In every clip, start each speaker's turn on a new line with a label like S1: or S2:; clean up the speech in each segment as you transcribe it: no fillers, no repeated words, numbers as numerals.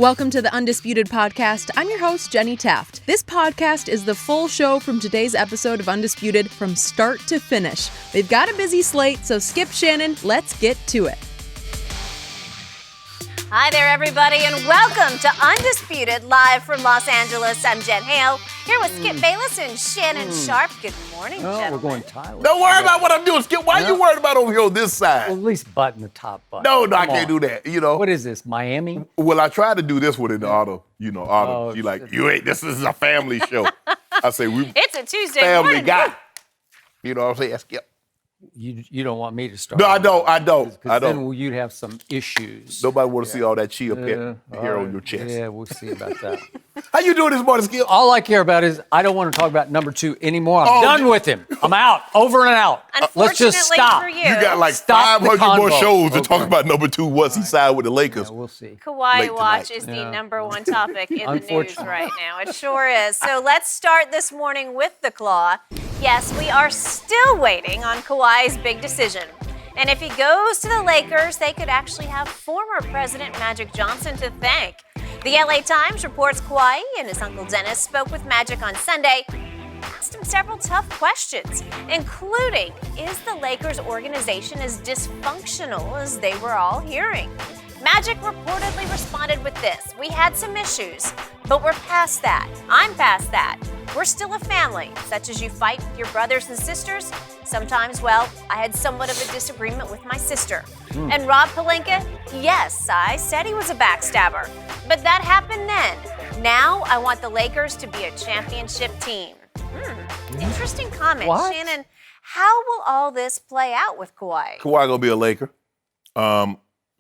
S1: Welcome to the Undisputed podcast. I'm your host, Jenny Taft. This podcast is the full show from today's episode of Undisputed from start to finish. They've got a busy slate, so Skip Shannon, let's get to it.
S2: Hi there, everybody, and welcome to Undisputed, live from Los Angeles. I'm Jen Hale, here with Skip Bayless and Shannon Sharpe. Good morning, gentlemen.
S3: We're going Tyler.
S4: Don't worry about what I'm doing, Skip. Why are you worried about over here on this side?
S3: Well, at least button the top button.
S4: No, I
S3: Come
S4: can't
S3: on.
S4: do that. You know.
S3: What is this, Miami?
S4: Well, I tried to do this one in the auto.
S3: Oh,
S4: She like, this is a family show. I say,
S2: It's a Tuesday
S4: family
S2: morning.
S4: guy. You know what I'm saying? Skip.
S3: You don't want me to start.
S4: No, I don't.
S3: Because then you'd have some issues.
S4: Nobody want to see all that chia pet hair on your chest.
S3: Yeah, we'll see about that.
S4: How you doing this morning, Skip?
S3: All I care about is I don't want to talk about number 2 anymore. I'm done with him. I'm out. Over and out.
S2: Unfortunately
S3: Let's just stop.
S2: for you,
S4: You got like
S3: Stop the
S4: 500 more
S3: convo.
S4: shows to
S3: Okay.
S4: talk about number 2 once he signed with the Lakers.
S3: Yeah, we'll see.
S2: Kawhi
S4: late
S2: Watch
S4: tonight.
S2: is the number one topic in the news
S3: Unfortunately.
S2: right now. It sure is. So let's start this morning with the Claw. Yes, we are still waiting on Kawhi's big decision. And if he goes to the Lakers, they could actually have former President Magic Johnson to thank. The LA Times reports Kawhi and his uncle Dennis spoke with Magic on Sunday, asked him several tough questions, including, is the Lakers organization as dysfunctional as they were all hearing? Magic reportedly responded with this: "We had some issues, but we're past that. I'm past that. We're still a family, such as you fight with your brothers and sisters. Sometimes, well, I had somewhat of a disagreement with my sister." And Rob Pelinka, yes, I said he was a backstabber, but that happened then. Now I want the Lakers to be a championship team. Interesting comment.
S3: What?
S2: Shannon, how will all this play out with Kawhi?
S4: Kawhi gonna be a Laker.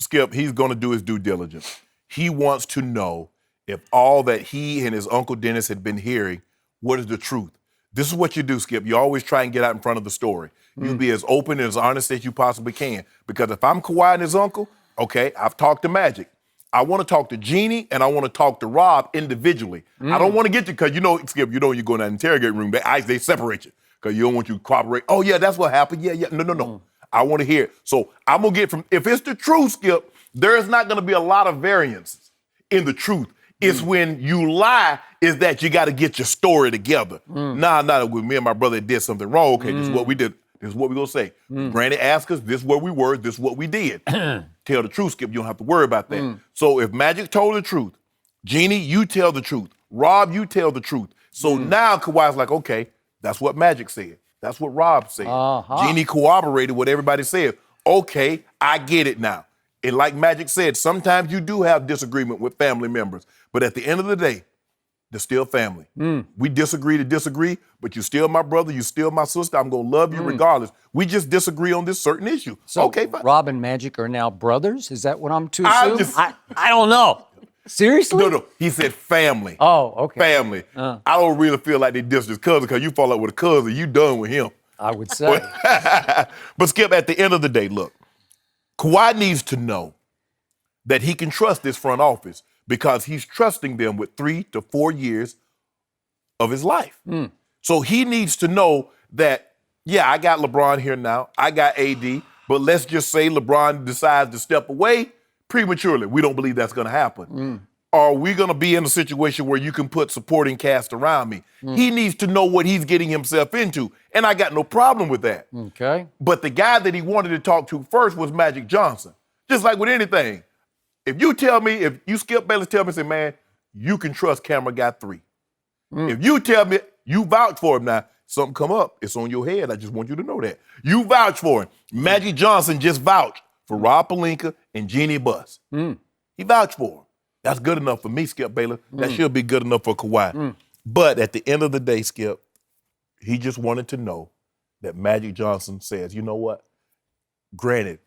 S4: Skip, he's gonna do his due diligence. He wants to know if all that he and his uncle Dennis had been hearing, what is the truth? This is what you do, Skip. You always try and get out in front of the story. You be as open and as honest as you possibly can. Because if I'm Kawhi and his uncle, okay, I've talked to Magic. I want to talk to Jeannie and I want to talk to Rob individually. I don't want to get you, because Skip, you go in that interrogate room, they separate you because you don't want you to cooperate. Oh, yeah, that's what happened. Yeah. No. I want to hear it. So I'm going to get if it's the truth, Skip, there is not going to be a lot of variance in the truth. It's when you lie is that you got to get your story together. Nah, with me and my brother did something wrong. Okay, this is what we did. This is what we're going to say. Granny asked us, this is where we were, this is what we did. Tell the truth, Skip. You don't have to worry about that. So if Magic told the truth, Jeannie, you tell the truth. Rob, you tell the truth. So now Kawhi's like, okay, that's what Magic said. That's what Rob said. Jeannie corroborated what everybody said. Okay, I get it now. And like Magic said, sometimes you do have disagreement with family members. But at the end of the day, they're still family. We disagree to disagree, but you're still my brother, you're still my sister. I'm going to love you regardless. We just disagree on this certain issue.
S3: So
S4: okay, fine.
S3: Rob and Magic are now brothers? Is that what I'm to
S4: I'm
S3: assume?
S4: just-
S3: I don't know. Seriously?
S4: No, he said family.
S3: Oh, okay.
S4: Family. I don't really feel like they dissed his cousin, because you fall out with a cousin, you done with him.
S3: I would say.
S4: But Skip, at the end of the day, look, Kawhi needs to know that he can trust this front office because he's trusting them with 3 to 4 years of his life. So he needs to know that, yeah, I got LeBron here now, I got AD, but let's just say LeBron decides to step away prematurely. We don't believe that's going to happen. Are we going to be in a situation where you can put supporting cast around me? He needs to know what he's getting himself into, and I got no problem with that.
S3: Okay.
S4: But the guy that he wanted to talk to first was Magic Johnson. Just like with anything. If you Skip Bayless tell me, say, man, you can trust camera guy 3. If you tell me, you vouch for him now, something come up, it's on your head. I just want you to know that. You vouch for him. Magic Johnson just vouched for Rob Pelinka and Jeannie Buss. He vouched for him. That's good enough for me, Skip Bayless. That should be good enough for Kawhi. But at the end of the day, Skip, he just wanted to know that Magic Johnson says, you know what? Granted,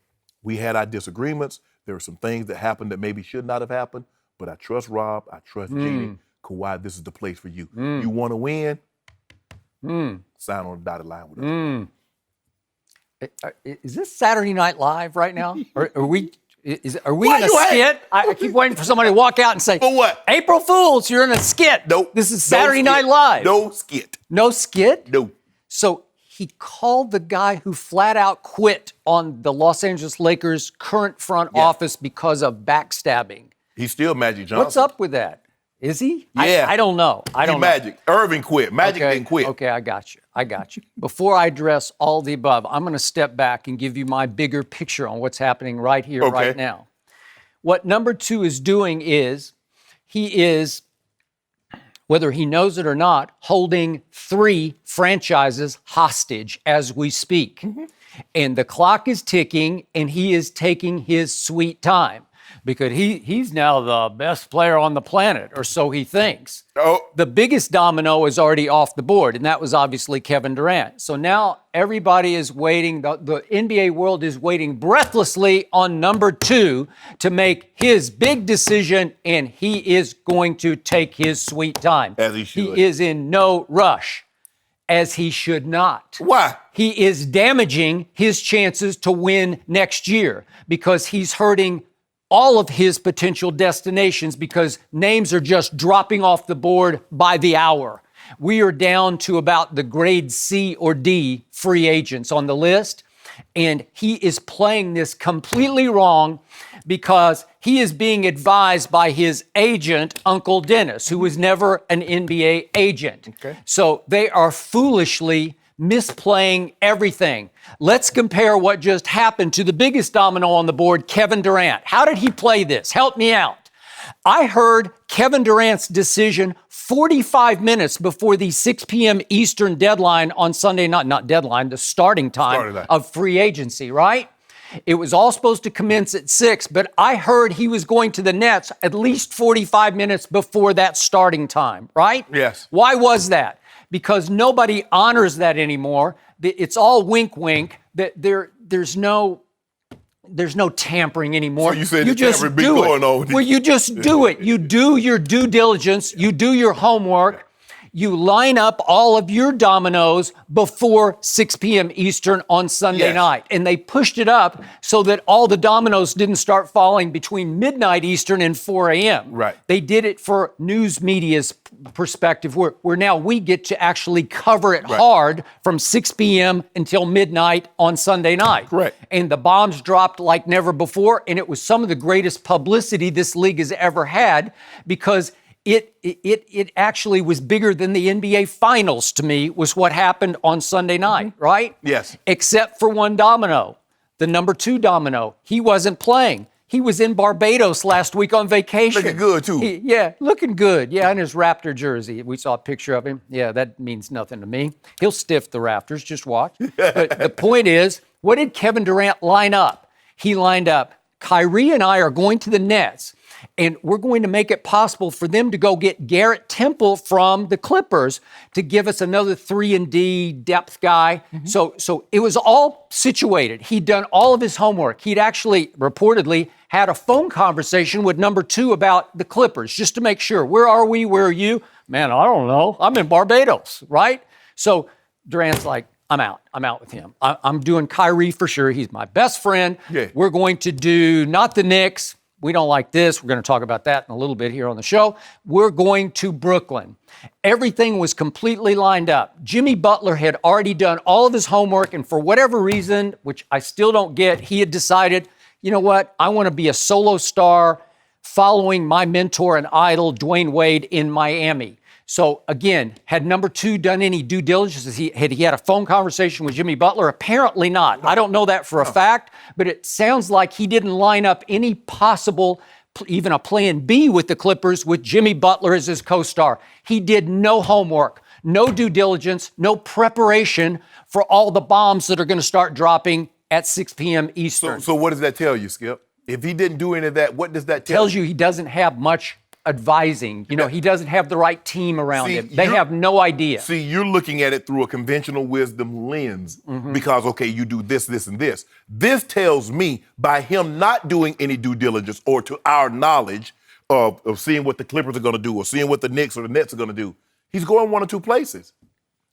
S4: we had our disagreements. There were some things that happened that maybe should not have happened, but I trust Rob. I trust Jeannie. Kawhi, this is the place for you. You want to win? Sign on the dotted line with us.
S3: Is this Saturday Night Live right now? Or are we in
S4: Why
S3: a
S4: you
S3: skit? I keep waiting for somebody to walk out and say,
S4: For what?
S3: April Fools, you're in a skit.
S4: Nope.
S3: This is
S4: No
S3: Saturday
S4: skit.
S3: Night Live.
S4: No skit.
S3: No skit?
S4: No.
S3: So he called the guy who flat out quit on the Los Angeles Lakers' current front office because of backstabbing.
S4: He's still Magic Johnson.
S3: What's up with that? Is he?
S4: Yeah.
S3: I don't know. I don't know.
S4: Magic. Irving quit. Magic didn't quit.
S3: Okay, I got you. Before I address all the above, I'm going to step back and give you my bigger picture on what's happening right here, right now. What number 2 is doing is he is, whether he knows it or not, holding 3 franchises hostage as we speak. Mm-hmm. And the clock is ticking, and he is taking his sweet time. Because he's now the best player on the planet, or so he thinks.
S4: Oh.
S3: The biggest domino is already off the board, and that was obviously Kevin Durant. So now everybody is waiting, the NBA world is waiting breathlessly on number 2 to make his big decision, and he is going to take his sweet time.
S4: As he should.
S3: He is in no rush, as he should not.
S4: Why?
S3: He is damaging his chances to win next year because he's hurting all of his potential destinations because names are just dropping off the board by the hour. We are down to about the grade C or D free agents on the list, and he is playing this completely wrong because he is being advised by his agent, Uncle Dennis, who was never an NBA agent. Okay. So they are foolishly misplaying everything. Let's compare what just happened to the biggest domino on the board, Kevin Durant. How did he play this? Help me out. I heard Kevin Durant's decision 45 minutes before the 6 p.m. Eastern deadline on Sunday night, not deadline, the starting time of free agency, right? It was all supposed to commence at 6, but I heard he was going to the Nets at least 45 minutes before that starting time, right?
S4: Yes.
S3: Why was that? Because nobody honors that anymore. It's all wink, wink. That there's no tampering anymore.
S4: So you said
S3: you just
S4: tampering be
S3: do
S4: going
S3: it.
S4: on.
S3: Well, you just do it. You do your due diligence. You do your homework. You line up all of your dominoes before 6 p.m. Eastern on Sunday night. And they pushed it up so that all the dominoes didn't start falling between midnight Eastern and 4 a.m.
S4: Right.
S3: They did it for news media's perspective, where now we get to actually cover it hard from 6 p.m. until midnight on Sunday night.
S4: Correct.
S3: And the bombs dropped like never before, and it was some of the greatest publicity this league has ever had because it actually was bigger than the NBA Finals to me, was what happened on Sunday night, right?
S4: Yes.
S3: Except for one domino, the number 2 domino. He wasn't playing. He was in Barbados last week on vacation.
S4: Looking good, too.
S3: Looking good. Yeah, in his Raptor jersey. We saw a picture of him. Yeah, that means nothing to me. He'll stiff the Raptors, just watch. But the point is, what did Kevin Durant line up? He lined up, Kyrie and I are going to the Nets, and we're going to make it possible for them to go get Garrett Temple from the Clippers to give us another 3-and-D depth guy. Mm-hmm. So it was all situated. He'd done all of his homework. He'd actually reportedly had a phone conversation with number 2 about the Clippers just to make sure. Where are we? Where are you? Man, I don't know. I'm in Barbados, right? So Durant's like, I'm out. I'm out with him. I'm doing Kyrie for sure. He's my best friend.
S4: Yeah.
S3: We're going to do not the Knicks. We don't like this. We're going to talk about that in a little bit here on the show. We're going to Brooklyn. Everything was completely lined up. Jimmy Butler had already done all of his homework, and for whatever reason, which I still don't get, he had decided, you know what? I want to be a solo star following my mentor and idol, Dwayne Wade, in Miami. So again, had number 2 done any due diligence? Had he had a phone conversation with Jimmy Butler? Apparently not. I don't know that for a fact, but it sounds like he didn't line up any possible, even a plan B with the Clippers with Jimmy Butler as his co-star. He did no homework, no due diligence, no preparation for all the bombs that are going to start dropping at 6 p.m. Eastern.
S4: So what does that tell you, Skip? If he didn't do any of that, what does that tell you?
S3: Tells you he doesn't have much advising. He doesn't have the right team around him. They have no idea.
S4: See, you're looking at it through a conventional wisdom lens because, okay, you do this, this, and this. This tells me by him not doing any due diligence or to our knowledge of seeing what the Clippers are going to do or seeing what the Knicks or the Nets are going to do, he's going one of 2 places,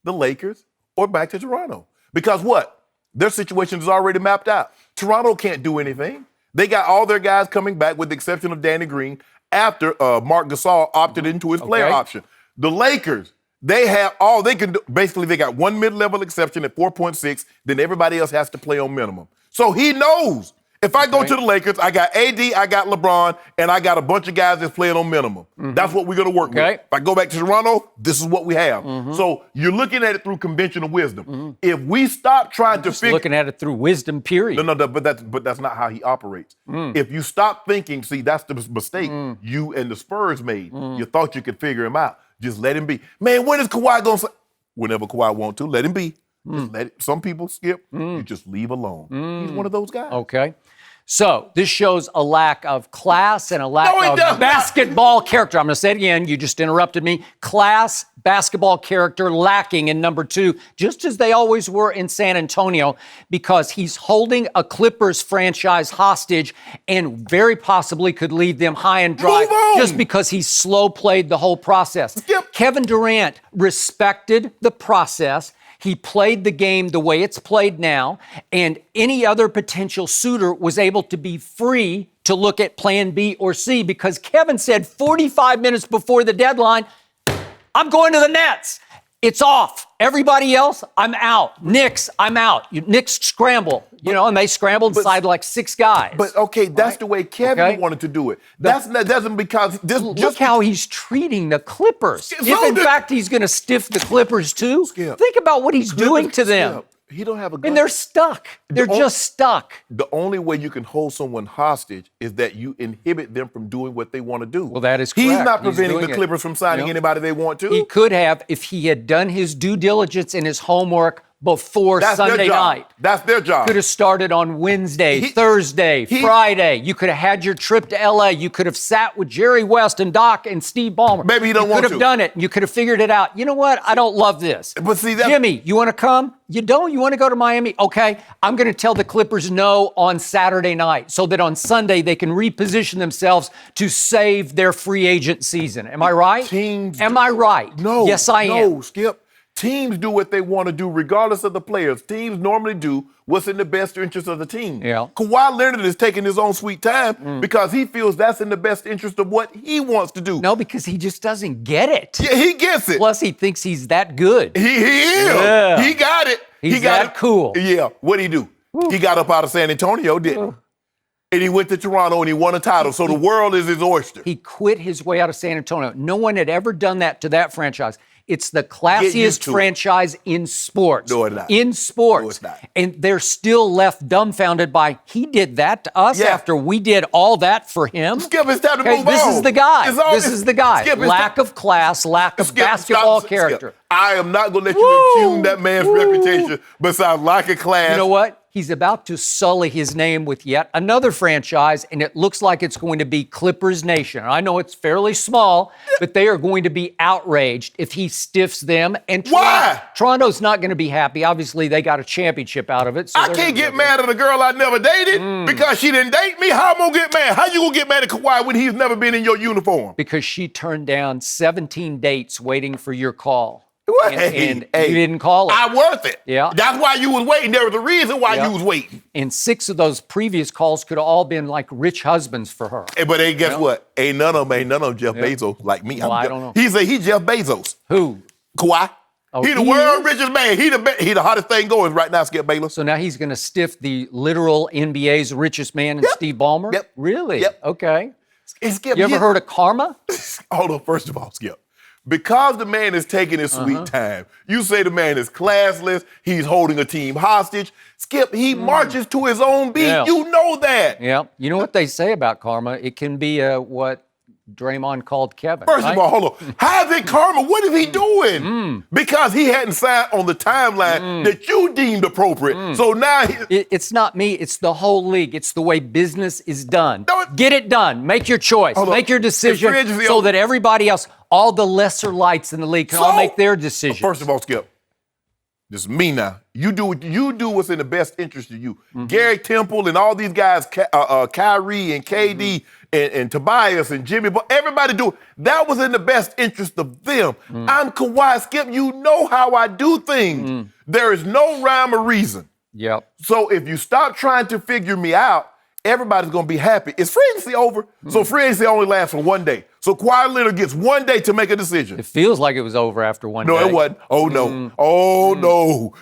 S4: the Lakers or back to Toronto. Because what? Their situation is already mapped out. Toronto can't do anything. They got all their guys coming back with the exception of Danny Green after Marc Gasol opted into his player option. The Lakers, they have all they can do. Basically, they got one mid-level exception at 4.6. Then everybody else has to play on minimum. So he knows If I go to the Lakers, I got AD, I got LeBron, and I got a bunch of guys that's playing on minimum. That's what we're going to work with. If I go back to Toronto, this is what we have. So you're looking at it through conventional wisdom. If we stop trying to figure...
S3: looking at it through wisdom, period.
S4: No, but that's not how he operates. If you stop thinking, see, that's the mistake you and the Spurs made. You thought you could figure him out. Just let him be. Man, when is Kawhi going to... Whenever Kawhi wants to, let him be. Just let it. Some people, Skip, you just leave alone. He's one of those guys.
S3: Okay. So this shows a lack of class and a lack of basketball character. I'm going to say it again. You just interrupted me. Class, basketball character lacking in number 2, just as they always were in San Antonio, because he's holding a Clippers franchise hostage and very possibly could leave them high and dry just because he slow played the whole process. Kevin Durant respected the process. He played the game the way it's played now, and any other potential suitor was able to be free to look at plan B or C because Kevin said 45 minutes before the deadline, I'm going to the Nets. It's off. Everybody else, I'm out. Knicks, I'm out. Knicks scramble, and they scrambled inside like 6 guys.
S4: But, okay, that's the way Kevin wanted to do it. That's because...
S3: Look how he's treating the Clippers. If, in fact, he's going to stiff the Clippers, too, think about what he's doing to them.
S4: He don't have a gun.
S3: And they're stuck. They're just stuck.
S4: The only way you can hold someone hostage is that you inhibit them from doing what they want to do.
S3: Well, that is correct.
S4: He's not preventing the Clippers from signing anybody they want to.
S3: He could have if he had done his due diligence and his homework before Sunday night.
S4: That's their job.
S3: Could have started on Wednesday, Thursday, Friday. You could have had your trip to L.A. You could have sat with Jerry West and Doc and Steve Ballmer.
S4: Maybe he don't want to.
S3: You could have done it. You could have figured it out. You know what? I don't love this.
S4: But see,
S3: Jimmy, you want to come? You don't? You want to go to Miami? Okay. I'm going to tell the Clippers no on Saturday night so that on Sunday they can reposition themselves to save their free agent season. Am I right? Am I right?
S4: No.
S3: Yes, I am.
S4: No, Skip. Teams do what they want to do regardless of the players. Teams normally do what's in the best interest of the team.
S3: Yeah.
S4: Kawhi Leonard is taking his own sweet time because he feels that's in the best interest of what he wants to do.
S3: No, because he just doesn't get it.
S4: Yeah, he gets it.
S3: Plus, he thinks he's that good.
S4: He is.
S3: Yeah.
S4: He got it.
S3: He's that cool.
S4: Yeah. What'd he do? He got up out of San Antonio, didn't he? And he went to Toronto and he won a title. So the world is his oyster.
S3: He quit his way out of San Antonio. No one had ever done that to that franchise. It's the classiest franchise in sports.
S4: No, it's not.
S3: In sports.
S4: No, it's not.
S3: And they're still left dumbfounded by, he did that to us after we did all that for him?
S4: Skip, it's time to move on.
S3: This is the guy. This is the guy.
S4: Skip,
S3: lack of class, lack of basketball character.
S4: Skip. I am not going to let you impugn that man's reputation besides lack of class.
S3: You know what? He's about to sully his name with yet another franchise, and it looks like it's going to be Clippers Nation. I know it's fairly small, but they are going to be outraged if he stiffs them. And
S4: why?
S3: Toronto's not going to be happy. Obviously, they got a championship out of it. So
S4: I can't get mad at a girl I never dated because she didn't date me. How am I going to get mad? How you going to get mad at Kawhi when he's never been in your uniform?
S3: Because she turned down 17 dates waiting for your call. And you didn't call it.
S4: I worth it.
S3: Yeah.
S4: That's why you was waiting. There was a reason why you was waiting.
S3: And 6 of those previous calls could have all been like rich husbands for her.
S4: But guess what? Ain't none of them Jeff Bezos like me.
S3: Well, I don't know.
S4: He's Jeff Bezos.
S3: Who?
S4: Kawhi.
S3: Oh,
S4: he the world's richest man. He the hottest thing going right now, Skip Bayless.
S3: So now he's going to stiff the literal NBA's richest man in Steve Ballmer?
S4: Yep.
S3: Really?
S4: Yep.
S3: Okay.
S4: Skip,
S3: you ever heard of karma?
S4: Hold on, first of all, Skip. Because the man is taking his sweet time, you say the man is classless, he's holding a team hostage. Skip, he marches to his own beat.
S3: Yeah.
S4: You know that.
S3: Yeah. You know what they say about karma? It can be what Draymond called Kevin.
S4: First of all, hold on. How's it karma? What is he doing? Because he hadn't signed on the timeline that you deemed appropriate. So now
S3: it's not me. It's the whole league. It's the way business is done.
S4: No,
S3: Get it done. Make your choice. Make your decision so that everybody else, all the lesser lights in the league, can all make their decisions.
S4: First of all, Skip, this is me now. You do what's in the best interest of you. Gary Temple and all these guys, Kyrie and KD and Tobias and Jimmy, but everybody do. That was in the best interest of them. I'm Kawhi, Skip. You know how I do things. There is no rhyme or reason.
S3: Yep.
S4: So if you stop trying to figure me out everybody's going to be happy. Is free agency over? So free agency only lasts for 1 day. So Kawhi Leonard gets 1 day to make a decision.
S3: It feels like it was over after one day.
S4: No, it wasn't. Oh, no. Oh, no.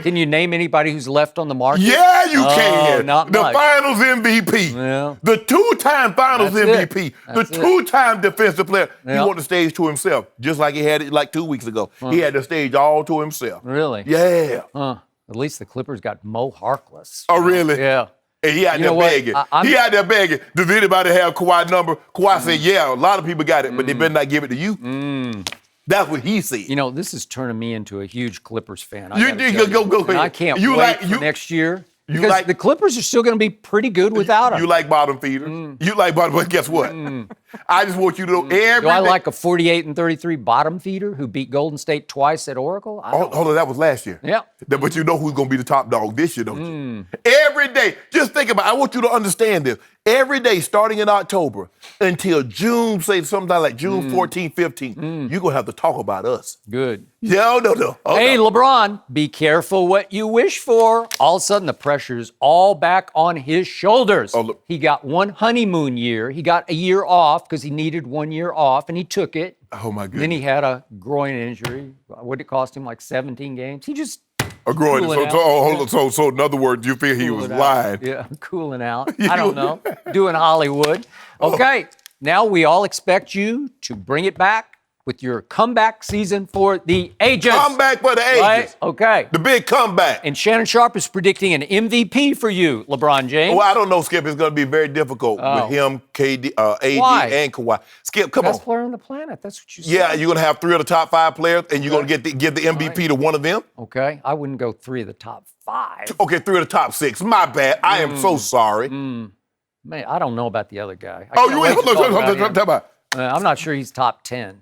S3: Can you name anybody who's left on the market?
S4: Yeah, you can.
S3: Not
S4: the
S3: much.
S4: Finals MVP.
S3: Yeah.
S4: The 2-time Finals MVP. The 2-time Defensive Player.
S3: Yeah.
S4: He wanted the stage to himself, just like he had it like 2 weeks ago. He had the stage all to himself.
S3: Really?
S4: Yeah.
S3: At least the Clippers got Mo Harkless.
S4: Oh, really?
S3: Yeah.
S4: And he out there begging. He out there begging. Does anybody have Kawhi number? Kawhi said, yeah, a lot of people got it, but they better not give it to you. That's what he said.
S3: You know, this is turning me into a huge Clippers fan.
S4: Go ahead.
S3: I can't wait for next year. Because the Clippers are still going to be pretty good without him.
S4: You like bottom feeders. You like bottom, but guess what? I just want you to know every
S3: Do I
S4: day.
S3: like a 48-33 bottom feeder who beat Golden State twice at Oracle?
S4: Hold on, that was last year.
S3: Yeah.
S4: But you know who's going to be the top dog this year, don't you? Every day. Just think about it. I want you to understand this. Every day, starting in October until June, say sometime like June 14, 15, you're going to have to talk about us.
S3: Good.
S4: Yeah, no.
S3: Hey, LeBron, be careful what you wish for. All of a sudden, the pressure's all back on his shoulders. He got one honeymoon year. He got a year off because he needed 1 year off, and he took it.
S4: Oh, my goodness.
S3: Then he had a groin injury. What did it cost him, like 17 games? He just
S4: a groin. So in other words, you feel he was lying.
S3: Yeah, cooling out. I don't know. Doing Hollywood. Okay, now we all expect you to bring it back with your comeback season for the ages.
S4: Comeback for the ages.
S3: Right? Okay.
S4: The big comeback.
S3: And Shannon Sharpe is predicting an MVP for you, LeBron James.
S4: Well, I don't know, Skip. It's going to be very difficult with him, KD, AD, and Kawhi. Skip, come on.
S3: Best player on the planet. That's what you said.
S4: Yeah, you're going to have 3 of the top 5 players, and you're going to give the MVP to one of them?
S3: Okay. I wouldn't go 3 of the top 5.
S4: Okay, 3 of the top 6. My bad. I am so sorry.
S3: Man, I don't know about the other guy. I'm not sure he's top 10.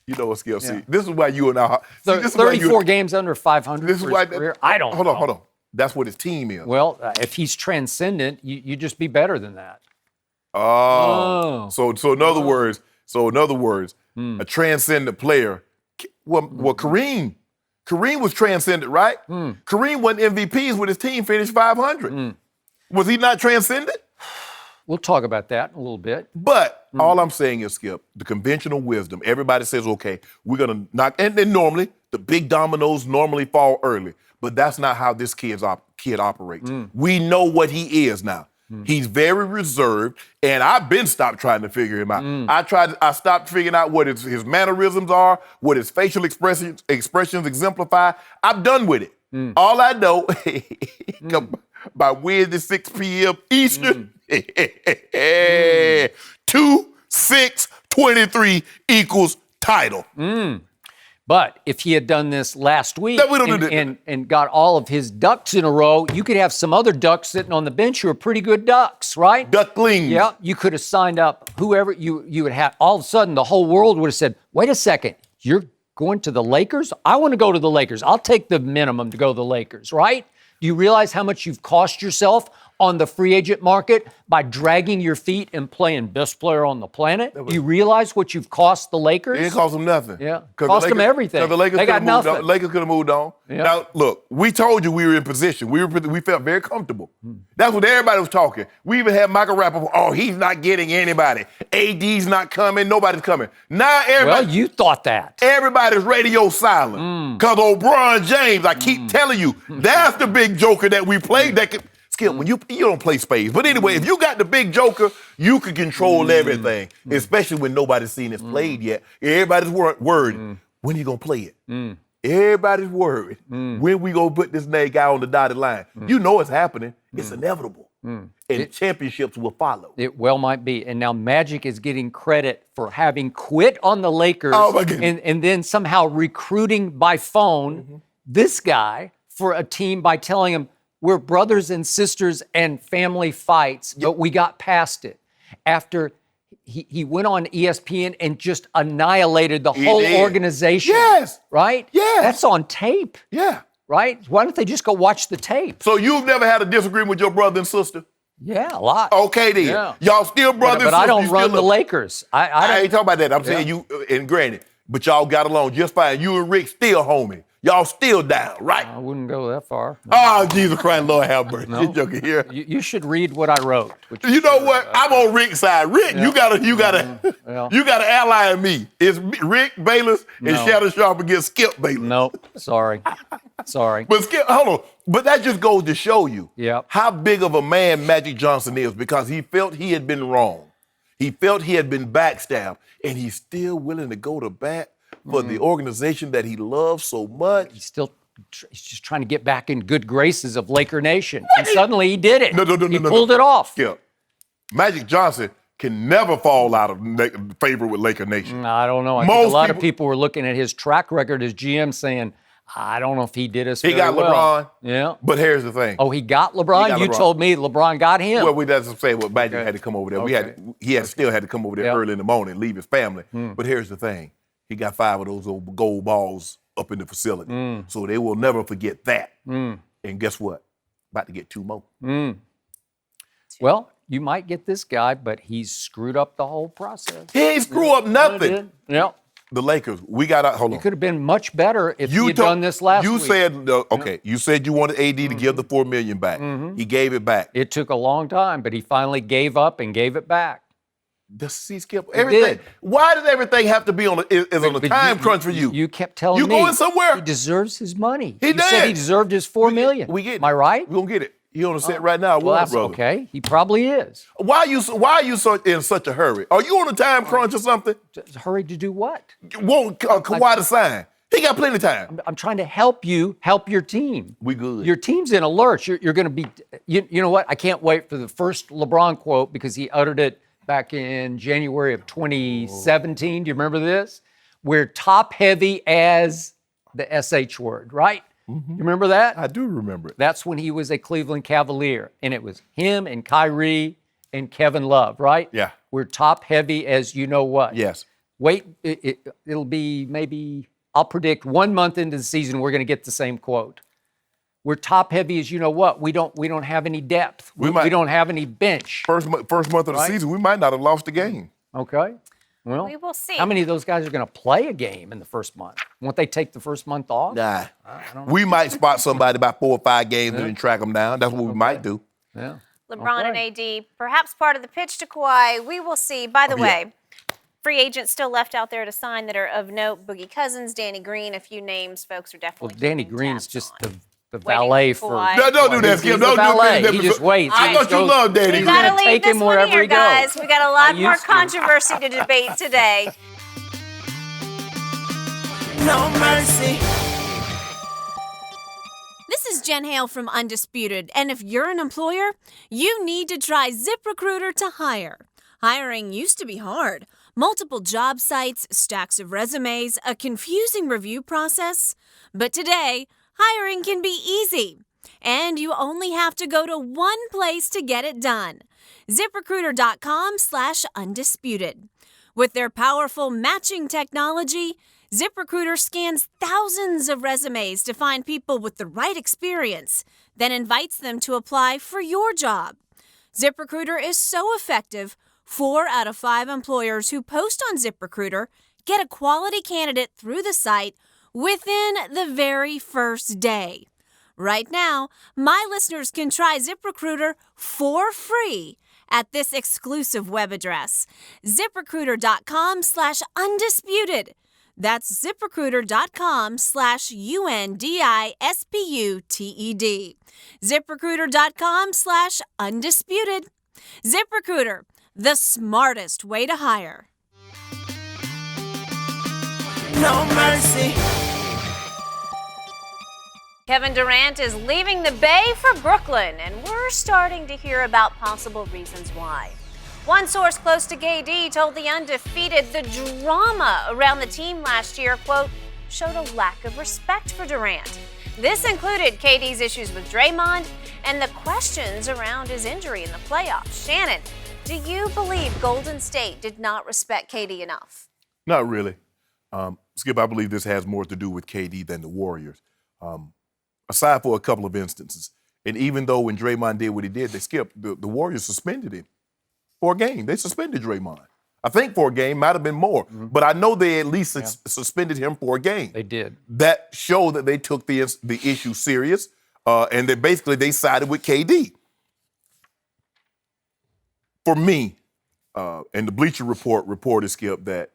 S4: You know what, Skip? See, this is why you and I.
S3: 34 games under 500
S4: this is why,
S3: career. I don't know.
S4: Hold on. That's what his team is.
S3: Well, if he's transcendent, you just be better than that.
S4: Oh. So in other words, a transcendent player. Well, Kareem was transcendent, right? Kareem won MVPs with his team finished 500. Was he not transcendent?
S3: We'll talk about that in a little bit.
S4: But all I'm saying is, Skip, the conventional wisdom, everybody says, okay, we're going to knock, and then normally the big dominoes normally fall early, but that's not how this kid operates. We know what he is now. He's very reserved, and I've been stopped trying to figure him out. I stopped figuring out what his mannerisms are, what his facial expressions exemplify. I'm done with it. All I know, by Wednesday, 6 p.m. Eastern, 2-6-23 equals title.
S3: But if he had done this last week
S4: No, we don't do that.
S3: and got all of his ducks in a row, you could have some other ducks sitting on the bench who are pretty good ducks, right?
S4: Ducklings.
S3: Yeah, you could have signed up whoever you would have. All of a sudden, the whole world would have said, wait a second, you're going to the Lakers? I want to go to the Lakers. I'll take the minimum to go to the Lakers, right? Do you realize how much you've cost yourself on the free agent market by dragging your feet and playing best player on the planet? Do you realize what you've cost the Lakers?
S4: It didn't cost them nothing.
S3: Yeah, cost them everything.
S4: The Lakers
S3: they got nothing.
S4: The Lakers could have moved on.
S3: Yeah.
S4: Now, look, we told you we were in position. We felt very comfortable. That's what everybody was talking. We even had Michael Rappaport. Oh, he's not getting anybody. AD's not coming. Nobody's coming. Now everybody.
S3: Well, you thought that.
S4: Everybody's radio silent. Because LeBron James, I keep telling you, that's the big joker that we played that could. Skip, when you don't play spades. But anyway, if you got the big joker, you can control everything, especially when nobody's seen this played yet. Everybody's worried, when are you going to play it? Everybody's worried, when we going to put this guy on the dotted line. You know it's happening. It's inevitable. And championships will follow.
S3: It well might be. And now Magic is getting credit for having quit on the Lakers and then somehow recruiting by phone this guy for a team by telling him, we're brothers and sisters and family fights, but we got past it. After he went on ESPN and just annihilated the whole organization.
S4: Yes.
S3: Right?
S4: Yeah.
S3: That's on tape.
S4: Yeah.
S3: Right? Why don't they just go watch the tape?
S4: So you've never had a disagreement with your brother and sister?
S3: Yeah, a lot.
S4: Okay, then.
S3: Yeah.
S4: Y'all still brothers and sisters.
S3: But I don't run the Lakers.
S4: I ain't talking about that. I'm saying you, and granted, but y'all got along just fine. You and Rick still homie. Y'all still down, right?
S3: I wouldn't go that far.
S4: Oh, Jesus Christ, Lord have mercy.
S3: No.
S4: You're joking here.
S3: You should read what I wrote.
S4: You know what? I'm on Rick's side. Rick,
S3: Yeah.
S4: you gotta
S3: Well.
S4: you gotta ally in me. It's Rick Bayless and
S3: No.
S4: Shannon Sharpe against Skip Bayless.
S3: Nope. Sorry.
S4: But Skip, hold on. But that just goes to show you
S3: Yep.
S4: how big of a man Magic Johnson is, because he felt he had been wrong. He felt he had been backstabbed, and he's still willing to go to bat for the organization that he loves so much.
S3: He's just trying to get back in good graces of Laker Nation. And suddenly he did it.
S4: No.
S3: He pulled it off.
S4: Skip, Magic Johnson can never fall out of favor with Laker Nation.
S3: I don't know. I think a lot of people were looking at his track record as GM saying, I don't know if he did us
S4: He
S3: very
S4: got
S3: well.
S4: LeBron.
S3: Yeah.
S4: But here's the thing.
S3: Oh, he got LeBron?
S4: He got
S3: You
S4: LeBron.
S3: told me LeBron got him.
S4: Well, that's what I'm saying. Well, Magic
S3: Okay.
S4: had to come over there.
S3: Okay.
S4: He still had to come over there
S3: Yep.
S4: early in the morning, leave his family. But here's the thing. He got 5 of those old gold balls up in the facility. So they will never forget that. And guess what? About to get 2 more.
S3: Well, you might get this guy, but he's screwed up the whole process.
S4: He ain't screw up nothing.
S3: Yeah.
S4: The Lakers, we got out. Hold on.
S3: It could have been much better if you had
S4: told-
S3: done this last
S4: You
S3: week.
S4: said, okay, you said you wanted AD to give the $4 million back. He gave it back.
S3: It took a long time, but he finally gave up and gave it back.
S4: See, Skip, everything.
S3: did.
S4: Why does everything have to be on a
S3: But
S4: time crunch for you?
S3: You kept telling
S4: You
S3: me.
S4: going somewhere?
S3: He deserves his money.
S4: He
S3: You said
S4: did.
S3: he deserved his $4 million.
S4: We get it.
S3: Am I right?
S4: We're going to get it. He on the set right now.
S3: Well,
S4: Warner
S3: that's
S4: Brothers.
S3: okay. He probably is.
S4: Why are you so in such a hurry? Are you on a time crunch or something?
S3: Hurry to do what?
S4: Want Kawhi to sign? He got plenty of time.
S3: I'm trying to help you help your team.
S4: We good.
S3: Your team's in a lurch. You're going to be, you know what? I can't wait for the first LeBron quote because he uttered it back in January of 2017. Do you remember this? We're top heavy as the SH word, right? You remember that?
S4: I do remember it.
S3: That's when he was a Cleveland Cavalier, and it was him and Kyrie and Kevin Love, right?
S4: Yeah.
S3: We're top heavy as you know what.
S4: Yes.
S3: Wait, it'll be maybe, I'll predict 1 month into the season, we're going to get the same quote. We're top heavy as you know what. We don't have any depth. We don't have any bench.
S4: First month of the season, we might not have lost the game.
S3: Okay. Well,
S2: We will see.
S3: How many of those guys are going to play a game in the first month? Won't they take the first month off?
S4: Nah. We might spot somebody about 4 or 5 games and then track them down. That's what we might do.
S3: Yeah.
S2: LeBron
S3: Okay.
S2: and AD, perhaps part of the pitch to Kawhi. We will see. By the way, free agents still left out there to sign that are of note. Boogie Cousins, Danny Green, a few names folks are definitely
S3: Well, Danny
S2: keeping
S3: Green's
S2: tabs
S3: just
S2: on.
S3: the
S2: Waiting
S3: valet
S2: for
S3: for.
S2: Kawhi.
S4: No, don't do that,
S3: He's
S4: Skip.
S3: the
S4: Don't do
S3: valet.
S4: that.
S3: He just waits.
S4: I
S3: He
S4: thought
S3: just
S4: you
S3: goes-
S4: loved Danny
S2: We
S3: He's
S4: Green.
S2: gotta
S3: gonna
S2: leave
S3: take
S2: this
S3: him
S2: one
S3: wherever
S2: here,
S3: he goes.
S2: guys. We got a lot more
S3: used to.
S2: controversy to debate today.
S5: No mercy.
S2: This is Jen Hale from Undisputed, and if you're an employer, you need to try ZipRecruiter to hire. Hiring used to be hard. Multiple job sites, stacks of resumes, a confusing review process. But today, hiring can be easy. And you only have to go to one place to get it done. ZipRecruiter.com/undisputed. With their powerful matching technology, ZipRecruiter scans thousands of resumes to find people with the right experience, then invites them to apply for your job. ZipRecruiter is so effective, 4 out of 5 employers who post on ZipRecruiter get a quality candidate through the site within the very first day. Right now, my listeners can try ZipRecruiter for free at this exclusive web address, ZipRecruiter.com/undisputed. That's ZipRecruiter.com/UNDISPUTED. ZipRecruiter.com/undisputed. ZipRecruiter, the smartest way to hire.
S5: No mercy.
S2: Kevin Durant is leaving the Bay for Brooklyn, and we're starting to hear about possible reasons why. One source close to KD told the Undefeated the drama around the team last year, quote, showed a lack of respect for Durant. This included KD's issues with Draymond and the questions around his injury in the playoffs. Shannon, do you believe Golden State did not respect KD enough?
S4: Not really. Skip, I believe this has more to do with KD than the Warriors. Aside for a couple of instances. And even though when Draymond did what he did, the Warriors suspended him for a game. They suspended Draymond. I think for a game, might have been more. But I know they at least suspended him for a game.
S3: They did.
S4: That showed that they took the issue serious, and that basically they sided with KD. For me, and the Bleacher Report reported, Skip, that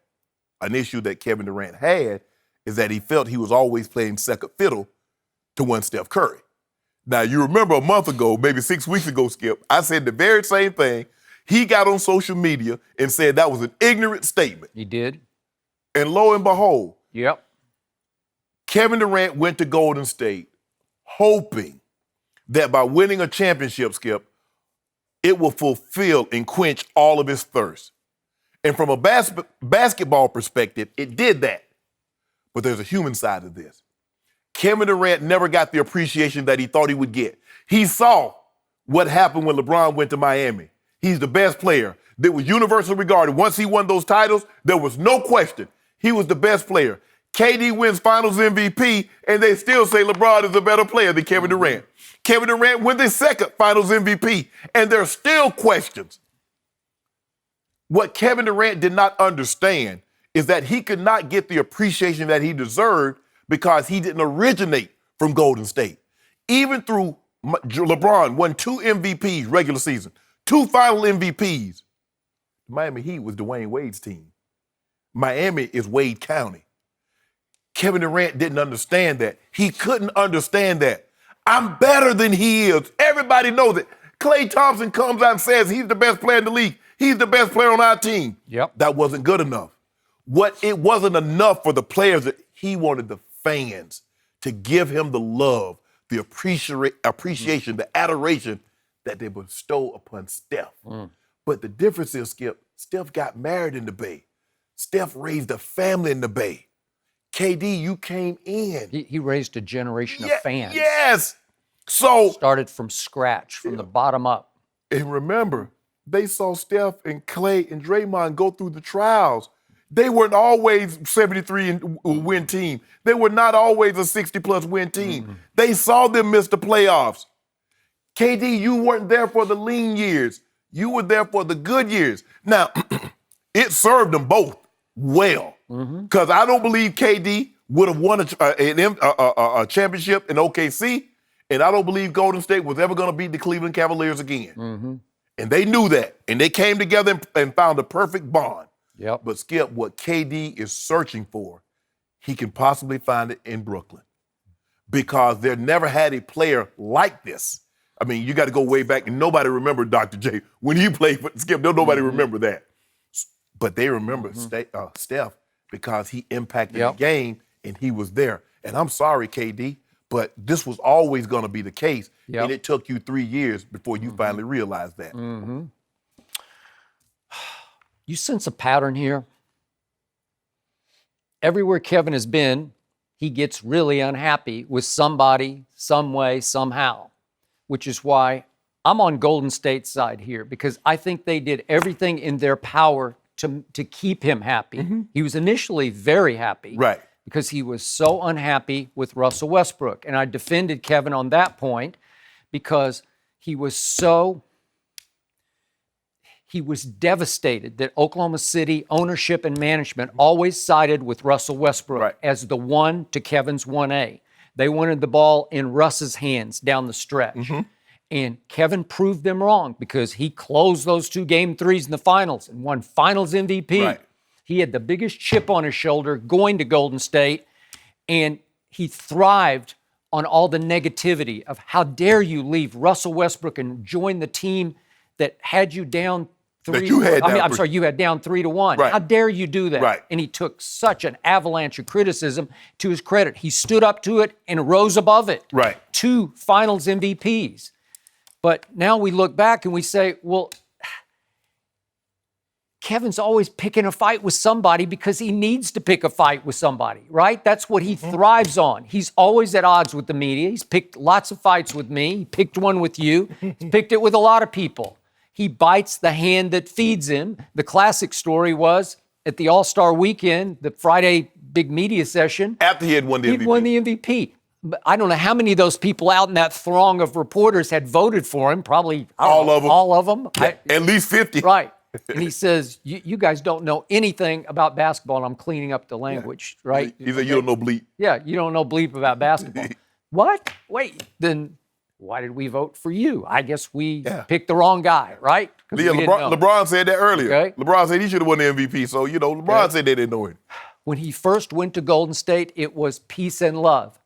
S4: an issue that Kevin Durant had is that he felt he was always playing second fiddle to one Steph Curry. Now, you remember a month ago, maybe 6 weeks ago, Skip, I said the very same thing. He got on social media and said that was an ignorant statement.
S3: He did.
S4: And lo and behold,
S3: Yep.
S4: Kevin Durant went to Golden State hoping that by winning a championship, Skip, it will fulfill and quench all of his thirst. And from a basketball perspective, it did that. But there's a human side of this. Kevin Durant never got the appreciation that he thought he would get. He saw what happened when LeBron went to Miami. He's the best player. That was universally regarded. Once he won those titles, there was no question. He was the best player. KD wins Finals MVP, and they still say LeBron is a better player than Kevin Durant. Kevin Durant wins his second Finals MVP, and there are still questions. What Kevin Durant did not understand is that he could not get the appreciation that he deserved because he didn't originate from Golden State. Even through LeBron won 2 MVPs regular season, 2 final MVPs. Miami Heat was Dwayne Wade's team. Miami is Wade County. Kevin Durant didn't understand that. He couldn't understand that. I'm better than he is. Everybody knows it. Klay Thompson comes out and says he's the best player in the league. He's the best player on our team.
S3: Yep.
S4: That wasn't good enough. It wasn't enough for the players that he wanted the fans to give him the love, the appreciation, the adoration that they bestow upon Steph. But the difference is, Skip, Steph got married in the Bay. Steph raised a family in the Bay. KD, you came in.
S3: He raised a generation of fans.
S4: Yes. So
S3: Started from scratch, from the bottom up.
S4: And remember, they saw Steph and Klay and Draymond go through the trials. They weren't always 73 and win team. They were not always a 60-plus win team. They saw them miss the playoffs. KD, you weren't there for the lean years. You were there for the good years. Now, it served them both well because I don't believe KD would have won a championship in OKC, and I don't believe Golden State was ever going to beat the Cleveland Cavaliers again. And they knew that, and they came together and found a perfect bond.
S3: Yep.
S4: But, Skip, what KD is searching for, he can possibly find it in Brooklyn because there never had a player like this. I mean, you got to go way back, and nobody remembered Dr. J. When he played for Skip, nobody remember that. But they remember Steph because he impacted the game, and he was there. And I'm sorry, KD, but this was always going to be the case, and it took you 3 years before you finally realized that.
S3: You sense a pattern here? Everywhere Kevin has been, he gets really unhappy with somebody, some way, somehow, which is why I'm on Golden State's side here because I think they did everything in their power to keep him happy. He was initially very happy because he was so unhappy with Russell Westbrook. And I defended Kevin on that point because he was devastated that Oklahoma City ownership and management always sided with Russell Westbrook as the 1 to Kevin's 1A. They wanted the ball in Russ's hands down the stretch. And Kevin proved them wrong because he closed those 2 game threes in the finals and won Finals MVP. He had the biggest chip on his shoulder going to Golden State, and he thrived on all the negativity of how dare you leave Russell Westbrook and join the team that had you down 3
S4: you had
S3: you had down 3-1. How dare you do that? And he took such an avalanche of criticism. To his credit, he stood up to it and rose above it. 2 Finals MVPs. But now we look back and we say, well, Kevin's always picking a fight with somebody because he needs to pick a fight with somebody, right? That's what he thrives on. He's always at odds with the media. He's picked lots of fights with me. He picked one with you. He's picked it with a lot of people. He bites the hand that feeds him. The classic story was at the All-Star weekend, the Friday big media session.
S4: After he had won the MVP.
S3: He'd won the MVP. But I don't know how many of those people out in that throng of reporters had voted for him. Probably
S4: all of them.
S3: All of them.
S4: At least 50.
S3: Right. And he says, you guys don't know anything about basketball, and I'm cleaning up the language, right?
S4: He said, you don't know bleep.
S3: Yeah, you don't know bleep about basketball. What? Wait, then why did we vote for you? I guess we picked the wrong guy, right?
S4: Yeah, LeBron said that earlier.
S3: Okay.
S4: LeBron said he should have won the MVP. So, LeBron said they didn't know him.
S3: When he first went to Golden State, it was peace and love.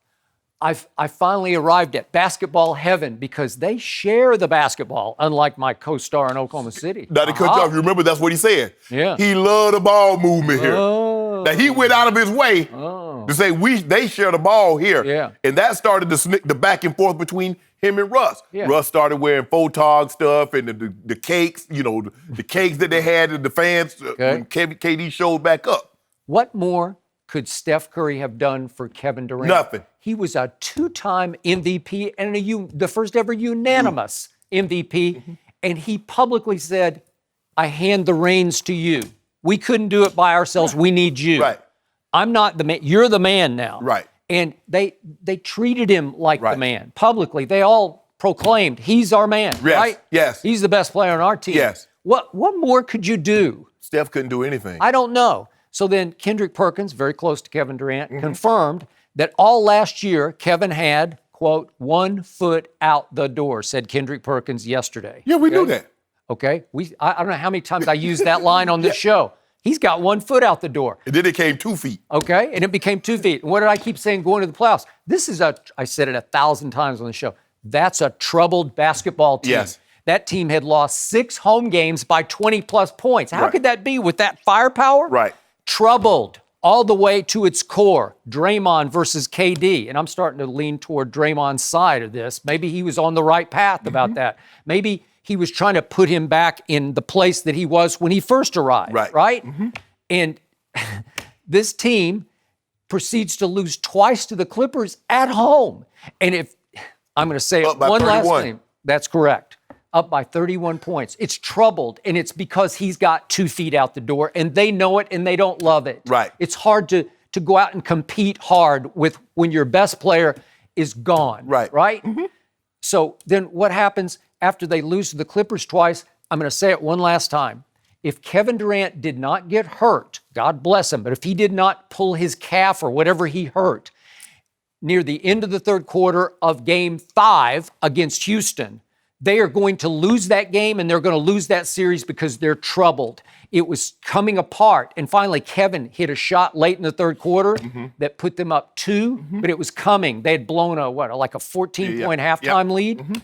S3: I finally arrived at basketball heaven because they share the basketball, unlike my co-star in Oklahoma City.
S4: Now, to cut you off, you remember that's what he said.
S3: Yeah.
S4: He loved the ball movement here. Now, he went out of his way to say they share the ball here.
S3: Yeah.
S4: And that started the back and forth between him and Russ.
S3: Yeah.
S4: Russ started wearing photog stuff and the cakes, the cakes that they had at the fans when KD showed back up.
S3: What more could Steph Curry have done for Kevin Durant?
S4: Nothing.
S3: He was a two-time MVP and the first ever unanimous MVP, and he publicly said, I hand the reins to you. We couldn't do it by ourselves. We need you.
S4: Right.
S3: I'm not the man. You're the man now.
S4: Right.
S3: And they treated him like the man publicly. They all proclaimed, he's our man, right?
S4: Yes.
S3: He's the best player on our team.
S4: Yes.
S3: What more could you do?
S4: Steph couldn't do anything.
S3: I don't know. So then Kendrick Perkins, very close to Kevin Durant, confirmed that all last year Kevin had, quote, 1 foot out the door, said Kendrick Perkins yesterday.
S4: Yeah, we knew that.
S3: Okay. I don't know how many times I used that line on this show. He's got 1 foot out the door.
S4: And then it came 2 feet.
S3: Okay. And it became 2 feet. And what did I keep saying going to the playoffs? I said it 1,000 times on the show. That's a troubled basketball team.
S4: Yes.
S3: That team had lost 6 home games by 20-plus points. How could that be with that firepower?
S4: Right.
S3: Troubled all the way to its core. Draymond versus KD. And I'm starting to lean toward Draymond's side of this. Maybe he was on the right path about that. Maybe he was trying to put him back in the place that he was when he first arrived. Right? And this team proceeds to lose twice to the Clippers at home. And if I'm going to say it one last time, that's correct. Up by 31 points. It's troubled, and it's because he's got 2 feet out the door, and they know it, and they don't love it.
S4: Right.
S3: It's hard to go out and compete hard with when your best player is gone. Right? So then what happens after they lose to the Clippers twice? I'm going to say it one last time. If Kevin Durant did not get hurt, God bless him, but if he did not pull his calf or whatever he hurt near the end of the third quarter of Game 5 against Houston, they are going to lose that game, and they're going to lose that series because they're troubled. It was coming apart. And finally, Kevin hit a shot late in the third quarter that put them up 2, but it was coming. They had blown a 14-point halftime lead.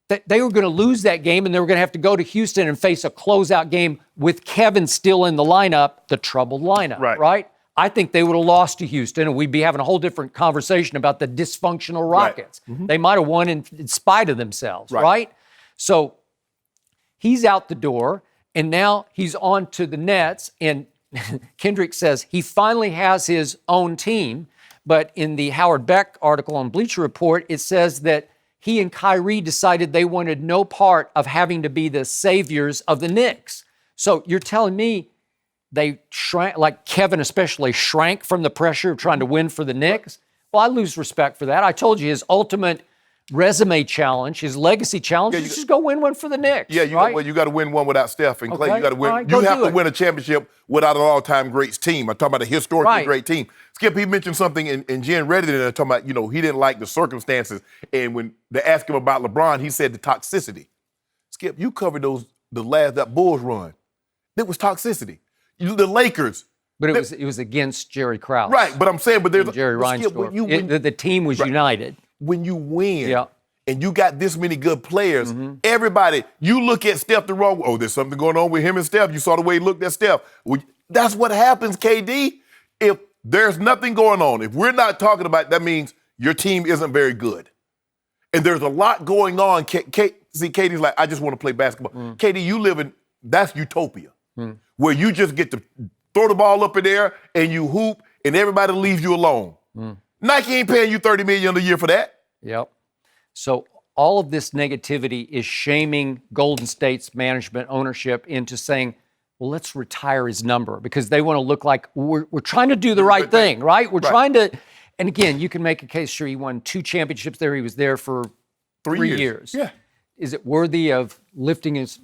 S3: They were going to lose that game, and they were going to have to go to Houston and face a closeout game with Kevin still in the lineup, the troubled lineup, right? I think they would have lost to Houston, and we'd be having a whole different conversation about the dysfunctional Rockets. They might have won in spite of themselves, right? So he's out the door, and now he's on to the Nets, and Kendrick says he finally has his own team, but in the Howard Beck article on Bleacher Report, it says that he and Kyrie decided they wanted no part of having to be the saviors of the Knicks. So you're telling me they shrank, like Kevin especially, shrank from the pressure of trying to win for the Knicks? Well, I lose respect for that. I told you his ultimate resume challenge, his legacy challenge is just go win one for the Knicks.
S4: Yeah, you got to win one without Steph and Clay. You got to win. Right, you have to win a championship without an all-time greats team. I'm talking about a historically great team. Skip, he mentioned something in Jen Reddit and talking about, he didn't like the circumstances. And when they asked him about LeBron, he said the toxicity. Skip, you covered that Bulls run. It was toxicity. The Lakers.
S3: But it was against Jerry Krause.
S4: Right, but I'm saying, there's
S3: Jerry Reinsdorf. The team was united.
S4: When you win and you got this many good players, everybody, you look at Steph the wrong way. Oh, there's something going on with him and Steph. You saw the way he looked at Steph. That's what happens, KD. If there's nothing going on, if we're not talking about it, that means your team isn't very good. And there's a lot going on. See, KD's like, I just want to play basketball. KD, you live in, that's utopia, where you just get to throw the ball up in there and you hoop and everybody leaves you alone. Nike ain't paying you $30 million a year for that.
S3: Yep. So all of this negativity is shaming Golden State's management ownership into saying, well, let's retire his number because they want to look like we're trying to do the right thing, right? We're trying to, and again, you can make a case, sure, he won 2 championships there. He was there for 3 years.
S4: Yeah.
S3: it worthy of lifting his?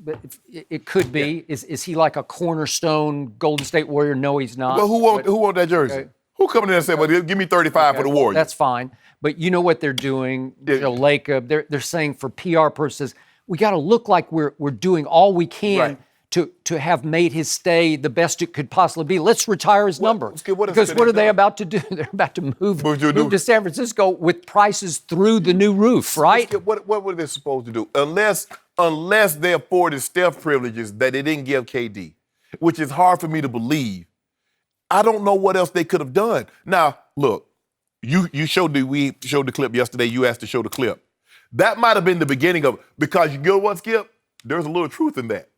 S3: It could be. Yeah. Is he like a cornerstone Golden State Warrior? No, he's not.
S4: But who won that jersey? Okay. Who coming in and said, "Well, give me 35 for the Warriors"?
S3: That's fine. But you know what they're doing, Lacob? They're saying for PR purposes, we got to look like we're doing all we can to have made his stay the best it could possibly be. Let's retire his number. Because what are they about to do? They're about to move to San Francisco with prices through the new roof, right?
S4: What were they supposed to do? Unless they afforded Steph privileges that they didn't give KD, which is hard for me to believe. I don't know what else they could have done. Now, look, we showed the clip yesterday. You asked to show the clip. That might have been the beginning of it. Because you know what, Skip? There's a little truth in that.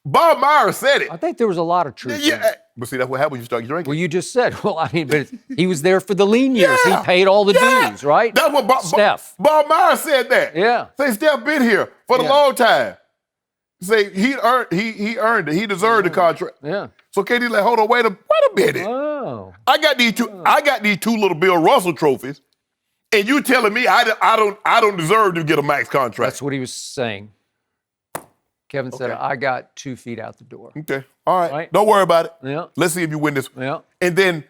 S4: Bob Myers said it.
S3: I think there was a lot of truth.
S4: Yeah, but see, that's what happens when you start drinking.
S3: Well, you just said. Well, I mean, but he was there for the lean years. Yeah. He paid all the dues, right?
S4: That's what
S3: Steph.
S4: Bob Myers said that.
S3: Yeah.
S4: Say Steph been here for the long time. Say he earned it. He deserved the contract.
S3: Yeah.
S4: So KD's like, hold on, wait a minute.
S3: Oh.
S4: I got these two little Bill Russell trophies, and you telling me I don't deserve to get a max contract.
S3: That's what he was saying. Kevin said, I got 2 feet out the door.
S4: Okay. All right. Don't worry about it.
S3: Yeah.
S4: Let's see if you win this.
S3: Yeah.
S4: And then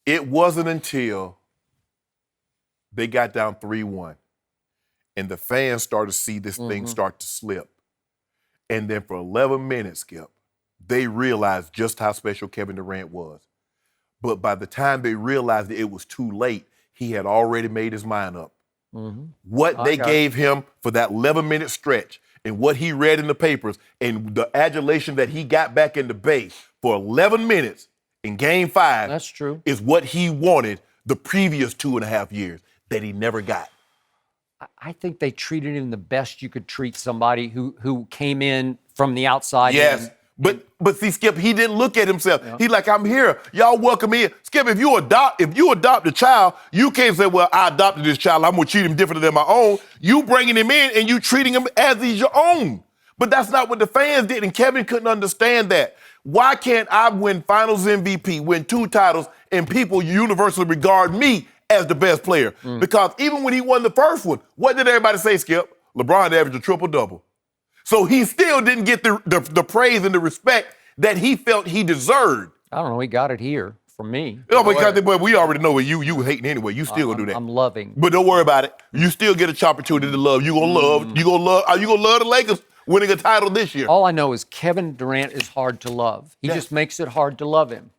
S4: it wasn't until they got down 3-1 and the fans started to see this thing start to slip. And then for 11 minutes, Skip, they realized just how special Kevin Durant was. But by the time they realized that it was too late, he had already made his mind up. What they gave him for that 11-minute stretch and what he read in the papers and the adulation that he got back in the Bay for 11 minutes in Game 5
S3: That's true.
S4: is what he wanted the previous 2.5 years that he never got.
S3: I think they treated him the best you could treat somebody who came in from the outside.
S4: Yes. But see, Skip, he didn't look at himself. Yeah. He's like, I'm here. Y'all welcome me in. Skip, if you adopt a child, you can't say, well, I adopted this child. I'm going to treat him different than my own. You bringing him in and you treating him as he's your own. But that's not what the fans did, and Kevin couldn't understand that. Why can't I win Finals MVP, win 2 titles, and people universally regard me as the best player? Because even when he won the first one, what did everybody say, Skip? LeBron averaged a triple-double. So he still didn't get the praise and the respect that he felt he deserved.
S3: I don't know. He got it here from me.
S4: No, because we already know you hating anyway. You still gonna do that.
S3: I'm loving.
S4: But don't worry about it. You still get a opportunity to love. You gonna love. Are you gonna love the Lakers winning a title this year?
S3: All I know is Kevin Durant is hard to love. He just makes it hard to love him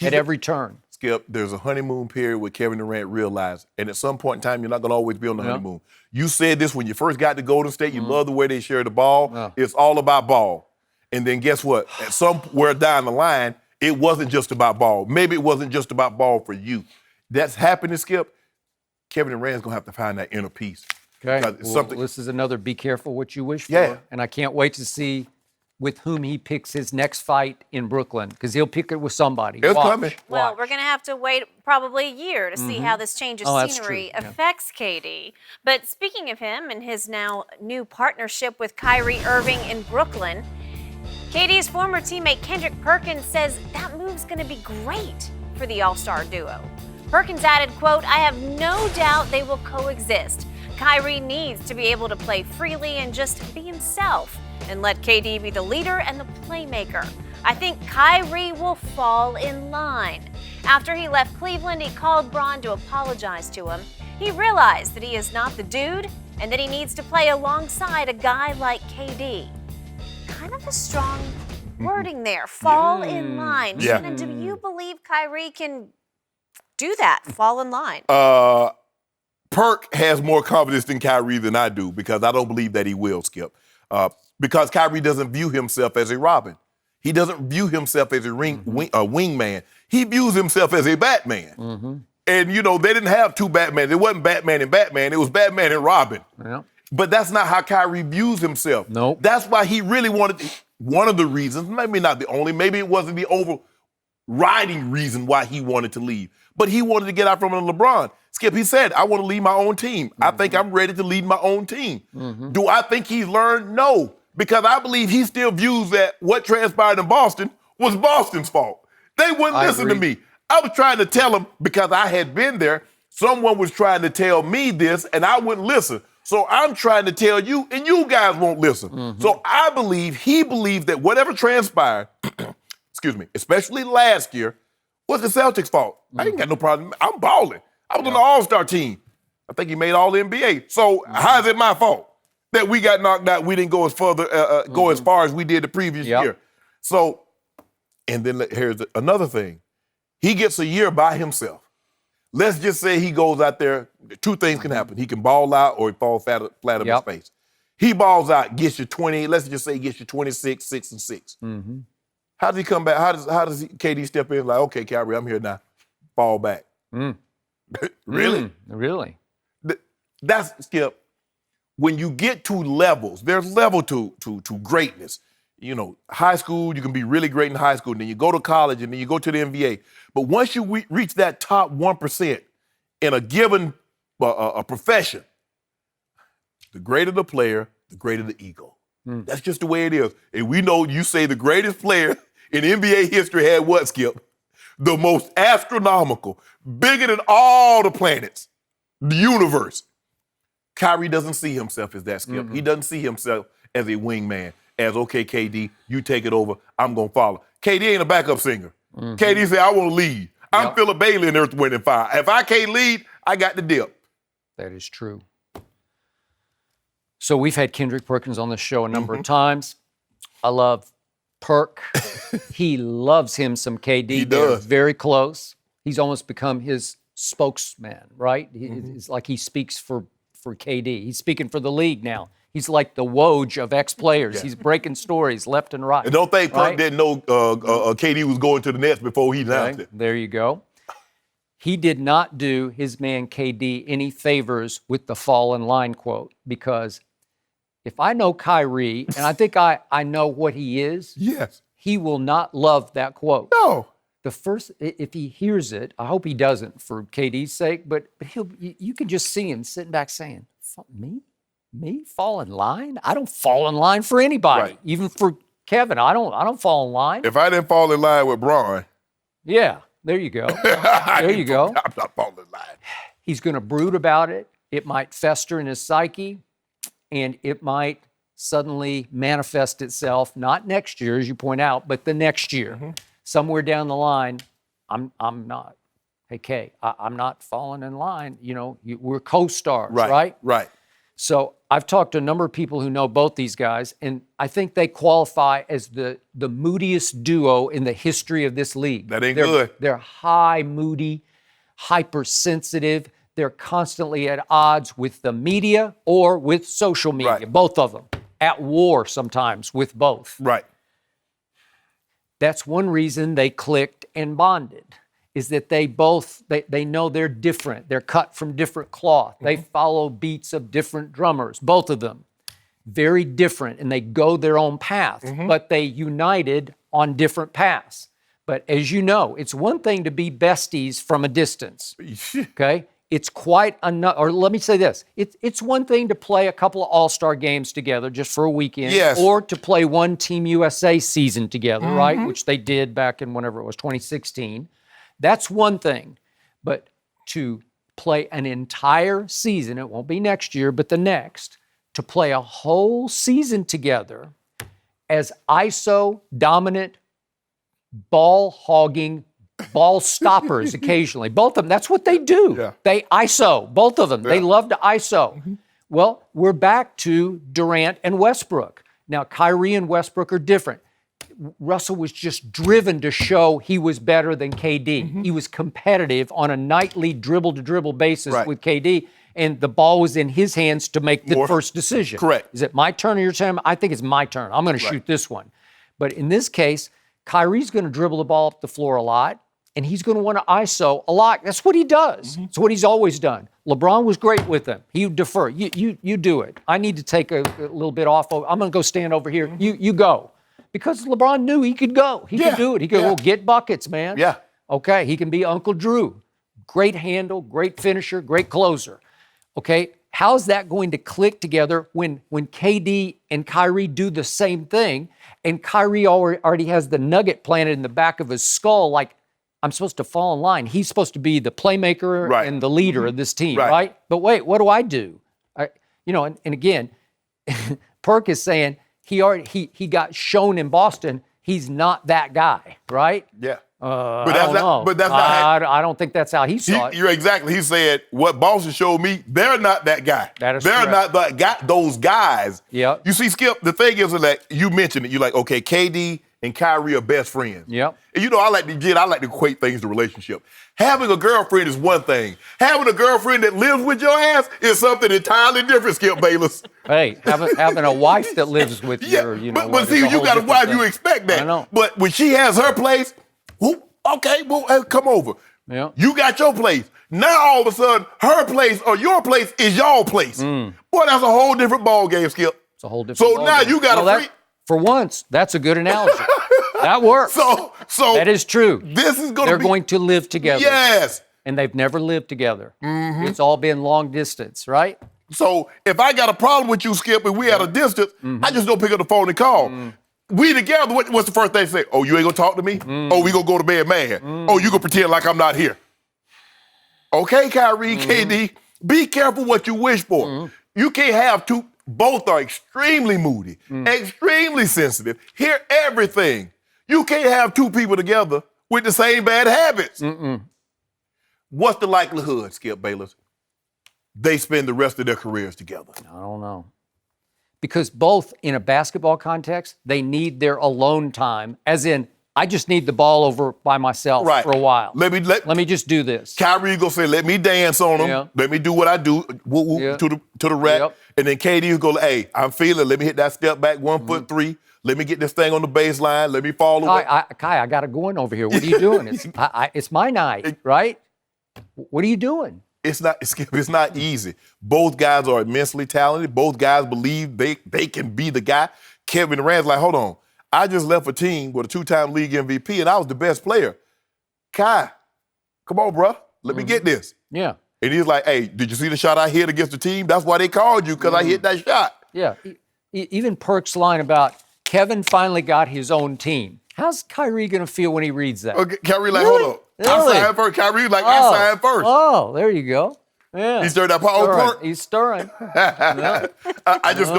S3: at every turn.
S4: Skip, there's a honeymoon period where Kevin Durant realized, and at some point in time, you're not going to always be on the honeymoon. You said this when you first got to Golden State. You love the way they share the ball. It's all about ball. And then guess what? At somewhere down the line, it wasn't just about ball. Maybe it wasn't just about ball for you. That's happening, Skip. Kevin Durant's going to have to find that inner peace.
S3: Okay. Well, this is another be careful what you wish for. Yeah. And I can't wait to see with whom he picks his next fight in Brooklyn, because he'll pick it with somebody.
S4: It's coming.
S2: Well, we're going to have to wait probably a year to see how this change of scenery affects KD. But speaking of him and his now new partnership with Kyrie Irving in Brooklyn, KD's former teammate Kendrick Perkins says that move's going to be great for the All-Star duo. Perkins added, quote, "I have no doubt they will coexist. Kyrie needs to be able to play freely and just be himself, and let KD be the leader and the playmaker. I think Kyrie will fall in line." After he left Cleveland, he called Bron to apologize to him. He realized that he is not the dude and that he needs to play alongside a guy like KD. Kind of a strong wording there, fall in line.
S4: Yeah.
S2: Shannon, do you believe Kyrie can do that, fall in line?
S4: Perk has more confidence than Kyrie than I do, because I don't believe that he will, Skip. Because Kyrie doesn't view himself as a Robin. He doesn't view himself as a wingman. He views himself as a Batman. And, they didn't have 2 Batmans. It wasn't Batman and Batman. It was Batman and Robin.
S3: Yeah.
S4: But that's not how Kyrie views himself.
S3: Nope.
S4: That's why he really wanted, one of the reasons, maybe not the only, maybe it wasn't the overriding reason why he wanted to leave, but he wanted to get out from under LeBron. Skip, he said, I want to lead my own team. I think I'm ready to lead my own team. Do I think he's learned? No, because I believe he still views that what transpired in Boston was Boston's fault. They wouldn't listen to me. I was trying to tell them, because I had been there, someone was trying to tell me this, and I wouldn't listen. So I'm trying to tell you, and you guys won't listen. So I believe he believed that whatever transpired, excuse me, especially last year, was the Celtics' fault. I ain't got no problem. I'm balling. I was on the All-Star team. I think he made All-NBA. So how is it my fault that we got knocked out? We didn't go as far as we did the previous year. So, and then here's another thing. He gets a year by himself. Let's just say he goes out there. Two things can happen. He can ball out or he falls flat on his face. He balls out, gets you 20. Let's just say he gets you 26, 6 and 6. How does he come back? How does KD step in? Like, okay, Kyrie, I'm here now. Fall back. Really?
S3: Really?
S4: That's, Skip, when you get to levels, there's level to greatness. You know, high school, you can be really great in high school, and then you go to college, and then you go to the NBA. But once you reach that top 1% in a given a profession, the greater the player, the greater the ego. That's just the way it is. And we know you say the greatest player in NBA history had what, Skip? The most astronomical, bigger than all the planets, the universe. Kyrie doesn't see himself as that, Skip. He doesn't see himself as a wingman, as, okay, KD, you take it over, I'm going to follow. KD ain't a backup singer. KD said, I want to lead. I'm Philip Bailey in Earth, Wind, and Fire. If I can't lead, I got the dip.
S3: That is true. So we've had Kendrick Perkins on the show a number of times. I love Perk. He loves him some KD.
S4: He
S3: They're
S4: does.
S3: very close. He's almost become his spokesman, right? It's like he speaks for KD. He's speaking for the league now. He's like the Woj of ex-players. He's breaking stories left and right.
S4: And don't think Perk
S3: right?
S4: didn't know KD was going to the Nets before he announced it.
S3: There you go. He did not do his man KD any favors with the fall in line quote, because if I know Kyrie, and I think I know what he is,
S4: Yes.
S3: he will not love that quote.
S4: No.
S3: The first, if he hears it, I hope he doesn't for KD's sake, but you can just see him sitting back saying, me fall in line? I don't fall in line for anybody,
S4: Right.
S3: even for Kevin. I don't fall in line.
S4: If I didn't fall in line with Braun,
S3: Yeah, there you go. There you go.
S4: I'm not falling in line.
S3: He's going to brood about it. It might fester in his psyche, and it might suddenly manifest itself, not next year, as you point out, but the next year. Somewhere down the line, I'm not. Hey, Kay, I'm not falling in line. You know, we're co-stars, right?
S4: Right.
S3: So I've talked to a number of people who know both these guys, and I think they qualify as the moodiest duo in the history of this league.
S4: That ain't good.
S3: They're high, moody, hypersensitive. They're constantly at odds with the media or with social media,
S4: Right.
S3: both of them. At war sometimes with both.
S4: Right.
S3: That's one reason they clicked and bonded, is that they know they're different. They're cut from different cloth. They follow beats of different drummers, both of them. Very different, and they go their own path, but they united on different paths. But as you know, it's one thing to be besties from a distance, okay? It's quite another, or let me say this, it's one thing to play a couple of all-star games together just for a weekend,
S4: Yes.
S3: or to play one Team USA season together, right? Which they did back in whenever it was, 2016. That's one thing. But to play an entire season, it won't be next year, but the next, to play a whole season together as ISO dominant, ball hogging, ball stoppers occasionally. Both of them, that's what they do.
S4: Yeah.
S3: They ISO, both of them. They love to ISO. Well, we're back to Durant and Westbrook. Now, Kyrie and Westbrook are different. Russell was just driven to show he was better than KD. He was competitive on a nightly dribble-to-dribble basis
S4: Right.
S3: with KD, and the ball was in his hands to make the first decision.
S4: Correct.
S3: Is it my turn or your turn? I think it's my turn. I'm going to shoot this one. But in this case, Kyrie's going to dribble the ball up the floor a lot, and he's going to want to ISO a lot. That's what he does. It's what he's always done. LeBron was great with him. He would defer. You do it. I need to take a little bit off. I'm going to go stand over here. You go. Because LeBron knew he could go. He could do it. He could go get buckets, man.
S4: Yeah.
S3: Okay, he can be Uncle Drew. Great handle, great finisher, great closer. Okay, how's that going to click together when KD and Kyrie do the same thing, and Kyrie already has the nugget planted in the back of his skull, like, I'm supposed to fall in line. He's supposed to be the playmaker
S4: Right.
S3: and the leader of this team,
S4: Right.
S3: right? But wait, what do? and again, Perk is saying he got shown in Boston. He's not that guy, right?
S4: Yeah.
S3: But that's not. I don't think that's how he saw it.
S4: You're exactly. He said what Boston showed me. They're not that guy.
S3: That is
S4: they're
S3: correct.
S4: not those guys.
S3: Yep.
S4: You see, Skip. The thing is that you mentioned it. You're like, okay, KD and Kyrie are best friends.
S3: Yep.
S4: And I like to equate things to relationship. Having a girlfriend is one thing. Having a girlfriend that lives with your ass is something entirely different, Skip Bayless.
S3: Hey, having a wife that lives with you,
S4: but see, you got a wife, you expect that.
S3: I know.
S4: But when she has her place, okay, well, come over.
S3: Yeah.
S4: You got your place. Now all of a sudden, her place or your place is your place. Boy, that's a whole different ball game, Skip.
S3: It's a whole different.
S4: So now you got a free.
S3: For once, that's a good analogy. That works.
S4: So
S3: that is true.
S4: This is going
S3: They're going to live together.
S4: Yes.
S3: And they've never lived together. It's all been long distance, right?
S4: So if I got a problem with you, Skip, and we at a distance, I just don't pick up the phone and call. We together, what's the first thing they say? Oh, you ain't gonna talk to me? Oh, we gonna go to bed mad. Oh, you gonna pretend like I'm not here. Okay, Kyrie, KD, be careful what you wish for. You can't have two. Both are extremely moody, extremely sensitive, hear everything. You can't have two people together with the same bad habits. What's the likelihood, Skip Bayless, they spend the rest of their careers together?
S3: I don't know. Because both in a basketball context, they need their alone time, as in, I just need the ball over by myself for a while. Let me just do this.
S4: Kyrie gonna say, let me dance on them.
S3: Yeah.
S4: Let me do what I do to the rack.
S3: Yep.
S4: And then KD go, hey, I'm feeling. Let me hit that step back 1 foot 3. Let me get this thing on the baseline. Let me fall away.
S3: Kai, I got to go in over here. What are you doing? It's my night, right? What are you doing?
S4: It's not easy. Both guys are immensely talented. Both guys believe they can be the guy. Kevin Durant's like, hold on. I just left a team with a 2-time league MVP, and I was the best player. Kai, come on, bro. Let me get this.
S3: Yeah.
S4: And he's like, hey, did you see the shot I hit against the team? That's why they called you, because I hit that shot.
S3: Yeah. Even Perk's line about Kevin finally got his own team. How's Kyrie going to feel when he reads that?
S4: Okay, Kyrie like,
S3: Really?
S4: hold on.
S3: Really?
S4: I signed first. Kyrie like, I signed first.
S3: Oh, there you go. Yeah.
S4: He stirred that pot on Perk.
S3: He's stirring.
S4: I just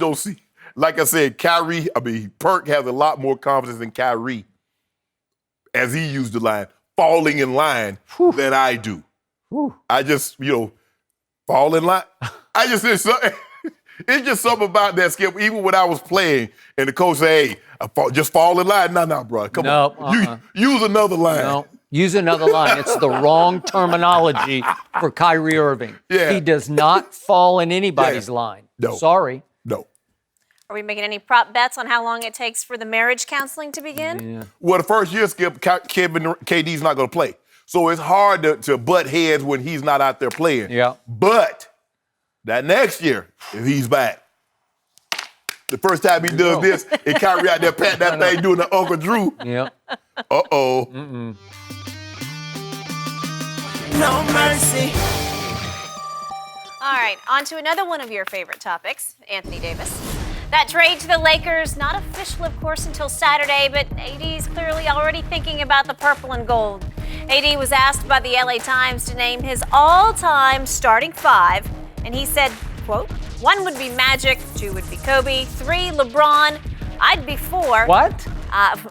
S4: don't see. Like I said, Perk has a lot more confidence in Kyrie, as he used the line, falling in line than I do. I just, fall in line. It's just something about that, Skip. Even when I was playing and the coach said, hey, just fall in line. No, bro. Come on. Use another line.
S3: No, use another line. It's the wrong terminology for Kyrie Irving.
S4: Yeah.
S3: He does not fall in anybody's line.
S4: No.
S3: Sorry.
S4: No.
S2: Are we making any prop bets on how long it takes for the marriage counseling to begin?
S3: Yeah.
S4: Well, the first year, Skip, KD's not going to play. So it's hard to butt heads when he's not out there playing.
S3: Yeah.
S4: But that next year, if he's back, the first time he does this, and Kyrie out there patting that thing doing the Uncle Drew.
S3: Yeah.
S4: Uh-oh.
S5: No mercy.
S2: All right, on to another one of your favorite topics, Anthony Davis. That trade to the Lakers, not official, of course, until Saturday, but AD's clearly already thinking about the purple and gold. AD was asked by the LA Times to name his all-time starting 5, and he said, quote, 1 would be Magic, 2 would be Kobe, 3 LeBron, I'd be 4.
S3: What?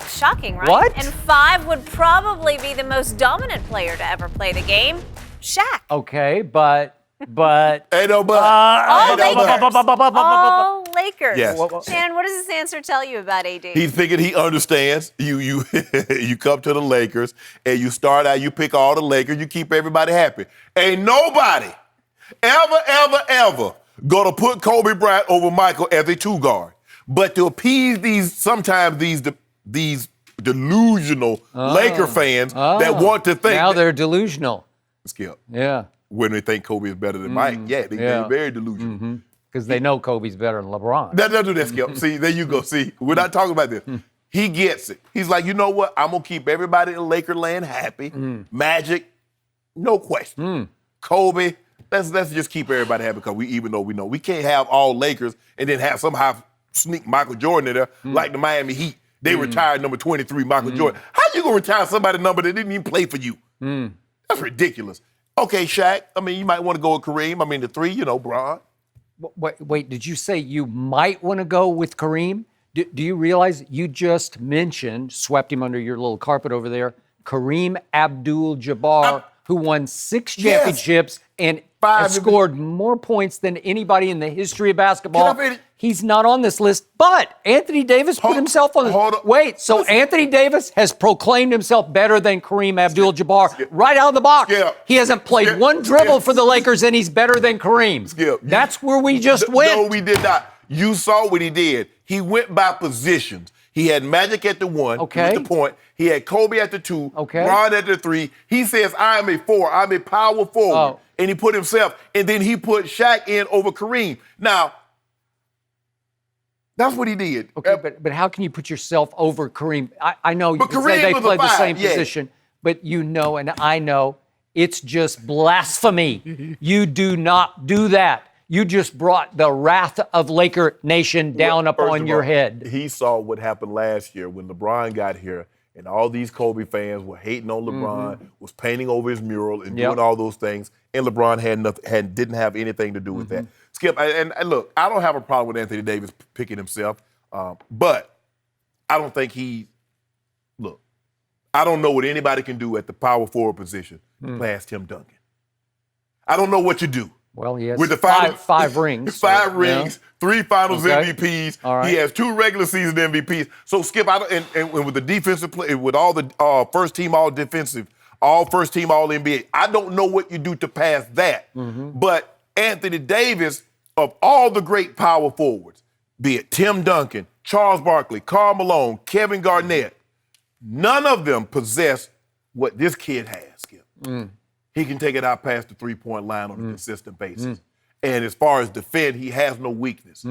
S2: Shocking, right?
S3: What?
S2: And 5 would probably be the most dominant player to ever play the game, Shaq.
S3: Okay, but
S4: Ain't no but.
S2: All Lakers.
S4: Yes.
S2: Shannon, what does this answer tell you about AD?
S4: He's thinking he understands. You come to the Lakers and you start out, you pick all the Lakers, you keep everybody happy. Ain't nobody ever gonna put Kobe Bryant over Michael as a 2-guard. But to appease these delusional Laker fans that want to think.
S3: Now they're delusional.
S4: Skip.
S3: Yeah.
S4: When they think Kobe is better than Mike. Yeah, they're very delusional.
S3: Because they know Kobe's better than LeBron.
S4: Don't do that, Skip. See, there you go. See, we're not talking about this. He gets it. He's like, you know what? I'm going to keep everybody in Laker land happy. Magic, no question. Kobe, let's just keep everybody happy because even though we know we can't have all Lakers and then have somehow sneak Michael Jordan in there like the Miami Heat. They retired number 23, Michael Jordan. How you going to retire somebody number that didn't even play for you? That's ridiculous. Okay, Shaq, you might want to go with Kareem. The 3, Bron.
S3: Wait, did you say you might want to go with Kareem? Do you realize you just mentioned, swept him under your little carpet over there, Kareem Abdul-Jabbar, who won 6 championships and has scored more points than anybody in the history of basketball. He's not on this list, but Anthony Davis put himself on this. Wait, so Anthony Davis has proclaimed himself better than Kareem Abdul-Jabbar right out of the box. He hasn't played one dribble for the Lakers, and he's better than Kareem. That's where we just went.
S4: No, we did not. You saw what he did. He went by positions. He had Magic at the 1, with the point. He had Kobe at the 2, Bron at the 3. He says, I am a 4. I'm a power forward. And he put himself, and then he put Shaq in over Kareem. Now, that's what he did.
S3: Okay, but how can you put yourself over Kareem? I know you
S4: Kareem
S3: say they play the same
S4: yeah.
S3: position, but you know and I know it's just blasphemy. You do not do that. You just brought the wrath of Laker Nation down upon your head.
S4: He saw what happened last year when LeBron got here, and all these Kobe fans were hating on LeBron, was painting over his mural and doing all those things, and LeBron didn't have anything to do with that. Skip, and look, I don't have a problem with Anthony Davis picking himself, but I don't think I don't know what anybody can do at the power forward position past Tim Duncan. I don't know what you do.
S3: Well, he has
S4: with the
S3: five rings.
S4: 5 rings, 3 finals MVPs.
S3: Right.
S4: He has 2 regular season MVPs. So, Skip, and with the defensive play, with all the first team all defensive, all first team all NBA, I don't know what you do to pass that. But Anthony Davis, of all the great power forwards, be it Tim Duncan, Charles Barkley, Karl Malone, Kevin Garnett, none of them possess what this kid has, Skip. He can take it out past the 3-point line on a consistent basis. And as far as defend, he has no weakness.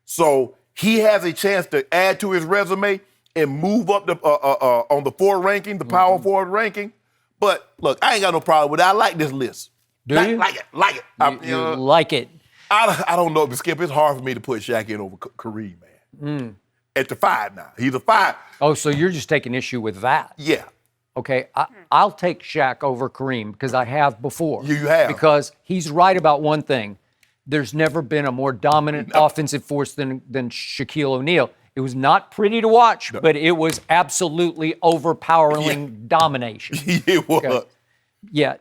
S4: So he has a chance to add to his resume and move up on the forward ranking, the power forward ranking. But look, I ain't got no problem with that. I like this list.
S3: Do you?
S4: Like it.
S3: You like it.
S4: I don't know, but Skip, it's hard for me to put Shaq in over Kareem, man. At the 5 now. He's a 5.
S3: Oh, so you're just taking issue with that?
S4: Yeah.
S3: Okay, I'll take Shaq over Kareem because I have before.
S4: You have.
S3: Because he's right about one thing. There's never been a more dominant offensive force than Shaquille O'Neal. It was not pretty to watch, but it was absolutely overpowering domination.
S4: It was. Okay.
S3: Yeah.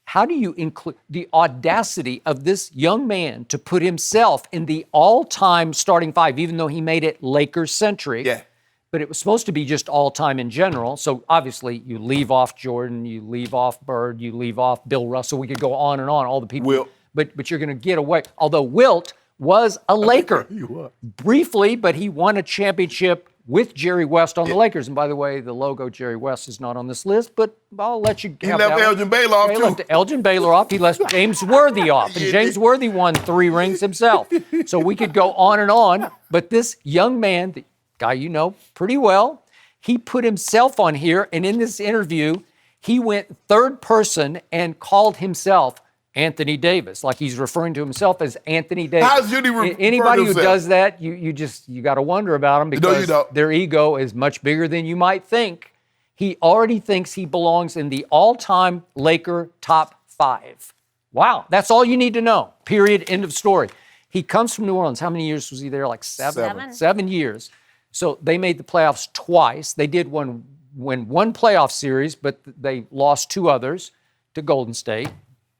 S3: How do you include the audacity of this young man to put himself in the all-time starting 5, even though he made it Lakers-centric?
S4: Yeah.
S3: But it was supposed to be just all-time in general. So obviously you leave off Jordan, you leave off Bird, you leave off Bill Russell. We could go on and on, all the people.
S4: Wilt.
S3: But you're going to get away. Although Wilt was a Laker.
S4: He was.
S3: Briefly, but he won a championship with Jerry West on the Lakers. And by the way, the logo Jerry West is not on this list, but I'll let you have that.
S4: He left Elgin Baylor off,
S3: He
S4: too.
S3: left Elgin Baylor off. He left James Worthy off. And James Worthy won 3 rings himself. So we could go on and on. But this young man, the guy you know pretty well, he put himself on here. And in this interview, he went third person and called himself Anthony Davis, like he's referring to himself as Anthony Davis.
S4: How should he refer
S3: Anybody
S4: to
S3: who
S4: himself?
S3: does that, you got to wonder about them because their ego is much bigger than you might think. He already thinks he belongs in the all-time Laker top 5. Wow, that's all you need to know. Period. End of story. He comes from New Orleans. How many years was he there? Like 7? 7 years. So they made the playoffs twice. They did win one playoff series, but they lost 2 others to Golden State.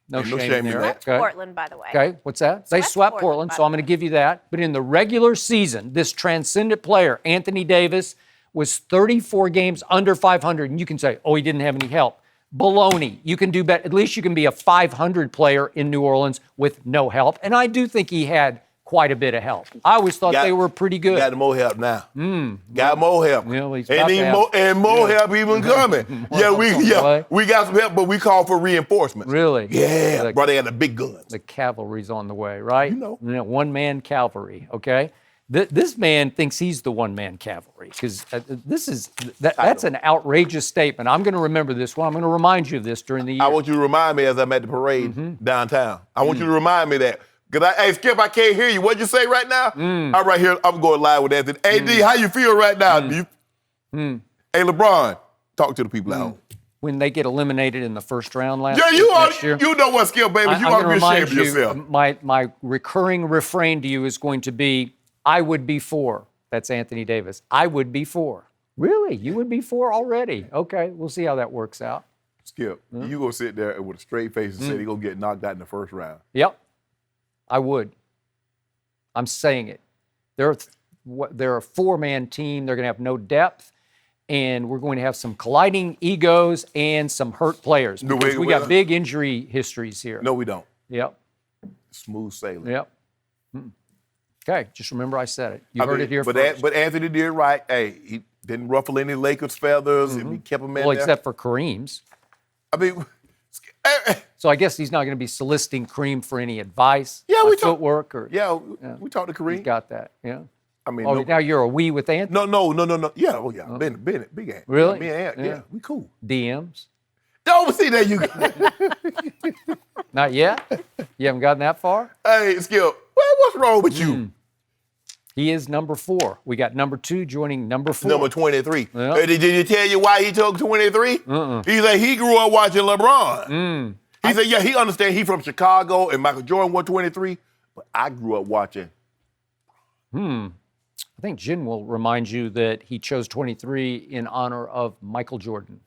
S3: No shame in there.
S2: Swept Portland, by the way.
S3: Okay, what's that? They swept Portland, so I'm going to give you that. But in the regular season, this transcendent player, Anthony Davis, was 34 games under 500. And you can say, oh, he didn't have any help. Baloney. You can do better. At least you can be a 500 player in New Orleans with no help. And I do think he had quite a bit of help. I always thought they were pretty good.
S4: Got more help now. Got more help.
S3: Well, he's
S4: and more help even coming. We got some help, but we call for reinforcement.
S3: Really?
S4: Yeah, bro, they got the big guns.
S3: The cavalry's on the way, right?
S4: You know.
S3: One-man cavalry, okay? This man thinks he's the one-man cavalry because that's an outrageous statement. I'm going to remember this one. I'm going to remind you of this during the year.
S4: I want you to remind me as I'm at the parade downtown. I want you to remind me that. Because, hey, Skip, I can't hear you. What'd you say right now? I'm right here. I'm going live with Anthony. AD, how you feel right now? Hey, LeBron, talk to the people at home.
S3: when they get eliminated in the first round
S4: Yeah,
S3: next year.
S4: you know what, Skip, baby. You
S3: I'm
S4: ought to
S3: gonna
S4: be ashamed
S3: remind
S4: of
S3: you,
S4: yourself.
S3: my recurring refrain to you is going to be, I would be for. That's Anthony Davis. I would be for. Really? You would be for already? Okay, we'll see how that works out.
S4: Skip, you gonna sit there with a straight face and say they're gonna get knocked out in the first round.
S3: Yep, I would. I'm saying it. They're a four-man team. They're going to have no depth, and we're going to have some colliding egos and some hurt players. Because we got big injury histories here.
S4: No, we don't.
S3: Yep.
S4: Smooth sailing.
S3: Yep. Okay, just remember I said it. You heard it here
S4: but
S3: first.
S4: But Anthony did right. Hey, he didn't ruffle any Lakers' feathers, and he kept them in
S3: well,
S4: there.
S3: except for Kareem's.
S4: I mean,
S3: So I guess he's not going to be soliciting Kareem for any advice.
S4: Yeah,
S3: on
S4: we talk-
S3: footwork or
S4: we talked to Kareem.
S3: he's got that. Yeah.
S4: I mean,
S3: Oh, now you're a we with Anthony.
S4: no. Yeah, big Ant.
S3: Really?
S4: Me and Ant,
S3: Yeah.
S4: yeah, we cool.
S3: DMs.
S4: Don't see that you go.
S3: Not yet. You haven't gotten that far.
S4: Hey, Skip, what's wrong with you?
S3: He is number 4. We got number 2 joining number 4.
S4: Number 23.
S3: Yeah.
S4: Did he tell you why he took 23? He said he grew up watching LeBron. He said, yeah, he understands he from Chicago and Michael Jordan won 23, but I grew up watching.
S3: I think Jen will remind you that he chose 23 in honor of Michael Jordan.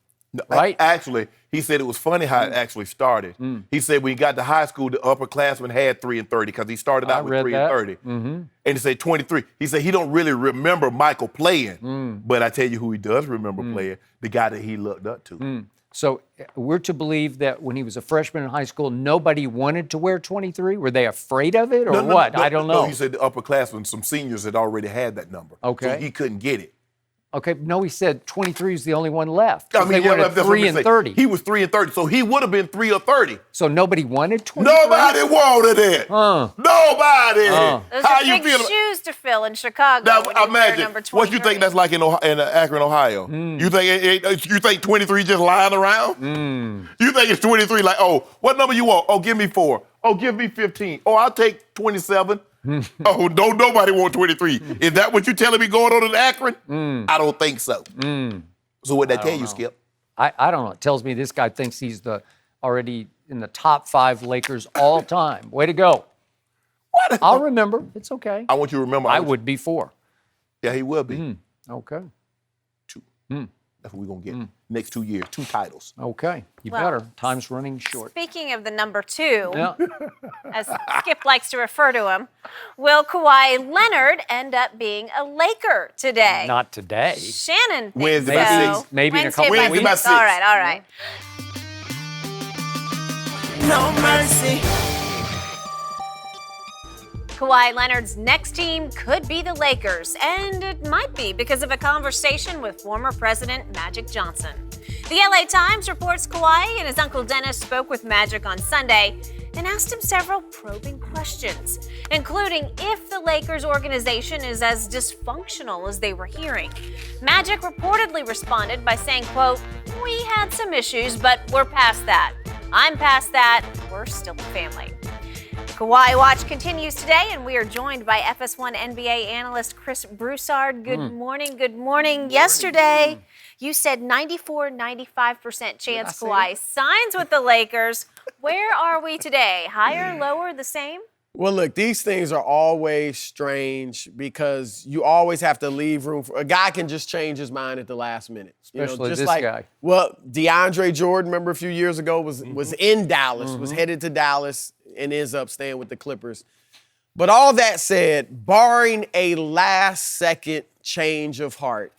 S3: Right?
S4: Actually, he said it was funny how it actually started. He said when he got to high school, the upperclassmen had 3 and 30 because he started out with 3 and 30. And he said 23. He said he don't really remember Michael playing, but I tell you who he does remember playing, the guy that he looked up to.
S3: So we're to believe that when he was a freshman in high school, nobody wanted to wear 23? Were they afraid of it or what? I don't know.
S4: No, he said the upperclassmen, some seniors had already had that number.
S3: Okay.
S4: So he couldn't get it.
S3: Okay, no, he said 23 is the only one left.
S4: I mean,
S3: they wanted
S4: that's what
S3: 3
S4: I'm
S3: and
S4: saying.
S3: 30.
S4: He was 3 and 30, so he would have been 3 or 30.
S3: So nobody wanted 23?
S4: Nobody wanted it. Nobody.
S2: Those
S4: How
S2: are
S4: you
S2: big
S4: feel?
S2: shoes to fill in Chicago.
S4: Now,
S2: when you wear
S4: imagine
S2: number
S4: what you think
S2: 23.
S4: that's like in Akron, Ohio. You think 23 just lying around? You think it's 23 like, oh, what number you want? Oh, give me 4. Oh, give me 15. Oh, I'll take 27. Oh, don't nobody want 23. Is that what you're telling me going on in Akron? I don't think so. So what that tell you, Skip?
S3: I don't know. It tells me this guy thinks he's already in the top 5 Lakers all time. Way to go.
S4: What?
S3: I'll remember. It's okay.
S4: I want you to remember.
S3: I would be 4.
S4: Yeah, he will be.
S3: Okay.
S4: 2. That's what we're going to get. Next 2 years, 2 titles.
S3: Okay. You
S2: Well,
S3: better. Time's running short.
S2: Speaking of the number 2,
S3: Yeah.
S2: as Skip likes to refer to him, will Kawhi Leonard end up being a Laker today?
S3: Not today.
S2: Shannon thinks
S4: Wednesday
S2: so.
S4: by 6.
S3: Maybe in a couple
S2: Wednesday
S3: of
S2: by
S3: weeks.
S2: six. All right.
S5: No mercy.
S2: Kawhi Leonard's next team could be the Lakers, and it might be because of a conversation with former President Magic Johnson. The LA Times reports Kawhi and his uncle Dennis spoke with Magic on Sunday and asked him several probing questions, including if the Lakers organization is as dysfunctional as they were hearing. Magic reportedly responded by saying, quote, "We had some issues, but we're past that. I'm past that. We're still a family." Kawhi Watch continues today, and we are joined by FS1 NBA analyst Chris Broussard. Good morning. Good morning. Yesterday, you said 94-95% chance Kawhi signs with the Lakers. Where are we today? Higher, lower, the same?
S6: Well, look, these things are always strange because you always have to leave room for a guy can just change his mind at the last minute.
S3: Especially
S6: just
S3: this
S6: like,
S3: guy.
S6: Well, DeAndre Jordan, remember a few years ago, was in Dallas, was headed to Dallas and ends up staying with the Clippers. But all that said, barring a last-second change of heart,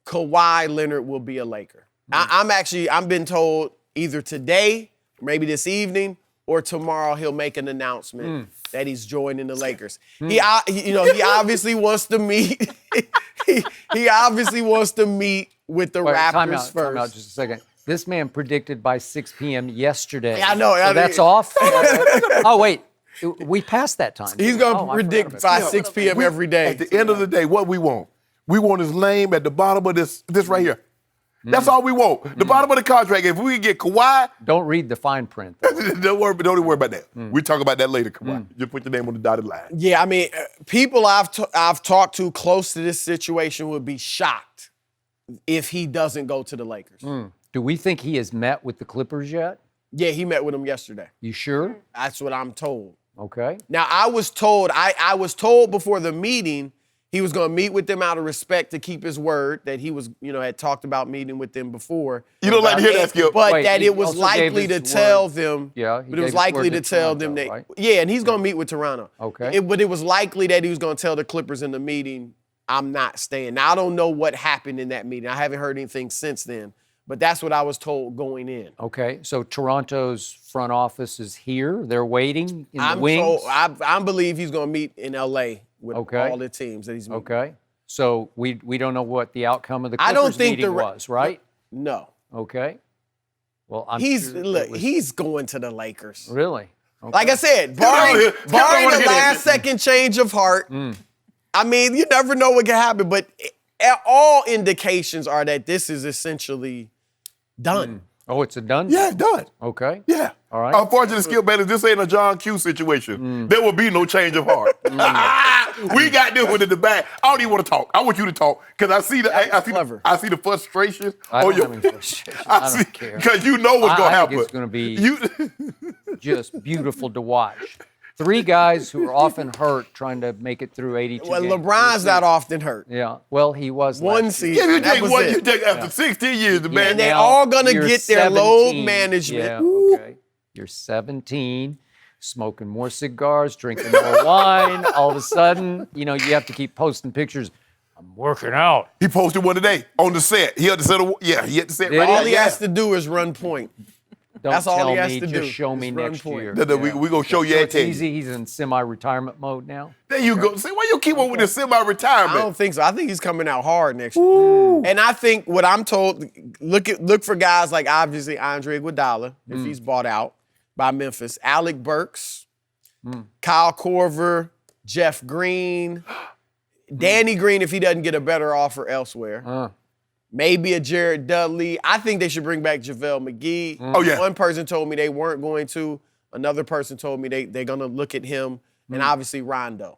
S6: Kawhi Leonard will be a Laker. I'm been told either today, maybe this evening, or tomorrow he'll make an announcement that he's joining the Lakers. He obviously wants to meet. he obviously wants to meet with the Raptors
S3: Time
S6: first.
S3: out just a second. This man predicted by 6 p.m. yesterday.
S6: Yeah, I know.
S3: So that's off? Oh, wait. We passed that time.
S6: He's going to
S3: I forgot
S6: predict
S3: about
S6: by
S3: that.
S6: 6 p.m. every day.
S4: At the end of the day, what we want? We want his name at the bottom of this right here. That's all we want. The bottom of the contract. If we get Kawhi,
S3: Don't read the fine print.
S4: don't worry about that. We'll talk about that later, Kawhi. Just put your name on the dotted line.
S6: Yeah, I mean, people I've talked to close to this situation would be shocked if he doesn't go to the Lakers.
S3: Do we think he has met with the Clippers yet?
S6: Yeah, he met with him yesterday.
S3: You sure?
S6: That's what I'm told.
S3: Okay.
S6: Now, I was told before the meeting he was going to meet with them out of respect to keep his word that he was, had talked about meeting with them before.
S4: You don't like to hear that, Skip.
S6: But
S3: Wait,
S6: that
S3: he
S6: it was
S3: also
S6: likely
S3: gave
S6: to
S3: his
S6: tell
S3: word.
S6: them.
S3: Yeah, he
S6: But it was
S3: gave his
S6: likely
S3: word
S6: to
S3: to
S6: tell
S3: Toronto,
S6: them that.
S3: right?
S6: Yeah, and he's going to meet with Toronto.
S3: Okay.
S6: But it was likely that he was going to tell the Clippers in the meeting, I'm not staying. Now, I don't know what happened in that meeting. I haven't heard anything since then. But that's what I was told going in.
S3: Okay, so Toronto's front office is here. They're waiting in the wings.
S6: I believe he's going to meet in L.A. with
S3: Okay.
S6: all the teams that he's meeting.
S3: Okay, so we don't know what the outcome of the
S6: I
S3: Clippers
S6: don't think
S3: meeting was, right?
S6: No.
S3: Okay. Well, I'm
S6: He's
S3: sure
S6: look,
S3: it was-
S6: he's going to the Lakers.
S3: really. Okay.
S6: Like I said,
S4: don't
S6: barring
S4: wanna hear that.
S6: last second change of heart, I mean, you never know what can happen, but all indications are that this is essentially done.
S3: Oh, it's a done.
S4: Yeah, done.
S3: Okay.
S4: Yeah.
S3: All right.
S4: Unfortunately, Skip Bayless, this ain't a John Q situation. There will be no change of heart. We got this one in the back. I don't even want to talk. I want you to talk because I see the frustration.
S3: I don't have any frustration. I don't care.
S4: Because you know what's going to
S3: I
S4: happen.
S3: think it's going to be just beautiful to watch. Three guys who are often hurt trying to make it through 82
S6: Well,
S3: games.
S6: LeBron's not often hurt.
S3: Yeah. Well, he was
S6: One
S3: last year.
S6: season.
S4: Yeah,
S6: that was it.
S4: you take after 16 years, the man.
S6: And they
S3: Now,
S6: all gonna
S3: you're
S6: get their load
S3: 17.
S6: management.
S3: Yeah,
S6: Ooh.
S3: okay. You're 17, smoking more cigars, drinking more wine. All of a sudden, you have to keep posting pictures. I'm working out.
S4: He posted one today on the set. He had to set he had to set
S3: Did
S4: right
S3: he?
S6: All he
S4: there.
S6: has to do is run point.
S3: Don't
S6: That's all
S3: tell
S6: he has
S3: me,
S6: to
S3: just
S6: do,
S3: show me
S6: is run
S3: next
S6: point.
S3: year.
S4: We gonna show you
S3: So
S4: and
S3: it's
S4: tell you.
S3: easy. He's in semi-retirement mode now.
S4: There you go. See, why you keep on with this
S6: I
S4: semi-retirement?
S6: don't think so. I think he's coming out hard next year. And I think what I'm told, look for guys like obviously Andre Iguodala, if he's bought out by Memphis, Alec Burks, Kyle Korver, Jeff Green, Danny Green if he doesn't get a better offer elsewhere. Maybe a Jared Dudley. I think they should bring back JaVale McGee.
S4: Oh, yeah.
S6: One person told me they weren't going to. Another person told me they're going to look at him. And obviously Rondo.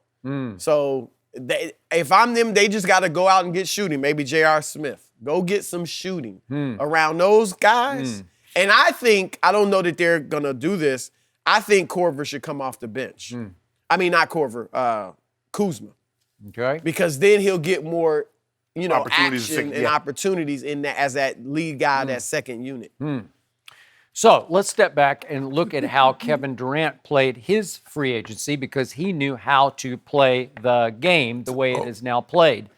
S6: So if I'm them, they just got to go out and get shooting. Maybe J.R. Smith. Go get some shooting around those guys. And I don't know that they're going to do this. I think Korver should come off the bench. I mean, not Korver, Kuzma.
S3: Okay.
S6: Because then he'll get more
S4: Opportunities,
S6: action and
S4: yeah.
S6: opportunities in that as that lead guy, that second unit.
S3: So let's step back and look at how Kevin Durant played his free agency because he knew how to play the game the way it is now played.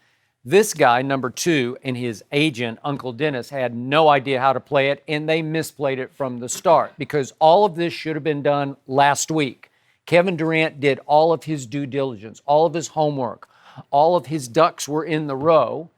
S3: This guy, number 2, and his agent, Uncle Dennis, had no idea how to play it, and they misplayed it from the start because all of this should have been done last week. Kevin Durant did all of his due diligence, all of his homework. All of his ducks were in the row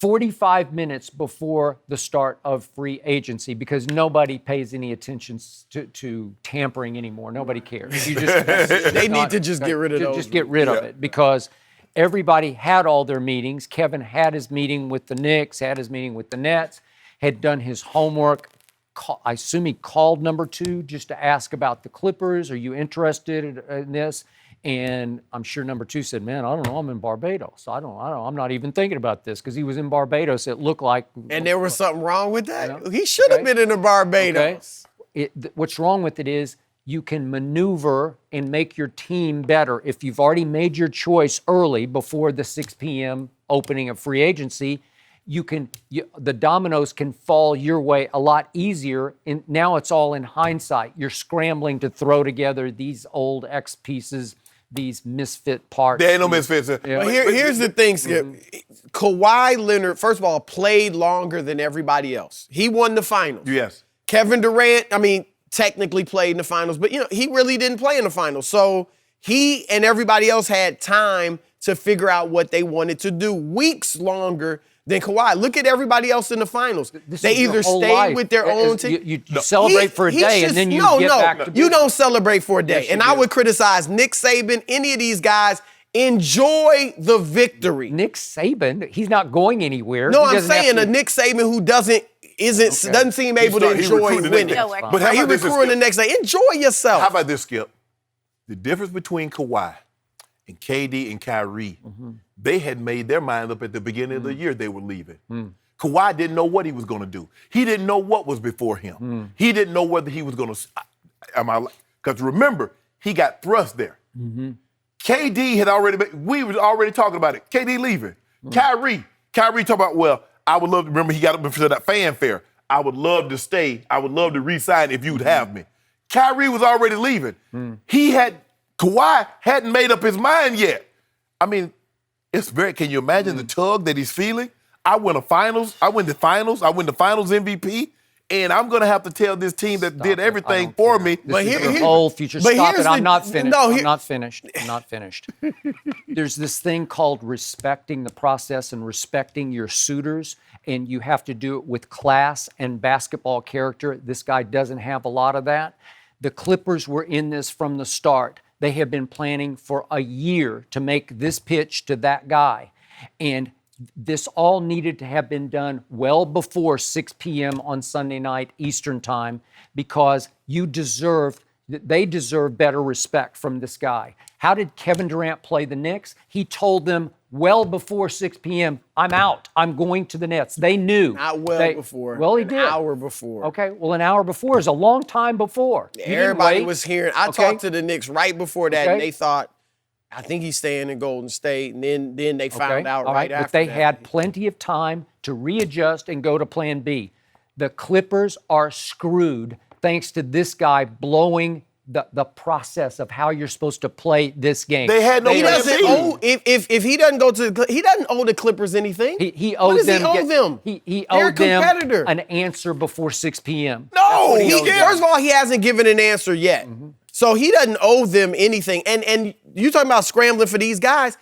S3: 45 minutes before the start of free agency because nobody pays any attention to tampering anymore. Nobody cares.
S6: They need to just get rid of those.
S3: Just get rid of it because everybody had all their meetings. Kevin had his meeting with the Knicks, had his meeting with the Nets, had done his homework. I assume he called number 2 just to ask about the Clippers. Are you interested in this? And I'm sure number 2 said, man, I don't know, I'm in Barbados. I'm not even thinking about this because he was in Barbados. It looked like.
S6: And there was something wrong with that?
S3: Yeah.
S6: He should have been in the Barbados.
S3: Okay. What's wrong with it is you can maneuver and make your team better if you've already made your choice early before the 6 p.m. opening of free agency. The dominoes can fall your way a lot easier. And now it's all in hindsight. You're scrambling to throw together these old X pieces, these misfit parts.
S4: There ain't no misfits.
S3: Yeah.
S6: But here's the thing, Skip. Kawhi Leonard, first of all, played longer than everybody else. He won the finals.
S4: Yes.
S6: Kevin Durant, technically played in the finals, but he really didn't play in the finals. So he and everybody else had time to figure out what they wanted to do. Weeks longer than Kawhi. Look at everybody else in the finals. They either stayed with their own team.
S3: You celebrate for a day and then you get back to
S6: you don't celebrate for a day.
S3: Yes,
S6: and
S3: you
S6: I
S3: do.
S6: would criticize Nick Saban, any of these guys. Enjoy the victory.
S3: Nick Saban, he's not going anywhere.
S6: No,
S3: He
S6: I'm
S3: doesn't have
S6: saying
S3: to-
S6: a Nick Saban who doesn't seem able to
S4: He
S6: enjoy
S4: recruited
S6: winning.
S4: the next day. But how
S6: Right, he
S4: about this,
S6: recruiting the
S4: Skip?
S6: next day. Enjoy yourself.
S4: How about this, Skip? The difference between Kawhi and KD and Kyrie, they had made their mind up at the beginning of the year they were leaving. Kawhi didn't know what he was going to do. He didn't know what was before him. He didn't know whether he was going to. Because remember, he got thrust there. KD had already. We were already talking about it. KD leaving. Kyrie talking about. Well, I would love to. Remember, he got up before that fanfare. I would love to stay. I would love to re-sign if you'd have me. Kyrie was already leaving. Kawhi hadn't made up his mind yet. I mean, it's very. Can you imagine the tug that he's feeling? I win the finals. I win the finals MVP, and I'm gonna have to tell this team that did everything for me.
S3: But here's the whole future. Stop it. I'm not finished. I'm not finished. There's this thing called respecting the process and respecting your suitors, and you have to do it with class and basketball character. This guy doesn't have a lot of that. The Clippers were in this from the start. They have been planning for a year to make this pitch to that guy. And this all needed to have been done well before 6 p.m. on Sunday night Eastern time, because they deserve better respect from this guy. How did Kevin Durant play the Knicks? He told them well before 6 p.m., I'm out. I'm going to the Nets. They knew.
S6: Not well before.
S3: Well, he did.
S6: An hour before.
S3: Okay, well, an hour before is a long time before.
S6: Everybody was hearing. I talked to the Knicks right before that, and they thought, I think he's staying in Golden State, and then they found out right after
S3: but they
S6: that.
S3: had plenty of time to readjust and go to plan B. The Clippers are screwed thanks to this guy blowing the process of how you're supposed to play this game.
S4: They had no.
S6: He doesn't owe, if he doesn't go to he doesn't owe the Clippers anything.
S3: He owed
S6: what does
S3: them.
S6: He owe them?
S3: He
S6: They're
S3: owed them
S6: competitor.
S3: an answer before 6 p.m.
S4: No,
S6: First of all, he hasn't given an answer yet. So he doesn't owe them anything. And you talking about scrambling for these guys.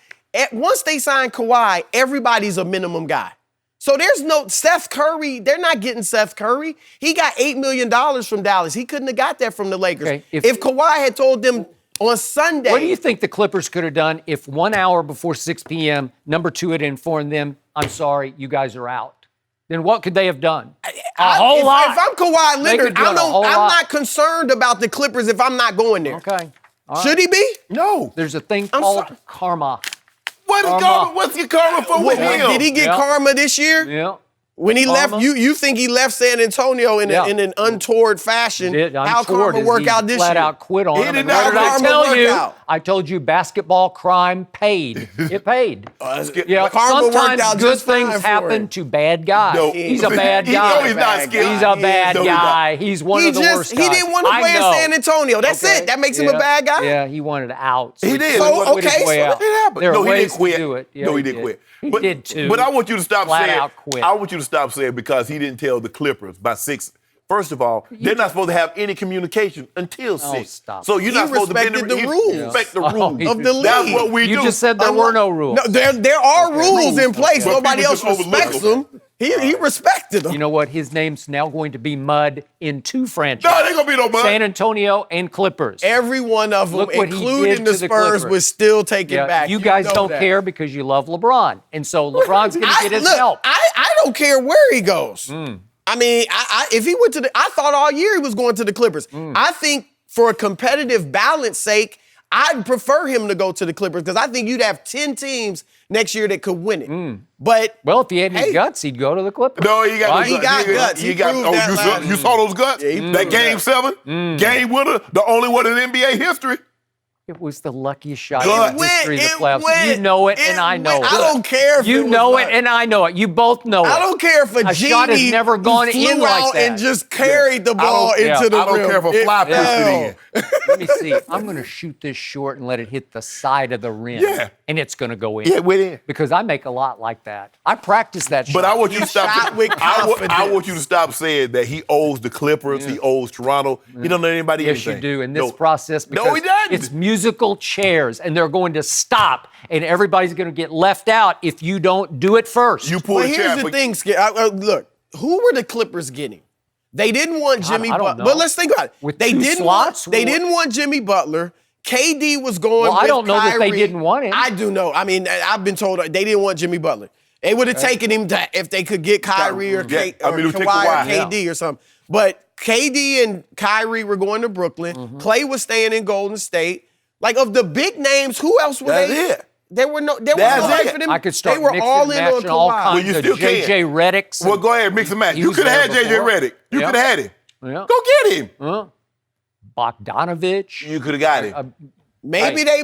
S6: Once they sign Kawhi, everybody's a minimum guy. So there's no Steph Curry. They're not getting Steph Curry. He got $8 million from Dallas. He couldn't have got that from the Lakers.
S3: Okay,
S6: if Kawhi had told them on Sunday.
S3: What do you think the Clippers could have done if 1 hour before 6 p.m., number 2 had informed them, I'm sorry, you guys are out? Then what could they have done? A whole lot.
S6: If I'm Kawhi Leonard, I'm
S3: lot.
S6: not concerned about the Clippers if I'm not going there.
S3: Okay. All
S6: Should he be?
S4: No.
S3: There's a thing called karma.
S4: What's your karma for with him?
S6: Did he get karma this year?
S3: Yeah.
S6: When he left, you think he left San Antonio in an untoward fashion? How karma work out this
S3: flat
S6: year?
S3: out quit on
S4: He
S3: him.
S4: did
S3: And
S4: not
S3: what did I
S6: karma
S3: tell
S6: work
S3: you?
S6: out.
S3: I told you basketball crime paid. It paid. Yeah,
S6: karma worked
S3: sometimes
S6: out
S3: good
S6: just fine
S3: things
S6: for
S3: happen
S6: him.
S3: to bad guys.
S4: No.
S3: He's a bad
S4: No,
S3: guy.
S4: he's not, Skip.
S3: He's a bad
S4: No, he's not.
S3: guy. He's one of the worst guys.
S6: He didn't want to
S3: I
S6: play in
S3: know.
S6: San Antonio. That's
S3: Okay.
S6: it. That makes him a bad guy?
S3: Yeah, he wanted out.
S4: He did.
S6: So,
S3: Quit his
S6: okay,
S3: way
S6: so
S3: out.
S4: It happened.
S3: There are
S4: No, he
S3: ways
S4: didn't quit.
S3: to do it. Yeah,
S4: No, he didn't quit.
S3: He
S4: But-
S3: did too.
S4: But I want you to stop
S3: Flat
S4: saying.
S3: out quit.
S4: I want you to stop saying because he didn't tell the Clippers by 6. First of all, they're not supposed to have any communication until 6.
S3: Stop.
S4: So you're not supposed to bend
S6: respected the rules.
S4: Respect the
S3: Oh,
S4: rules
S3: he
S6: of the league.
S4: That's what we do.
S3: You just said there were no rules.
S6: No, there are rules in place.
S4: But
S6: Nobody
S4: people
S6: else
S4: just overlook
S6: respects
S4: them.
S6: them. He respected them.
S3: You know what? His name's now going to be Mud in 2 franchises.
S4: No, there ain't gonna be no Mud.
S3: San Antonio and Clippers.
S6: Every one of them,
S3: Look what he
S6: including
S3: did
S6: the
S3: to the
S6: Spurs,
S3: Clippers.
S6: was still taken
S3: Yeah,
S6: back.
S3: you guys
S6: know
S3: don't
S6: that.
S3: care because you love LeBron. And so LeBron's going to get his help.
S6: I don't care where he goes. I mean, if he went to I thought all year he was going to the Clippers. I think for a competitive balance sake, I'd prefer him to go to the Clippers because I think you'd have 10 teams next year that could win it. But
S3: Well, if he had any guts, he'd go to the Clippers.
S4: No, he got
S3: Right?
S4: no
S6: He got guts. He proved that last
S4: you saw those guts? That game 7, game winner, the only one in NBA history.
S3: It was the luckiest shot
S4: Good.
S3: in the history of the
S6: It
S3: playoffs.
S6: went.
S3: You know it,
S6: It
S3: and I know
S6: went.
S3: it.
S6: I don't care if
S3: You
S6: it was
S3: know
S6: luck.
S3: it, and I know it. You both know it.
S6: I don't care if a genie
S3: shot has never gone
S6: flew
S3: in like
S6: out
S3: that.
S6: and just carried the ball
S3: yeah.
S6: into the
S4: I don't
S6: rim.
S4: care if a fly pushed it in.
S3: Let me see. I'm going to shoot this short and let it hit the side of the rim.
S4: Yeah.
S3: And it's going to go in.
S4: Yeah, it went in.
S3: Because I make a lot like that. I practice that shot.
S4: But I want you to stop.
S6: shot with
S4: I
S6: confidence.
S4: want you to stop saying that he owes the Clippers, he owes Toronto. He don't know anybody
S3: Yes,
S4: anything.
S3: you do. In this
S4: No.
S3: process, because
S4: No, he doesn't.
S3: it's musical chairs, and they're going to stop, and everybody's going to get left out if you don't do it first.
S4: You pull
S6: But
S4: the
S6: here's
S4: chair.
S6: the thing, Skip. Look, who were the Clippers getting? They didn't want Jimmy
S3: I don't
S6: Butler.
S3: know.
S6: But let's think about it.
S3: With
S6: they
S3: 2
S6: didn't
S3: slots?
S6: Want, they didn't want Jimmy Butler. KD was going
S3: Well, I
S6: with
S3: don't know that they
S6: Kyrie.
S3: didn't want him.
S6: I do know. I mean, I've been told they didn't want Jimmy Butler. They would have taken him if they could get Kyrie or,
S4: Yeah, I mean, it would take
S6: Kawhi
S4: Kawhi.
S6: or KD or something. But KD and Kyrie were going to Brooklyn. Clay was staying in Golden State. Like, of the big names, who else were
S4: That's
S6: they?
S4: it.
S6: there was no
S4: That's
S6: life
S4: it.
S6: for them.
S3: I could start
S6: They were
S3: mixing
S6: all
S3: and
S6: in on
S3: matching all
S6: Kawhi.
S3: kinds
S4: you
S3: of
S4: still can.
S3: J.J. Reddick's.
S4: Well, go ahead, mix and match.
S3: He
S4: You
S3: was
S4: could have
S3: there
S4: had J.J.
S3: before.
S4: Redick. You
S3: Yeah.
S4: could have had him.
S3: Yeah.
S4: Go get him.
S3: Bogdanovich.
S4: You could have got him.
S6: Maybe they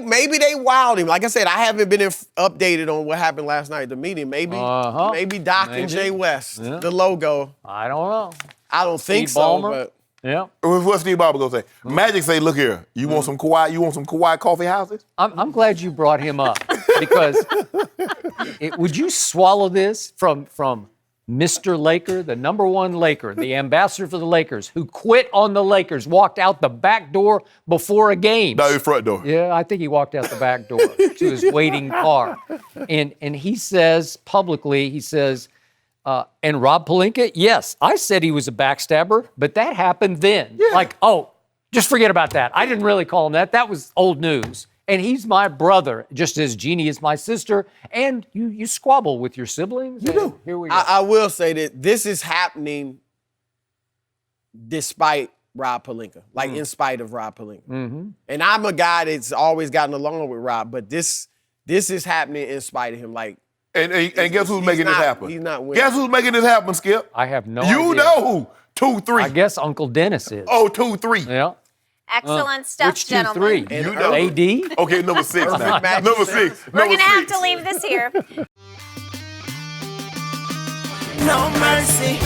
S6: wowed him. Like I said, I haven't been updated on what happened last night at the meeting. Maybe Doc and Jay West, the logo.
S3: I don't know.
S6: I don't think
S3: Steve Ballmer?
S6: but
S3: Yeah.
S4: What's Steve Ballmer gonna say? Magic say, look here, you want some Kawhi? You want some Kawhi coffee houses?
S3: I'm glad you brought him up because would you swallow this from Mr. Laker, the number one Laker, the ambassador for the Lakers, who quit on the Lakers, walked out the back door before a game.
S4: No, the front door.
S3: Yeah, I think he walked out the back door to his waiting car. And he says publicly, and Rob Pelinka, yes, I said he was a backstabber, but that happened then. Yeah. Like, just forget about that. I didn't really call him that. That was old news. And he's my brother, just as Jeannie is my sister. And you squabble with your siblings.
S4: You do.
S3: Here we go.
S6: I will say that this is happening despite Rob Pelinka, like in spite of Rob Pelinka.
S3: Mm-hmm.
S6: And I'm a guy that's always gotten along with Rob, but this is happening in spite of him. Like,
S4: And guess who's making this happen?
S6: He's not winning.
S4: Guess who's making this happen, Skip?
S3: I have no
S4: You
S3: idea.
S4: know who. 2-3.
S3: I guess Uncle Dennis is.
S4: Oh, 2-3.
S3: Yeah.
S2: Excellent stuff,
S3: Which 2-3?
S2: gentlemen.
S4: You know.
S3: AD?
S4: Okay, number 6 now.
S6: match.
S4: Number 6.
S2: We're going to have to leave this here.
S5: No mercy.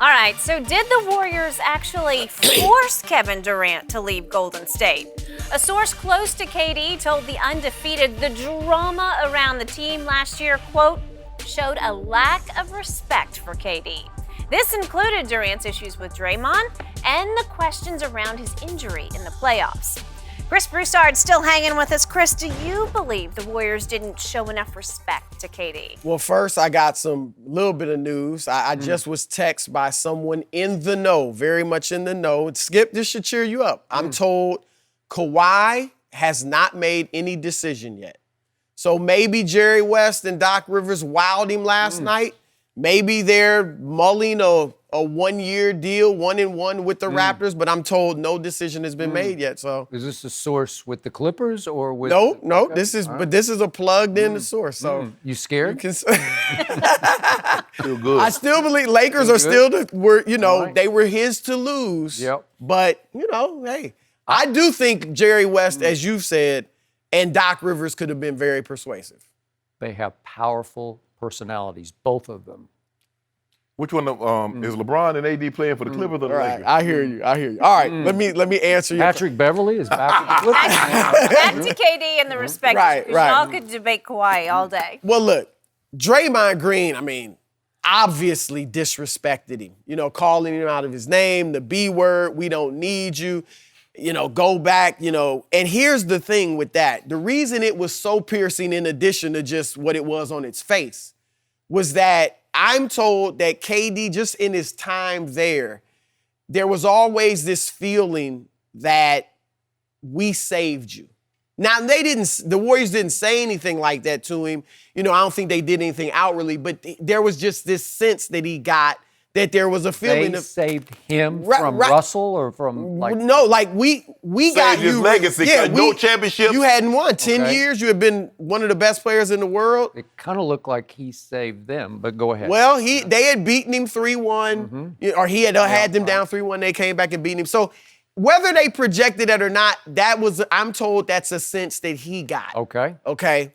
S2: All right, so did the Warriors actually force Kevin Durant to leave Golden State? A source close to KD told the Undefeated the drama around the team last year, quote, showed a lack of respect for KD. This included Durant's issues with Draymond and the questions around his injury in the playoffs. Chris Broussard still hanging with us. Chris, do you believe the Warriors didn't show enough respect to KD?
S6: Well, first, I got some little bit of news. I just was texted by someone in the know, very much in the know. Skip, this should cheer you up. I'm told Kawhi has not made any decision yet. So maybe Jerry West and Doc Rivers wowed him last night. Maybe they're mulling a 1-year deal, 1-1 with the Raptors, but I'm told no decision has been made yet. So
S3: Is this a source with the Clippers or with?
S6: no,
S3: Okay.
S6: this is but this is a plugged in source. So
S3: You scared?
S6: can,
S4: Feel good.
S6: I still believe Lakers are still they were his to lose.
S3: Yep.
S6: But hey, I do think Jerry West, as you've said, and Doc Rivers could have been very persuasive.
S3: They have powerful personalities, both of them.
S4: Which one is LeBron and AD playing for the Clippers or the
S6: All right,
S4: Lakers?
S6: I hear you. All right, let me answer your
S3: Patrick Beverly is back with the Clippers.
S2: Back to KD and the respect.
S6: Right.
S2: Y'all could debate Kawhi all day.
S6: Well, look, Draymond Green, obviously disrespected him. Calling him out of his name, the B word, we don't need you. Go back, And here's the thing with that. The reason it was so piercing, in addition to just what it was on its face, was that I'm told that KD, just in his time there was always this feeling that we saved you. Now, the Warriors didn't say anything like that to him. I don't think they did anything outwardly, but there was just this sense that he got that there was a feeling
S3: They
S6: of
S3: saved him from Russell or from
S6: we got
S4: his
S6: you.
S4: legacy. No championships.
S6: You hadn't won 10
S3: Okay.
S6: years. You had been one of the best players in the world.
S3: It kind of looked like he saved them, but go ahead.
S6: Well, they had beaten him 3-1, or he had had them down 3-1. They came back and beat him. So whether they projected it or not, I'm told that's a sense that he got.
S3: Okay.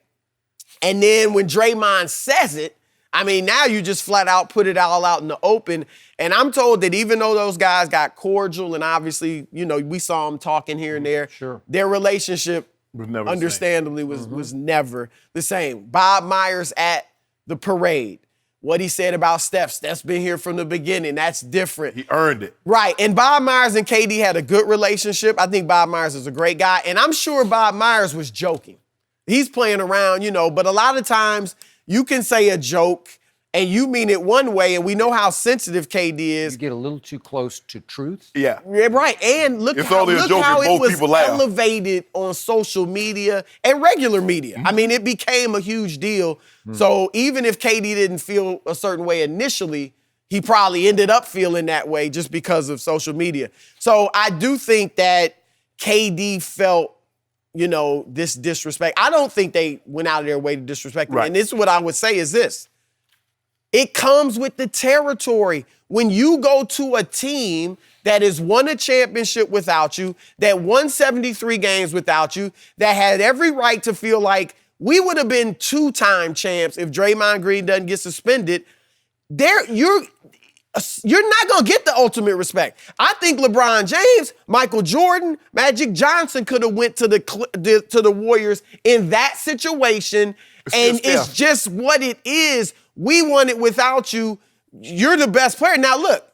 S6: And then when Draymond says it, now you just flat out put it all out in the open. And I'm told that even though those guys got cordial and obviously, we saw them talking here and there,
S3: Sure.
S6: their relationship
S4: Was never the
S6: understandably was never the same. Bob Myers at the parade. What he said about Steph. Steph's been here from the beginning. That's different.
S4: He earned it.
S6: Right. And Bob Myers and KD had a good relationship. I think Bob Myers is a great guy. And I'm sure Bob Myers was joking. He's playing around, but a lot of times you can say a joke and you mean it one way, and we know how sensitive KD is.
S3: You get a little too close to truth.
S4: Yeah.
S6: Yeah, right. And look
S4: It's
S6: how,
S4: only a
S6: look
S4: joke
S6: how
S4: if
S6: it
S4: both
S6: was
S4: people laugh.
S6: elevated on social media and regular media. It became a huge deal. So even if KD didn't feel a certain way initially, he probably ended up feeling that way just because of social media. So I do think that KD felt, this disrespect. I don't think they went out of their way to disrespect him.
S4: Right.
S6: And this is what I would say is this. It comes with the territory. When you go to a team that has won a championship without you, that won 73 games without you, that had every right to feel like we would have been 2-time champs if Draymond Green doesn't get suspended, you're not going to get the ultimate respect. I think LeBron James, Michael Jordan, Magic Johnson could have went to the Warriors in that situation, and it's just what it is. We won it without you. You're the best player. Now, look,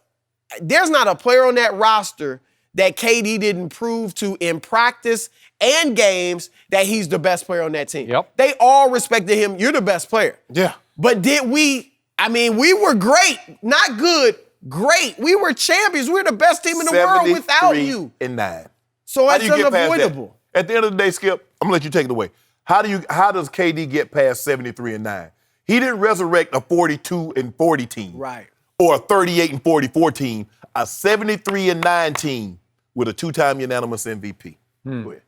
S6: there's not a player on that roster that KD didn't prove to in practice and games that he's the best player on that team.
S3: Yep.
S6: They all respected him. You're the best player.
S4: Yeah.
S6: But did we? I mean, we were great, not good, great. We were champions. We were the best team in the world without you.
S4: 73-9.
S6: So
S4: How
S6: that's
S4: do you get past that?
S6: unavoidable.
S4: At the end of the day, Skip, I'm gonna let you take it away. How does KD get past 73-9? He didn't resurrect a 42-40 team.
S6: Right.
S4: Or a 38-44 team, a 73-9 team with a 2-time unanimous MVP. Go ahead.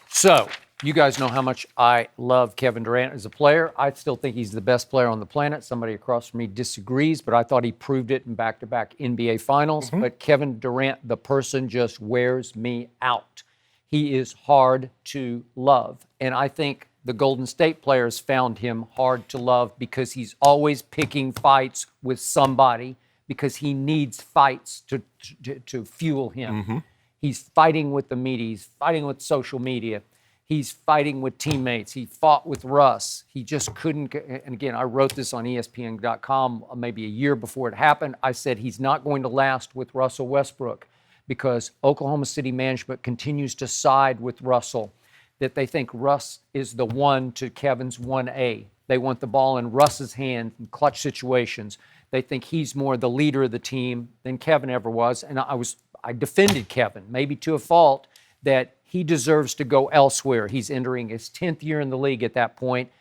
S3: So, you guys know how much I love Kevin Durant as a player. I still think he's the best player on the planet. Somebody across from me disagrees, but I thought he proved it in back-to-back NBA Finals. But Kevin Durant, the person, just wears me out. He is hard to love. And I think the Golden State players found him hard to love because he's always picking fights with somebody because he needs fights to fuel him. He's fighting with the media. He's fighting with social media. He's fighting with teammates. He fought with Russ. He just couldn't. And again, I wrote this on ESPN.com maybe a year before it happened. I said he's not going to last with Russell Westbrook because Oklahoma City management continues to side with Russell, that they think Russ is the one to Kevin's 1A. They want the ball in Russ's hand in clutch situations. They think he's more the leader of the team than Kevin ever was. And I defended Kevin, maybe to a fault, that he deserves to go elsewhere. He's entering his 10th year in the league at that point,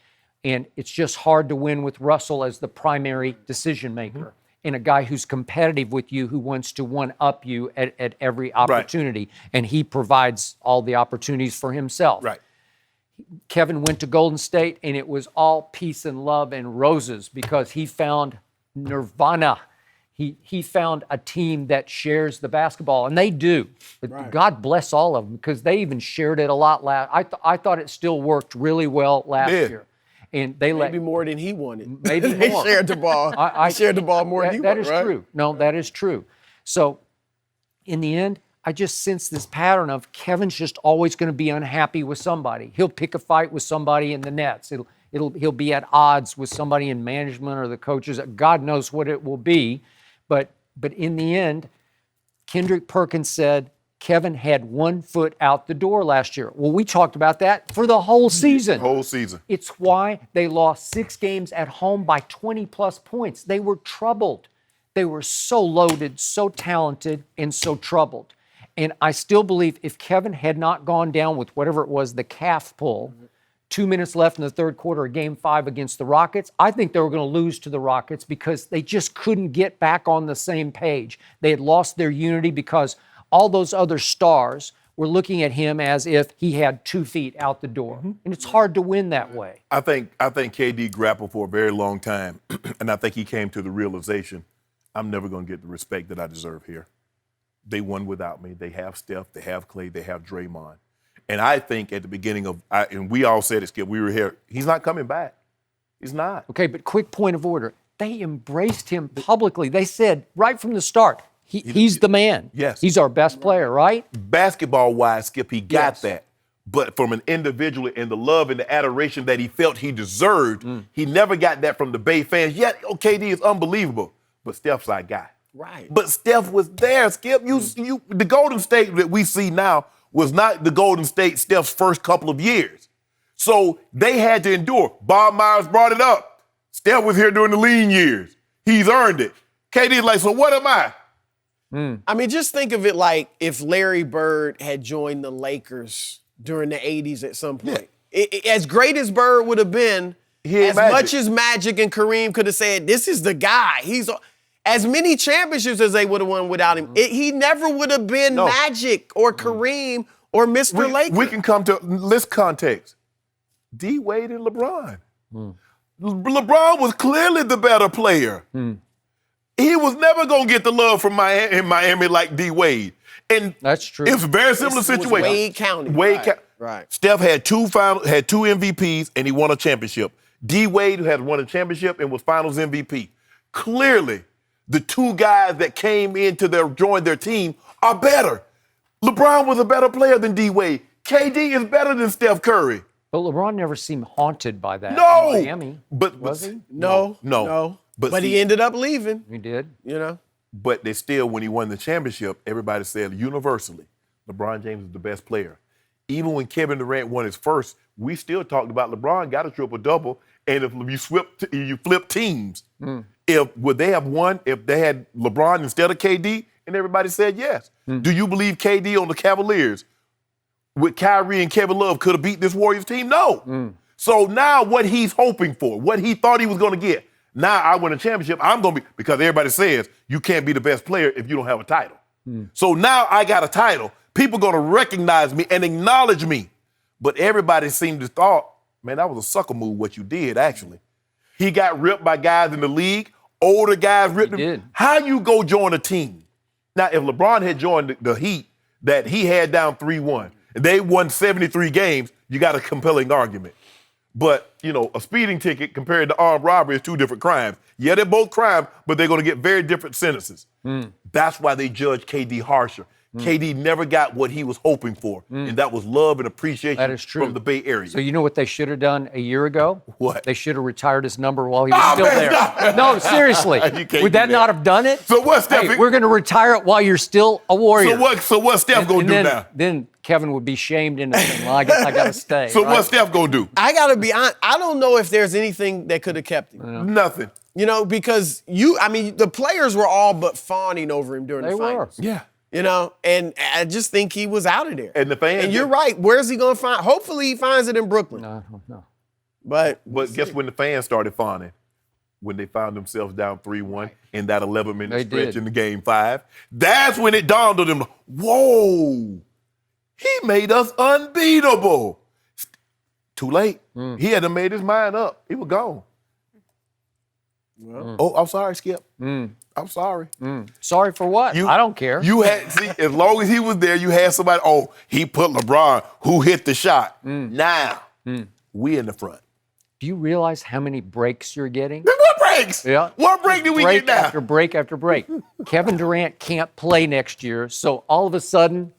S3: and it's just hard to win with Russell as the primary decision maker and a guy who's competitive with you, who wants to one-up you at every opportunity, and he provides all the opportunities for himself.
S4: Right.
S3: Kevin went to Golden State, and it was all peace and love and roses because he found nirvana. He found a team that shares the basketball, and they do. Right. God bless all of them because they even shared it a lot I thought it still worked really well last year. And they
S6: maybe more than he wanted.
S3: Maybe
S6: they
S3: more.
S6: shared the ball. I shared the ball more than he wanted.
S3: That is true. No, that is true. So, in the end, I just sense this pattern of Kevin's just always going to be unhappy with somebody. He'll pick a fight with somebody in the Nets. He'll be at odds with somebody in management or the coaches. God knows what it will be. But in the end, Kendrick Perkins said Kevin had 1 foot out the door last year. Well, we talked about that for the whole season.
S4: Whole season.
S3: It's why they lost 6 games at home by 20-plus points. They were troubled. They were so loaded, so talented, and so troubled. And I still believe if Kevin had not gone down with whatever it was, the calf pull, 2 minutes left in the third quarter of Game 5 against the Rockets, I think they were going to lose to the Rockets because they just couldn't get back on the same page. They had lost their unity because all those other stars were looking at him as if he had 2 feet out the door. And it's hard to win that way.
S4: I think KD grappled for a very long time, and I think he came to the realization, I'm never going to get the respect that I deserve here. They won without me. They have Steph, they have Clay, they have Draymond. And I think at the beginning and we all said it, Skip, we were here, he's not coming back. He's not.
S3: Okay, but quick point of order. They embraced him publicly. They said right from the start, he's the man.
S4: Yes.
S3: He's our best player, right?
S4: Basketball-wise, Skip, he got that. But from an individual and the love and the adoration that he felt he deserved, he never got that from the Bay fans. Yet, KD is unbelievable, but Steph's our guy.
S6: Right.
S4: But Steph was there, Skip. The Golden State that we see now was not the Golden State Steph's first couple of years. So they had to endure. Bob Myers brought it up. Steph was here during the lean years. He's earned it. KD's like, so what am I?
S6: I mean, just think of it like if Larry Bird had joined the Lakers during the 80s at some point. As great as Bird would have been, as much as Magic and Kareem could have said, this is the guy. He's as many championships as they would have won without him. He never would have been Magic or Kareem or Mr. Laker.
S4: We can come to this context. D. Wade and LeBron. LeBron was clearly the better player. He was never going to get the love from Miami like D. Wade. And
S3: that's true.
S4: It's a very similar situation.
S6: Wade County. Right.
S4: Steph had two MVPs and he won a championship. D. Wade had won a championship and was Finals MVP. Clearly, the two guys that came joined their team are better. LeBron was a better player than D. Wade. KD is better than Steph Curry.
S3: But LeBron never seemed haunted by that
S4: No.
S3: in Miami.
S4: Was he?
S6: No. But he ended up leaving.
S3: He did.
S6: You know?
S4: But they still, when he won the championship, everybody said universally, LeBron James is the best player. Even when Kevin Durant won his first, we still talked about LeBron got a triple-double, and if you flip teams, would they have won if they had LeBron instead of KD? And everybody said yes. Do you believe KD on the Cavaliers with Kyrie and Kevin Love could have beat this Warriors team? No. So now what he's hoping for, what he thought he was going to get, now I win a championship, I'm going to be, because everybody says you can't be the best player if you don't have a title. So now I got a title. People are going to recognize me and acknowledge me. But everybody seemed to thought, man, that was a sucker move what you did, actually. He got ripped by guys in the league. Older guys ripped him. How you go join a team? Now, if LeBron had joined the Heat that he had down 3-1, and they won 73 games, you got a compelling argument. But, a speeding ticket compared to armed robbery is two different crimes. Yeah, they're both crimes, but they're going to get very different sentences. That's why they judge KD harsher. KD never got what he was hoping for, and that was love and appreciation
S3: That is true.
S4: from the Bay Area.
S3: So you know what they should have done a year ago?
S4: What?
S3: They should have retired his number while he was still there. No, seriously. Would that not have done it?
S4: So what, Steph?
S3: Hey, we're going to retire it while you're still a Warrior.
S4: So what Steph going to do now?
S3: Then Kevin would be shamed into saying, well, I guess I got to stay.
S4: So what's Steph going to do?
S6: I got to be honest. I don't know if there's anything that could have kept him.
S4: Nothing.
S6: Because the players were all but fawning over him during the finals.
S4: Yeah.
S6: And I just think he was out of there.
S4: And the fans.
S6: And you're right. Where's he going to find? Hopefully he finds it in Brooklyn.
S3: No.
S6: But
S4: guess when the fans started fawning? When they found themselves down 3-1 in that 11-minute stretch in the Game 5. That's when it dawned on them, whoa, he made us unbeatable. Too late. He had to made his mind up. He was gone. Well. Oh, I'm sorry, Skip. I'm sorry.
S3: Sorry for what? I don't care.
S4: You had as long as he was there, you had somebody. Oh, he put LeBron who hit the shot. Now we in the front.
S3: Do you realize how many breaks you're getting?
S4: What breaks?
S3: Yeah.
S4: What break did we get now?
S3: After break after break. Kevin Durant can't play next year, so all of a sudden,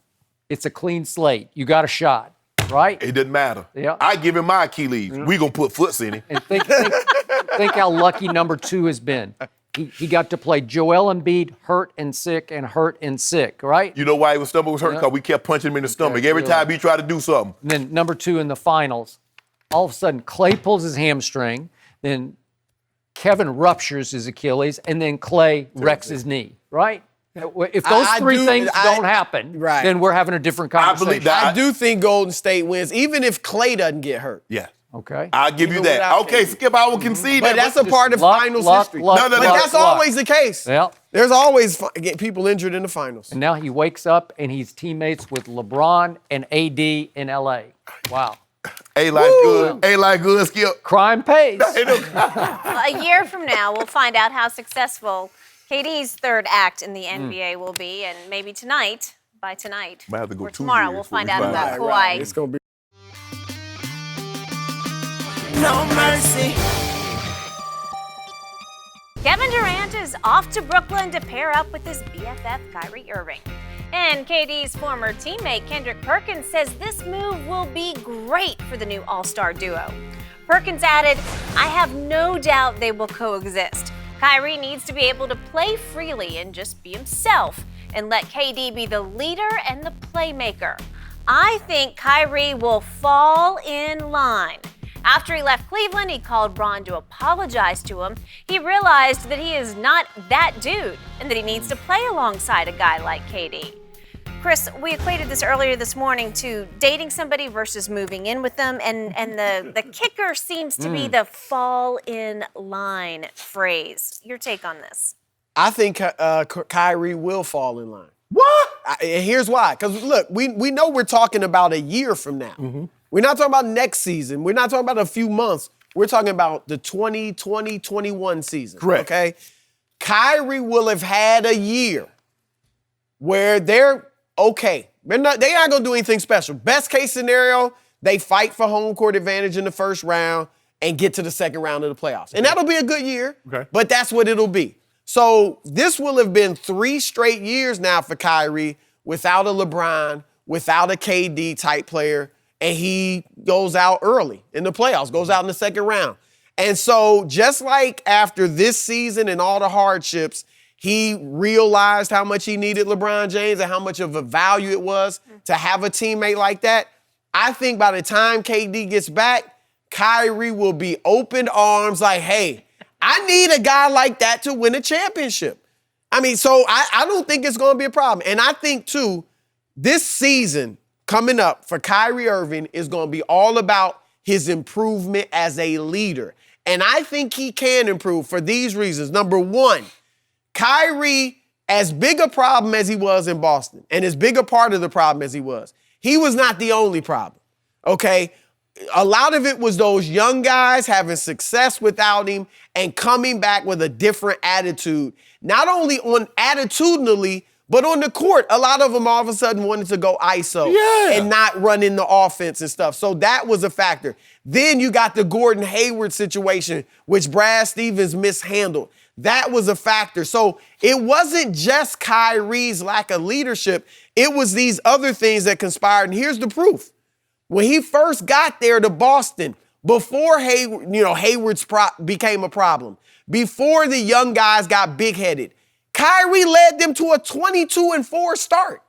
S3: it's a clean slate. You got a shot, right?
S4: It doesn't matter.
S3: Yeah.
S4: I give him my Achilles. We gonna put foots in it.
S3: And think how lucky number 2 has been. He got to play Joel Embiid hurt and sick, right?
S4: You know why his stomach was hurt? Because we kept punching him in the stomach every time he tried to do something.
S3: And then number 2 in the finals, all of a sudden Clay pulls his hamstring, then Kevin ruptures his Achilles, and then Clay wrecks his knee, right? If those three things don't happen, then we're having a different conversation.
S6: I do think Golden State wins, even if Clay doesn't get hurt.
S4: Yeah.
S3: Okay.
S4: I'll give you that. Okay, Skip, I will concede that.
S6: But that's a part of finals history.
S4: No,
S6: that's always the case.
S3: Yeah.
S6: There's always people injured in the finals.
S3: And now he wakes up and he's teammates with LeBron and AD in LA. Wow.
S4: A-like good, Skip.
S3: Crime pays.
S2: A year from now, we'll find out how successful KD's third act in the NBA will be, and maybe by tonight,
S4: Might have to go
S2: or
S4: 2
S2: tomorrow,
S4: years
S2: we'll
S4: before
S2: find
S4: we
S2: out
S4: find
S2: about
S4: out.
S2: Kawhi.
S6: It's gonna be
S5: No mercy.
S2: Kevin Durant is off to Brooklyn to pair up with his BFF Kyrie Irving. And KD's former teammate Kendrick Perkins says this move will be great for the new All-Star duo. Perkins added, "I have no doubt they will coexist. Kyrie needs to be able to play freely and just be himself and let KD be the leader and the playmaker. I think Kyrie will fall in line." After he left Cleveland, he called Bron to apologize to him. He realized that he is not that dude and that he needs to play alongside a guy like KD. Chris, we equated this earlier this morning to dating somebody versus moving in with them, and the kicker seems to be the fall in line phrase. Your take on this?
S6: I think Kyrie will fall in line.
S4: What?
S6: And here's why. Because, look, we know we're talking about a year from now.
S4: Mm-hmm.
S6: We're not talking about next season. We're not talking about a few months. We're talking about the 2020-21 season.
S4: Correct.
S6: Okay? Kyrie will have had a year where they're okay. They're not going to do anything special. Best case scenario, they fight for home court advantage in the first round and get to the second round of the playoffs. And that'll be a good year, but that's what it'll be. So this will have been 3 straight years now for Kyrie without a LeBron, without a KD type player, and he goes out early in the playoffs, goes out in the second round. And so just like after this season and all the hardships, he realized how much he needed LeBron James and how much of a value it was to have a teammate like that. I think by the time KD gets back, Kyrie will be open arms like, hey, I need a guy like that to win a championship. I mean, so I don't think it's going to be a problem. And I think, too, this season coming up for Kyrie Irving is going to be all about his improvement as a leader. And I think he can improve for these reasons. Number one, Kyrie, as big a problem as he was in Boston, and as big a part of the problem as he was not the only problem, okay? A lot of it was those young guys having success without him and coming back with a different attitude. Not only on attitudinally, but on the court. A lot of them all of a sudden wanted to go ISO and not run in the offense and stuff. So that was a factor. Then you got the Gordon Hayward situation, which Brad Stevens mishandled. That was a factor. So it wasn't just Kyrie's lack of leadership. It was these other things that conspired. And here's the proof. When he first got there to Boston, before Hayward's became a problem, before the young guys got big-headed, Kyrie led them to a 22-4 start.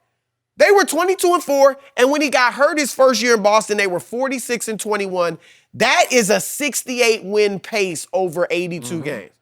S6: They were 22-4, and when he got hurt his first year in Boston, they were 46-21. That is a 68-win pace over 82 games.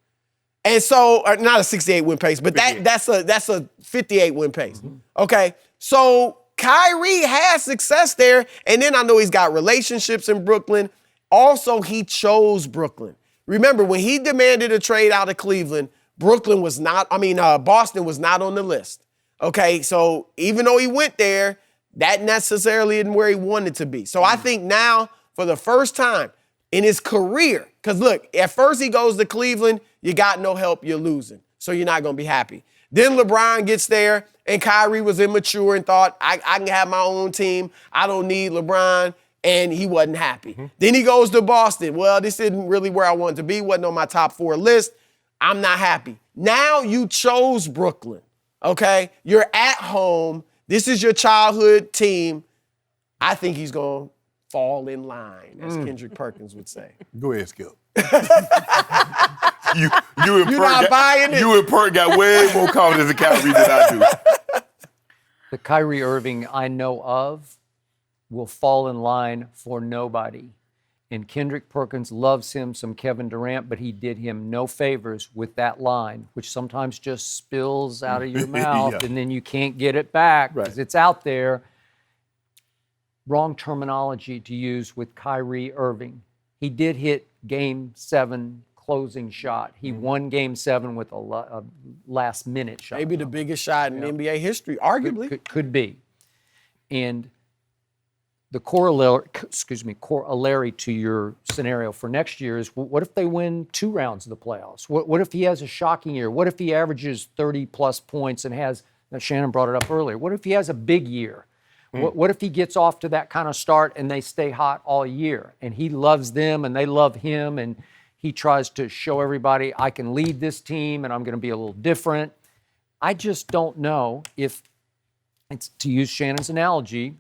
S6: And so, not a 68-win pace, but that's a 58-win pace. Okay, so Kyrie has success there, and then I know he's got relationships in Brooklyn. Also, he chose Brooklyn. Remember, when he demanded a trade out of Cleveland, Boston was not on the list. Okay, so even though he went there, that necessarily isn't where he wanted to be. So I think now, for the first time in his career, because look, at first he goes to Cleveland, you got no help, you're losing. So you're not going to be happy. Then LeBron gets there, and Kyrie was immature and thought, I can have my own team. I don't need LeBron, and he wasn't happy. Then he goes to Boston. Well, this isn't really where I wanted to be. Wasn't on my top 4 list. I'm not happy. Now you chose Brooklyn, okay? You're at home. This is your childhood team. I think he's going to fall in line, as Kendrick Perkins would say.
S4: Go ahead, Skip. You and Perk got way more confidence in Kyrie than I do.
S3: The Kyrie Irving I know of will fall in line for nobody. And Kendrick Perkins loves him some Kevin Durant, but he did him no favors with that line, which sometimes just spills out of your mouth and then you can't get it back because it's out there. Wrong terminology to use with Kyrie Irving. He did hit Game 7 closing shot. He won Game 7 with a last-minute shot.
S6: Maybe the biggest shot in NBA history, arguably.
S3: Could be. And the corollary to your scenario for next year is, what if they win 2 rounds of the playoffs? What if he has a shocking year? What if he averages 30-plus points and has, Shannon brought it up earlier, what if he has a big year? What if he gets off to that kind of start and they stay hot all year and he loves them and they love him and he tries to show everybody, I can lead this team and I'm going to be a little different? I just don't know if, it's to use Shannon's analogy,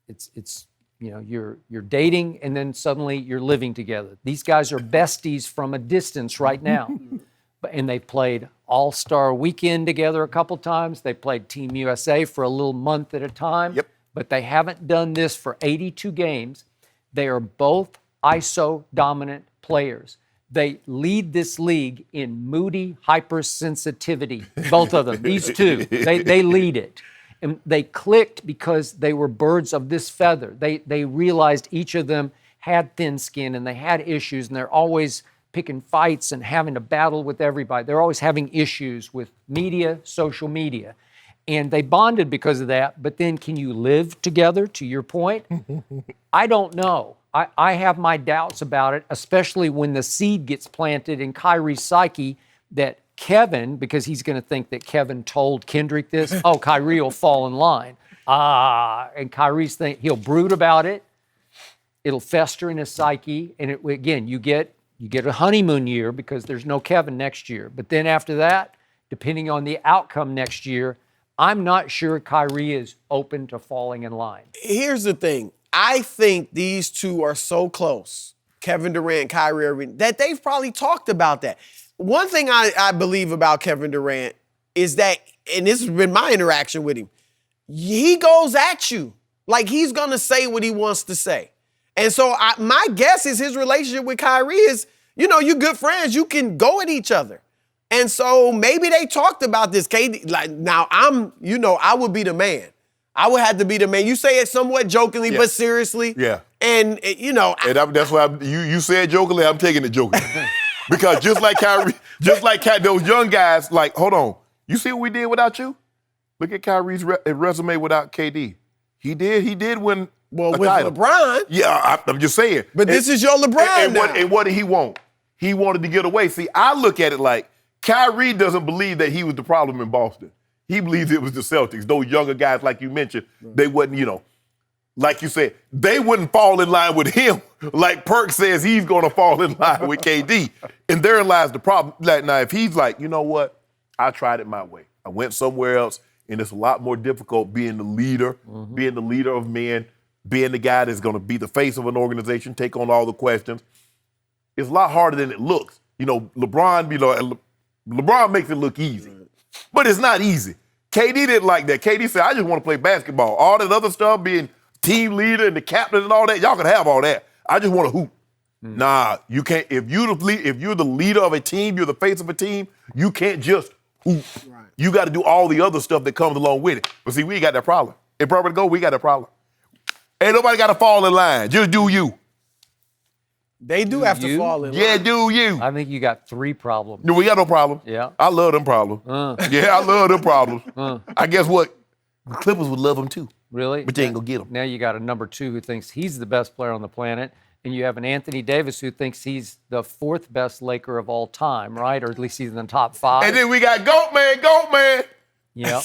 S3: it's you're dating and then suddenly you're living together. These guys are besties from a distance right now. And they played All-Star Weekend together a couple times. They played Team USA for a little month at a time. But they haven't done this for 82 games. They are both ISO-dominant players. They lead this league in moody hypersensitivity, both of them, these two. They lead it. And they clicked because they were birds of this feather. They realized each of them had thin skin and they had issues, and they're always picking fights and having to battle with everybody. They're always having issues with media, social media. And they bonded because of that. But then can you live together, to your point? I don't know. I have my doubts about it, especially when the seed gets planted in Kyrie's psyche that Kevin, because he's going to think that Kevin told Kendrick this, oh, Kyrie will fall in line. And Kyrie's think he'll brood about it. It'll fester in his psyche. And again, you get a honeymoon year because there's no Kevin next year. But then after that, depending on the outcome next year, I'm not sure Kyrie is open to falling in line.
S6: Here's the thing. I think these two are so close, Kevin Durant, Kyrie Irving, that they've probably talked about that. One thing I believe about Kevin Durant is that, and this has been my interaction with him, he goes at you. Like he's going to say what he wants to say. And so my guess is his relationship with Kyrie is, you're good friends. You can go at each other. And so maybe they talked about this. KD, like now I would be the man. I would have to be the man. You say it somewhat jokingly, but seriously.
S4: Yeah.
S6: And,
S4: that's why you said jokingly, I'm taking it jokingly. Because just like Kyrie, those young guys, like, hold on. You see what we did without you? Look at Kyrie's resume without KD. He did win
S6: with
S4: title.
S6: LeBron.
S4: Yeah, I'm just saying.
S6: But this is your LeBron
S4: and what did he want? He wanted to get away. See, I look at it like Kyrie doesn't believe that he was the problem in Boston. He believes it was the Celtics. Those younger guys, like you mentioned, they wouldn't, like you said, they wouldn't fall in line with him. Like Perk says he's going to fall in line with KD. And therein lies the problem. Like, now, if he's like, you know what? I tried it my way. I went somewhere else, and it's a lot more difficult being the leader, being the leader of men, being the guy that's going to be the face of an organization, take on all the questions. It's a lot harder than it looks. LeBron, LeBron makes it look easy. But it's not easy. KD didn't like that. KD said, I just want to play basketball. All that other stuff, being team leader and the captain and all that, y'all can have all that. I just want to hoop. Nah, you can't. If you're the leader of a team, you're the face of a team, you can't just hoop. Right. You got to do all the other stuff that comes along with it. But see, we got that problem. In Purple to Go, we got that problem. Ain't nobody got to fall in line. Just do you.
S6: They do have to fall in line.
S4: Yeah, do you.
S3: I think you got 3 problems.
S4: No, we got no problem.
S3: Yeah.
S4: I love them problems. Yeah, I love them problems. I guess what? The Clippers would love them too.
S3: Really?
S4: But they ain't going to get them.
S3: Now you got a number 2 who thinks he's the best player on the planet, and you have an Anthony Davis who thinks he's the 4th best Laker of all time, right? Or at least he's in the top 5.
S4: And then we got Goat Man.
S3: Yep.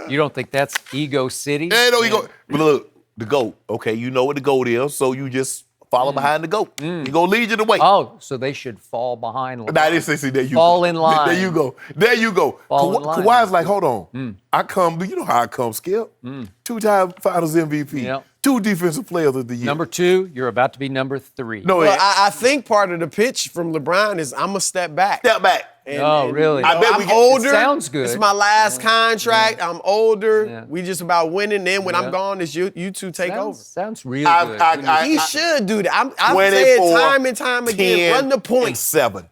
S3: You don't think that's ego city?
S4: Yeah, no ego. But look, the GOAT. Okay, you know what the GOAT is, so you just follow behind the GOAT. He gonna lead you the way.
S3: Oh, so they should fall behind.
S4: Nah, they say, there you
S3: fall
S4: go.
S3: In line.
S4: There you go. There you go.
S3: Fall in line.
S4: Kawhi's like, hold on. I come, you know how I come, Skip. 2-time Finals MVP.
S3: Yep.
S4: 2 Defensive Players of the Year.
S3: Number 2, you're about to be number 3.
S4: No,
S6: well, I think part of the pitch from LeBron is I'm going to step back.
S4: Step back.
S3: Really?
S4: I bet
S6: I'm older.
S3: It sounds good.
S6: It's my last contract. I'm older.
S3: Yeah.
S6: We just about winning. Then when I'm gone, it's you two take over.
S3: Sounds real good.
S6: He should do that. I've said time and time again, run the point.
S4: 7.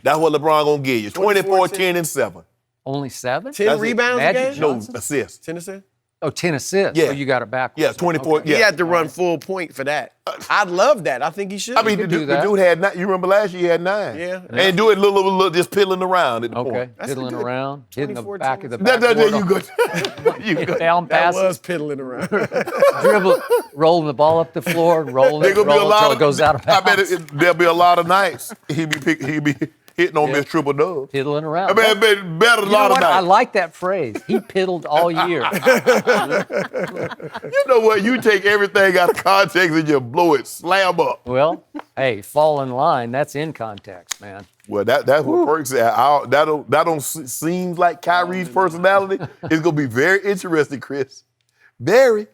S4: That's what LeBron gonna give you. 24, 10, and 7.
S3: Only 7?
S6: 10 rebounds a game?
S4: No assists.
S6: 10 assists?
S3: Oh, 10 assists.
S4: Yeah.
S3: So you got it backwards.
S4: Yeah, 24.
S3: Okay.
S4: Yeah.
S6: He had to run full point for that. I'd love that. I think he should.
S4: I mean, the dude had 9. You remember last year he had 9.
S6: Yeah.
S4: And do it little just piddling around at the point.
S3: Okay, piddling around, hitting the
S6: 24,
S3: back of the
S4: There
S3: backboard.
S4: you go.
S3: Down
S6: that
S3: passes,
S6: was piddling around.
S3: dribble, rolling the ball up the floor, rolling it, until it goes out of bounds.
S4: I bet there'll be a lot of nights he'd be hitting on this triple dub.
S3: Piddling around.
S4: I mean, it'd be better than a lot of
S3: I
S4: nights.
S3: like that phrase. He piddled all year.
S4: You know what? You take everything out of context and you blow it, slam up.
S3: Well, hey, fall in line. That's in context, man.
S4: Well, that's what Perk said. That don't seem like Kyrie's personality. It's gonna be very interesting, Chris. Very.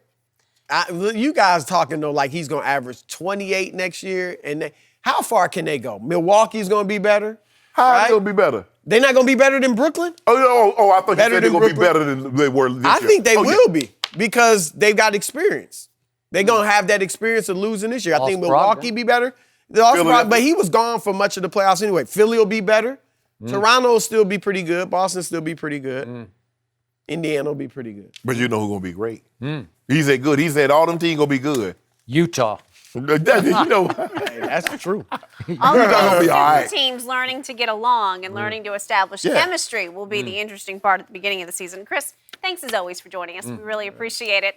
S6: You guys talking though like he's gonna average 28 next year, and how far can they go? Milwaukee's gonna be better.
S4: How is it gonna be better?
S6: They're not gonna be better than Brooklyn.
S4: Oh! I thought you said they're gonna
S6: Brooklyn?
S4: be better than they were this
S6: I
S4: year.
S6: think they will be because they've got experience. They're gonna have that experience of losing this year. I think Milwaukee be better. But he was gone for much of the playoffs anyway. Philly will be better. Toronto will still be pretty good. Boston will still be pretty good. Indiana will be pretty good.
S4: But you know who's gonna be great? He said good. He said all them teams gonna be good.
S3: Utah.
S4: You know,
S6: Hey, that's true.
S2: All of
S4: gonna
S2: these
S4: be all right.
S2: teams learning to get along and learning to establish chemistry will be the interesting part at the beginning of the season. Chris, thanks as always for joining us. We really appreciate it.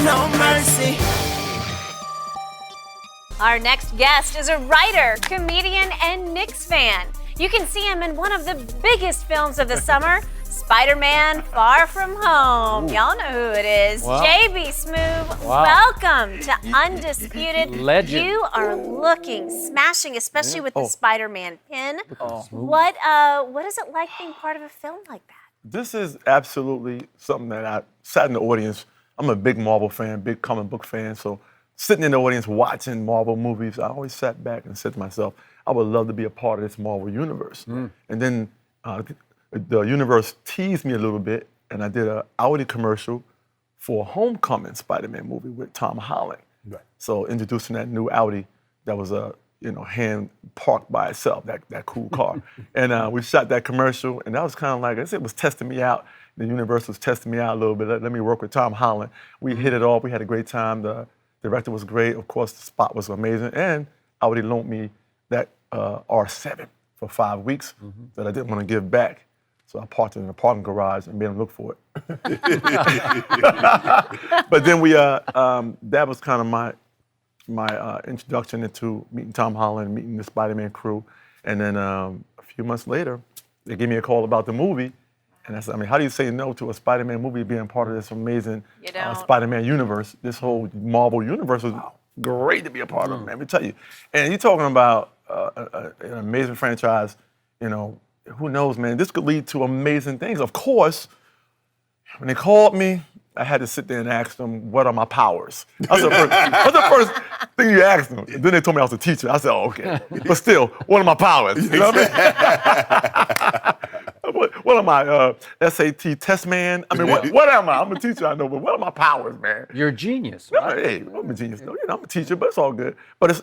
S5: No mercy.
S2: Our next guest is a writer, comedian, and Knicks fan. You can see him in one of the biggest films of the summer, Spider-Man Far From Home. Y'all know who it is.
S3: Wow.
S2: JB Smoove,
S3: Wow.
S2: welcome to Undisputed.
S3: Legend.
S2: You are looking, smashing, especially with the Spider-Man pin. What is it like being part of a film like that?
S7: This is absolutely something that I sat in the audience. I'm a big Marvel fan, big comic book fan, so sitting in the audience watching Marvel movies, I always sat back and said to myself, I would love to be a part of this Marvel universe. And then the universe teased me a little bit, and I did an Audi commercial for Homecoming Spider-Man movie with Tom Holland.
S4: Right.
S7: So introducing that new Audi that was hand parked by itself, that cool car. And we shot that commercial, and that was kind of like, it was testing me out. The universe was testing me out a little bit. Let me work with Tom Holland. We hit it off. We had a great time. The director was great. Of course, the spot was amazing. And Audi loaned me that R7 for 5 weeks that I didn't want to give back. So I parked it in a parking garage and made him look for it. But then that was kind of my introduction into meeting Tom Holland, meeting the Spider-Man crew. And then a few months later, they gave me a call about the movie. And I said, how do you say no to a Spider-Man movie being part of this amazing Spider-Man universe? This whole Marvel universe was great to be a part of, man, let me tell you. And you're talking about an amazing franchise, who knows, man, this could lead to amazing things. Of course, when they called me, I had to sit there and ask them, what are my powers? That's the first thing you asked them. And then they told me I was a teacher. I said, oh, okay. But still, what are my powers? You know what I mean? What am I, SAT test man? What am I? I'm a teacher, I know, but what are my powers, man?
S3: You're a genius.
S7: Hey, I'm a genius. No, I'm a teacher, but it's all good. But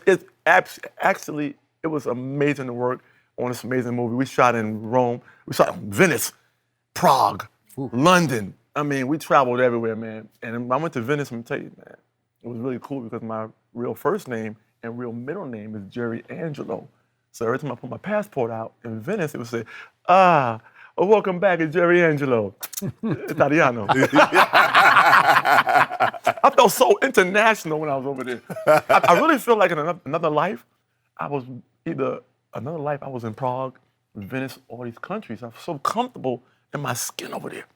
S7: actually, it was amazing to work on this amazing movie. We shot in Rome. We shot in Venice, Prague, London. We traveled everywhere, man. And I went to Venice, I'm gonna tell you, man, it was really cool because my real first name and real middle name is Jerry Angelo. So every time I put my passport out in Venice, it would say, welcome back, it's Jerry Angelo. Italiano. I felt so international when I was over there. I really feel like in another life, I was in Prague, Venice, all these countries. I was so comfortable in my skin over there.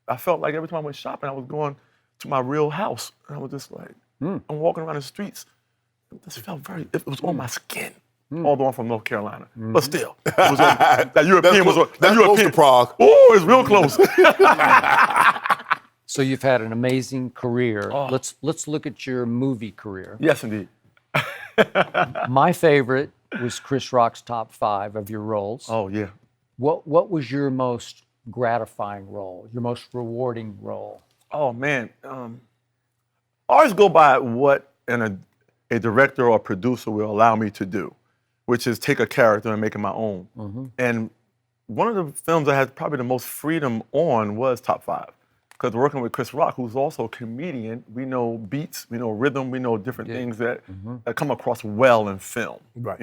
S7: I felt like every time I went shopping, I was going to my real house. And I was just like, I'm walking around the streets. It just felt it was on my skin. Although I'm from North Carolina. But still, that European was
S4: close to Prague.
S7: Oh, it's real close.
S3: So you've had an amazing career. Let's look at your movie career.
S7: Yes, indeed.
S3: My favorite was Chris Rock's top 5 of your roles.
S7: Oh, yeah.
S3: What was your most gratifying role, your most rewarding role?
S7: Oh, man. I always go by what a director or producer will allow me to do, which is take a character and make it my own. And one of the films I had probably the most freedom on was Top 5. Because working with Chris Rock, who's also a comedian, we know beats, we know rhythm, we know different things that come across well in film.
S4: Right.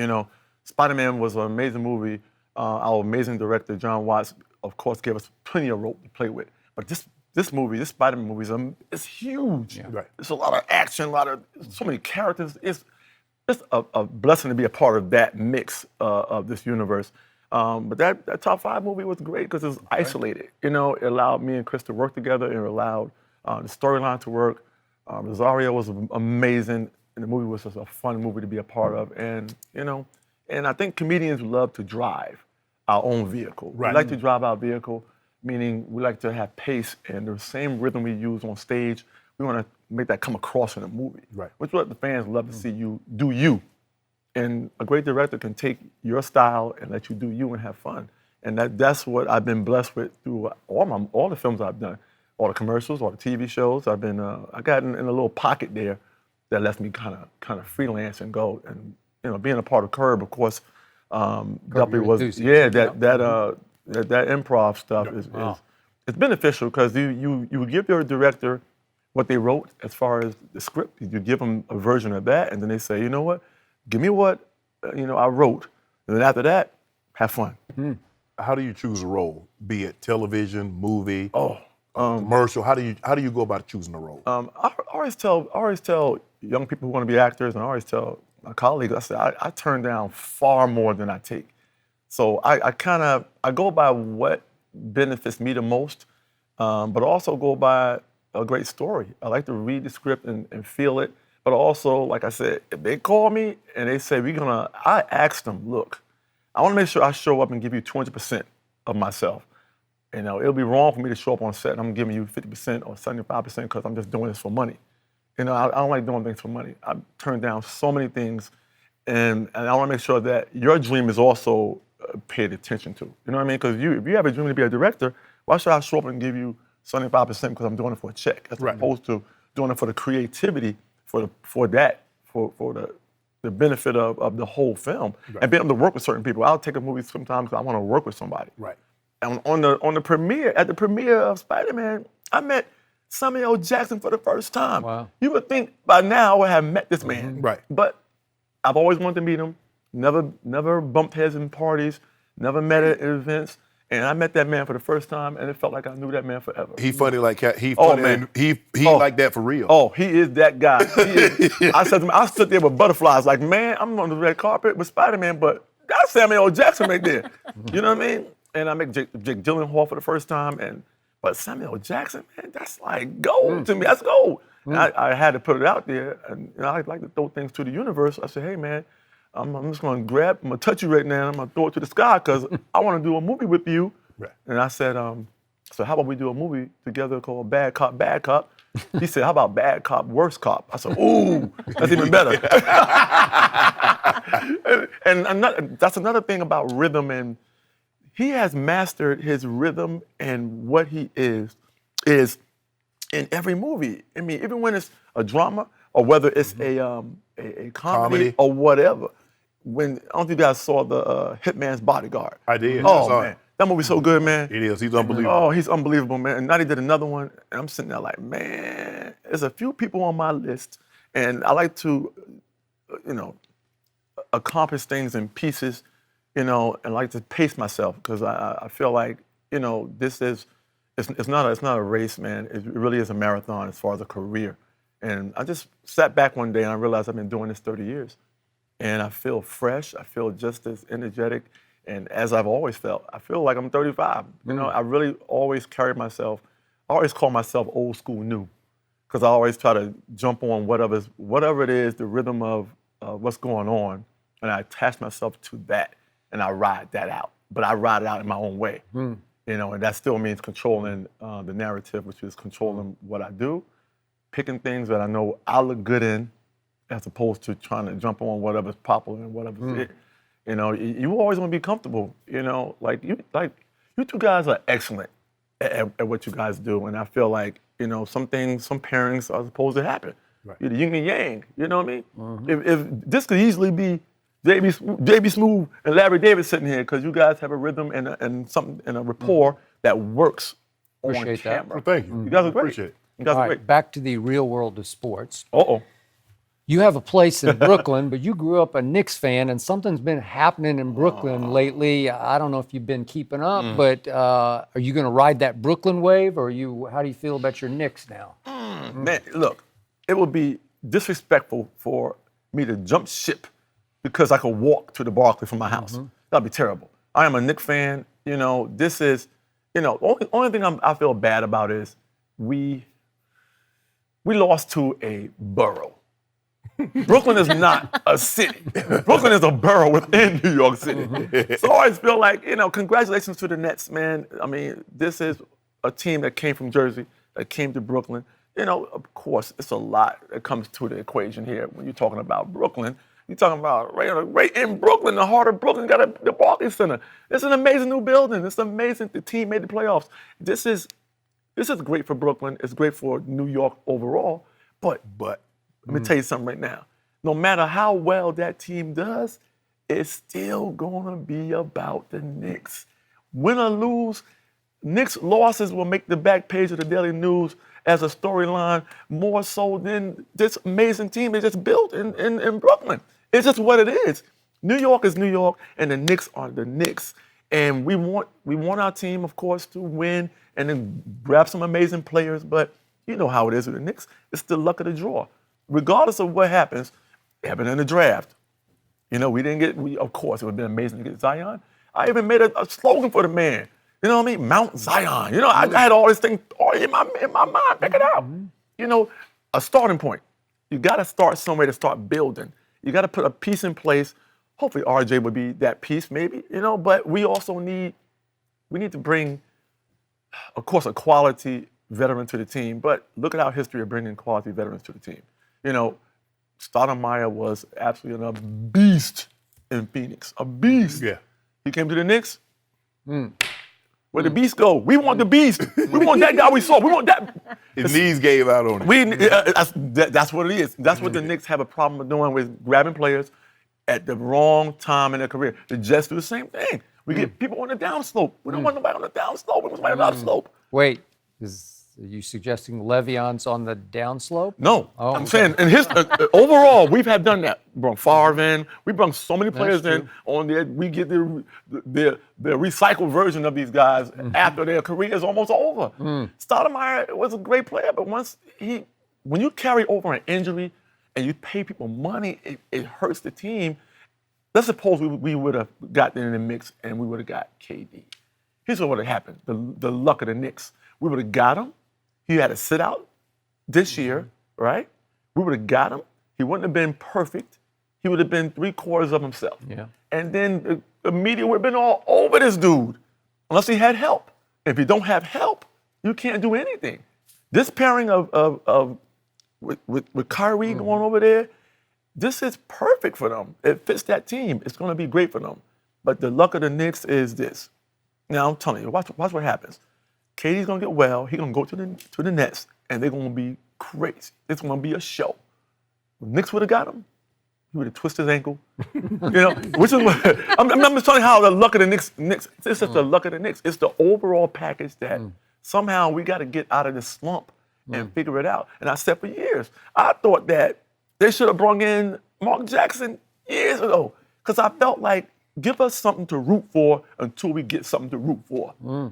S7: Spider-Man was an amazing movie. Our amazing director, John Watts, of course, gave us plenty of rope to play with. But this Spider-Man movie is huge.
S3: Yeah.
S7: Right. There's a lot of action, so many characters. It's just a blessing to be a part of that mix of this universe. But that Top 5 movie was great because it was isolated. It allowed me and Chris to work together. It allowed the storyline to work. Rosario was amazing, and the movie was just a fun movie to be a part of. And I think comedians love to drive our own vehicle.
S4: Right.
S7: We like to drive our vehicle, meaning we like to have pace and the same rhythm we use on stage. We want to make that come across in a movie. Right. Which is what the fans love to see you do you. And a great director can take your style and let you do you and have fun. And that's what I've been blessed with through all the films I've done, all the commercials, all the TV shows. I got in a little pocket there that lets me kind of freelance and go. And being a part of Curb, of course, definitely was that improv stuff is it's beneficial because you give your director what they wrote as far as the script. You give them a version of that, and then they say, you know what, give me what I wrote, and then after that, have fun.
S4: How do you choose a role? Be it television, movie, commercial. How do you go about choosing a role?
S7: I always tell young people who want to be actors, and I always tell my colleagues, I say I turn down far more than I take. So I go by what benefits me the most, but also go by a great story. I like to read the script and feel it, but also, like I said, if they call me and they say I ask them, look, I want to make sure I show up and give you 200% of myself. It'll be wrong for me to show up on set and I'm giving you 50% or 75% because I'm just doing this for money. I don't like doing things for money. I've turned down so many things, and I want to make sure that your dream is also paid attention to. You know what I mean? Because if you have a dream to be a director, why should I show up and give you 75% because I'm doing it for a check, as opposed to doing it for the creativity, for the benefit of the whole film, and being able to work with certain people. I'll take a movie sometimes because I want to work with somebody.
S4: Right.
S7: And on the premiere of Spider-Man, I met Samuel L. Jackson for the first time.
S3: Wow.
S7: You would think by now I would have met this man.
S4: Right.
S7: But I've always wanted to meet him. Never bumped heads in parties. Never met at events. And I met that man for the first time, and it felt like I knew that man forever.
S4: He funny like he funny,
S7: man.
S4: and he like that for real.
S7: Oh, he is that guy. I said to him, I stood there with butterflies, like, man, I'm on the red carpet with Spider-Man, but that's Samuel L. Jackson right there. You know what I mean? And I met Jake Gyllenhaal for the first time, but Samuel L. Jackson, man, that's like gold to me. That's gold. And I had to put it out there, and I like to throw things to the universe. I said, hey, man, I'm just going to I'm going to touch you right now, and I'm going to throw it to the sky because I want to do a movie with you. Right. And I said, so how about we do a movie together called Bad Cop, Bad Cop? He said, how about Bad Cop, Worst Cop? I said, ooh, that's even better. and that's another thing about rhythm, and he has mastered his rhythm, and what he is in every movie. I mean, even when it's a drama or whether it's a comedy or whatever. I don't know if you guys saw the Hitman's Bodyguard.
S4: I did.
S7: Oh, man. That movie's so good, man.
S4: It is. He's unbelievable.
S7: Oh, he's unbelievable, man. And now he did another one, and I'm sitting there like, man, there's a few people on my list, and I like to, accomplish things in pieces, and I like to pace myself because I feel like, this is, it's not a race, man. It really is a marathon as far as a career. And I just sat back one day and I realized I've been doing this 30 years. And I feel fresh. I feel just as energetic. And as I've always felt, I feel like I'm 35. I really always carry myself, I always call myself old school new, because I always try to jump on whatever it is, the rhythm of what's going on, and I attach myself to that, and I ride that out. But I ride it out in my own way, and that still means controlling the narrative, which is controlling what I do, picking things that I know I look good in, as opposed to trying to jump on whatever's popular and whatever's it. You always want to be comfortable. Like you two guys are excellent at what you guys do, and I feel like some things, some pairings are supposed to happen. Right. You're the yin and yang. You know what I mean? Mm-hmm. If this could easily be JB Smoove and Larry David sitting here, because you guys have a rhythm and something and a rapport that works on camera.
S3: That.
S4: Well, thank you.
S7: You guys are great.
S4: Appreciate it.
S7: You guys
S3: All
S7: are
S3: right,
S7: great.
S3: back to the real world of sports.
S7: Uh-oh.
S3: You have a place in Brooklyn, but you grew up a Knicks fan, and something's been happening in Brooklyn lately. I don't know if you've been keeping up, but are you going to ride that Brooklyn wave, or how do you feel about your Knicks now?
S7: Man, look, it would be disrespectful for me to jump ship because I could walk to the Barclays from my house. That'd be terrible. I am a Knicks fan. This is, only thing I feel bad about is we lost to a borough. Brooklyn is not a city. Brooklyn is a borough within New York City. So I always feel like, congratulations to the Nets, man. I mean, this is a team that came from Jersey, that came to Brooklyn. Of course, it's a lot that comes to the equation here when you're talking about Brooklyn. You're talking about right in Brooklyn, the heart of Brooklyn, got the Barclays Center. It's an amazing new building. It's amazing the team made the playoffs. This is great for Brooklyn. It's great for New York overall. But let me tell you something right now. No matter how well that team does, it's still going to be about the Knicks. Win or lose, Knicks losses will make the back page of the Daily News as a storyline more so than this amazing team they just built in Brooklyn. It's just what it is. New York is New York, and the Knicks are the Knicks. And we want our team, of course, to win and then grab some amazing players, but you know how it is with the Knicks. It's the luck of the draw. Regardless of what happens, it happened in the draft. You know, of course, it would have been amazing to get Zion. I even made a slogan for the man. You know what I mean? Mount Zion. You know, I had all this thing in my mind. Check it out. You know, a starting point. You got to start somewhere to start building. You got to put a piece in place. Hopefully RJ would be that piece maybe, you know, but we also need to bring, of course, a quality veteran to the team, but look at our history of bringing quality veterans to the team. You know, Stoudemire was absolutely a beast in Phoenix, a beast.
S4: Yeah.
S7: He came to the Knicks. Where the beast go? We want the beast. We want that guy we saw. We want that.
S4: His knees gave out on it.
S7: That's what it is. That's what the Knicks have a problem with doing, with grabbing players at the wrong time in their career. The Jets do the same thing. We get people on the downslope. We don't want nobody on the downslope. We want somebody on the upslope.
S3: Wait, are you suggesting Le'Veon's on the downslope?
S7: No,
S3: Oh,
S7: I'm
S3: okay.
S7: saying in his overall, we have done that. Brought Favre in. We brought so many players in on there. We get the recycled version of these guys after their career is almost over. Stoudemire was a great player, but when you carry over an injury and you pay people money, it hurts the team. Let's suppose we would have gotten in the mix and we would have got KD. Here's what would have happened. The luck of the Knicks. We would have got him. He had to sit out this year, right? We would have got him. He wouldn't have been perfect. He would have been 3/4 of himself. Yeah. And then the media would have been all over this dude, unless he had help. If you don't have help, you can't do anything. This pairing with Kyrie going over there, this is perfect for them. It fits that team. It's going to be great for them. But the luck of the Knicks is this. Now I'm telling you, watch what happens. KD's gonna get well. He's gonna go to the Nets, and they're gonna be crazy. It's gonna be a show. If Knicks would have got him, he would have twisted his ankle. You know, which is what I'm just telling you how the luck of the Knicks. It's just the luck of the Knicks. It's the overall package that somehow we got to get out of this slump and figure it out. And I said for years, I thought that they should have brought in Mark Jackson years ago, because I felt like, give us something to root for until we get something to root for.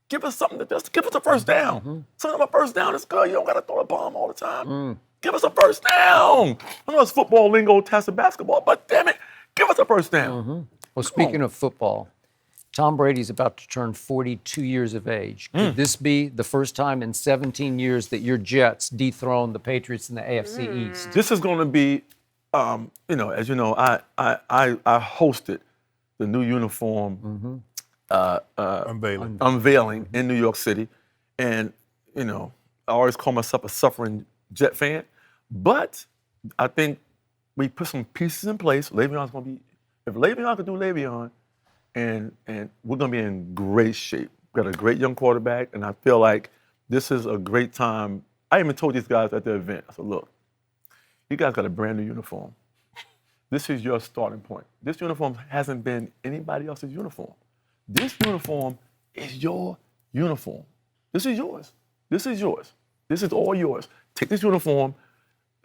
S7: Give us something give us a first down. Something a first down is good. You don't got to throw a bomb all the time. Give us a first down. I know it's football lingo, test of basketball, but damn it, give us a first down.
S3: Well, speaking of football, Tom Brady's about to turn 42 years of age. Could this be the first time in 17 years that your Jets dethrone the Patriots in the AFC East?
S7: This is going to be, you know, as you know, I hosted the new uniform unveiling in New York City. And, you know, I always call myself a suffering Jet fan. But I think we put some pieces in place. Le'Veon's going to be, if Le'Veon could do Le'Veon, and we're going to be in great shape. We've got a great young quarterback, and I feel like this is a great time. I even told these guys at the event, I said, look, you guys got a brand new uniform. This is your starting point. This uniform hasn't been anybody else's uniform. This uniform is your uniform. This is yours. This is yours. This is all yours. Take this uniform,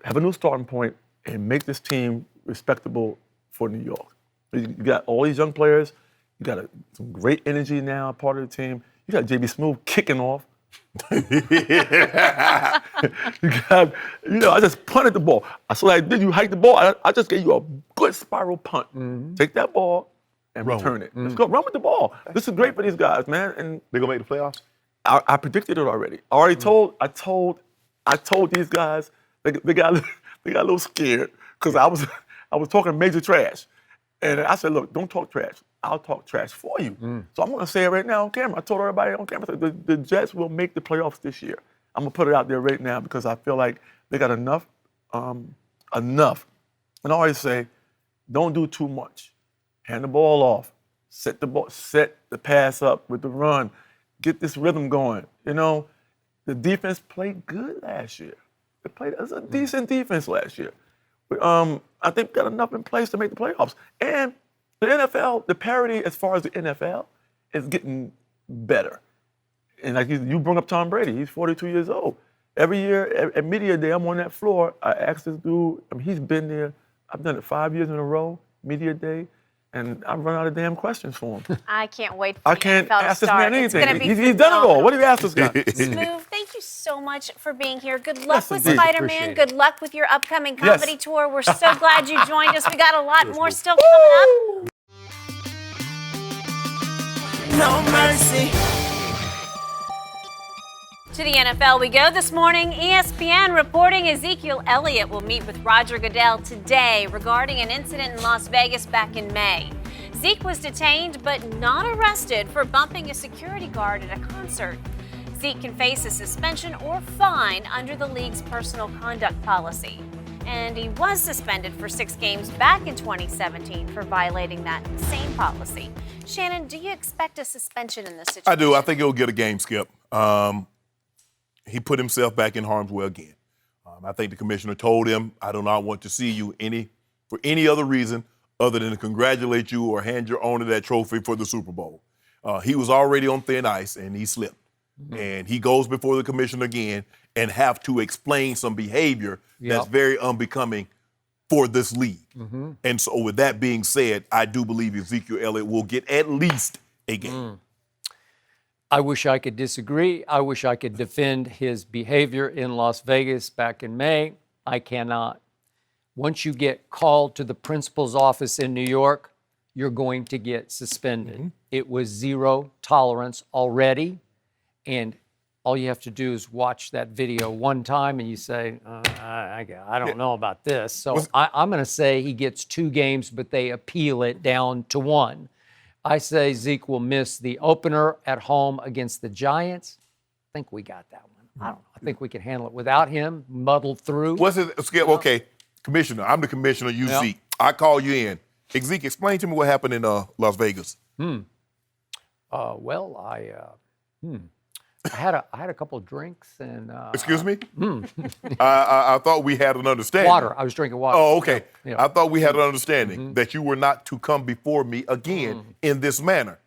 S7: have a new starting point, and make this team respectable for New York. You got all these young players. You got some great energy now, part of the team. You got JB Smoove kicking off. You got, you know, I just punted the ball. So I did. You hike the ball. I just gave you a good spiral punt. Take that ball and return it. Let's go. Run with the ball. This is great for these guys, man. And
S4: They gonna make the playoffs?
S7: I predicted it already. I told these guys they got a little scared because I was talking major trash, and I said, look, don't talk trash. I'll talk trash for you. So I'm gonna say it right now on camera. I told everybody on camera, the Jets will make the playoffs this year. I'm gonna put it out there right now because I feel like they got enough. And I always say, don't do too much. Hand the ball off. Set the pass up with the run. Get this rhythm going. You know, the defense played good last year. It was a decent defense last year. But, I think we got enough in place to make the playoffs. And the NFL, the parity as far as the NFL is getting better. And like you bring up Tom Brady, he's 42 years old. Every year at media day, I'm on that floor. I ask this dude. I mean, he's been there. I've done it 5 years in a row, media day. And I've run out of damn questions for him.
S2: I can't wait for
S7: I
S2: the
S7: can't
S2: NFL to
S7: ask this
S2: start.
S7: man
S2: It's
S7: anything.
S2: gonna be
S7: He's done it all. What do you ask this guy?
S2: Smoove, thank you so much for being here. Good luck
S7: Yes,
S2: with
S7: indeed.
S2: Spider-Man.
S3: Appreciate it.
S2: Good luck with your upcoming
S7: Yes.
S2: comedy tour. We're so glad you joined us. We got a lot more still coming up.
S5: No mercy.
S2: To the NFL we go this morning. ESPN reporting Ezekiel Elliott will meet with Roger Goodell today regarding an incident in Las Vegas back in May. Zeke was detained but not arrested for bumping a security guard at a concert. Zeke can face a suspension or fine under the league's personal conduct policy. And he was suspended for 6 games back in 2017 for violating that same policy. Shannon, do you expect a suspension in this situation?
S4: I do. I think he'll get a game, Skip. He put himself back in harm's way again. I think the commissioner told him, I do not want to see you for any other reason other than to congratulate you or hand your owner that trophy for the Super Bowl. He was already on thin ice, and he slipped. Mm-hmm. And he goes before the commissioner again and have to explain some behavior that's very unbecoming for this league. Mm-hmm. And so with that being said, I do believe Ezekiel Elliott will get at least a game.
S3: I wish I could disagree. I wish I could defend his behavior in Las Vegas back in May. I cannot. Once you get called to the principal's office in New York, you're going to get suspended. Mm-hmm. It was 0 tolerance already, and all you have to do is watch that video one time and you say, I don't know about this. So I'm going to say he gets 2 games, but they appeal it down to 1. I say Zeke will miss the opener at home against the Giants. I think we got that one. I don't know. I think we can handle it without him, muddle through.
S4: What's it, Skip? Okay, Commissioner, I'm the commissioner, you Zeke. I call you in. Hey, Zeke, explain to me what happened in Las Vegas.
S3: Well, I had a couple of drinks and.
S4: Excuse me? I thought we had an understanding.
S3: Water. I was drinking water.
S4: Oh, okay.
S3: Yeah.
S4: I thought we had an understanding that you were not to come before me again in this manner.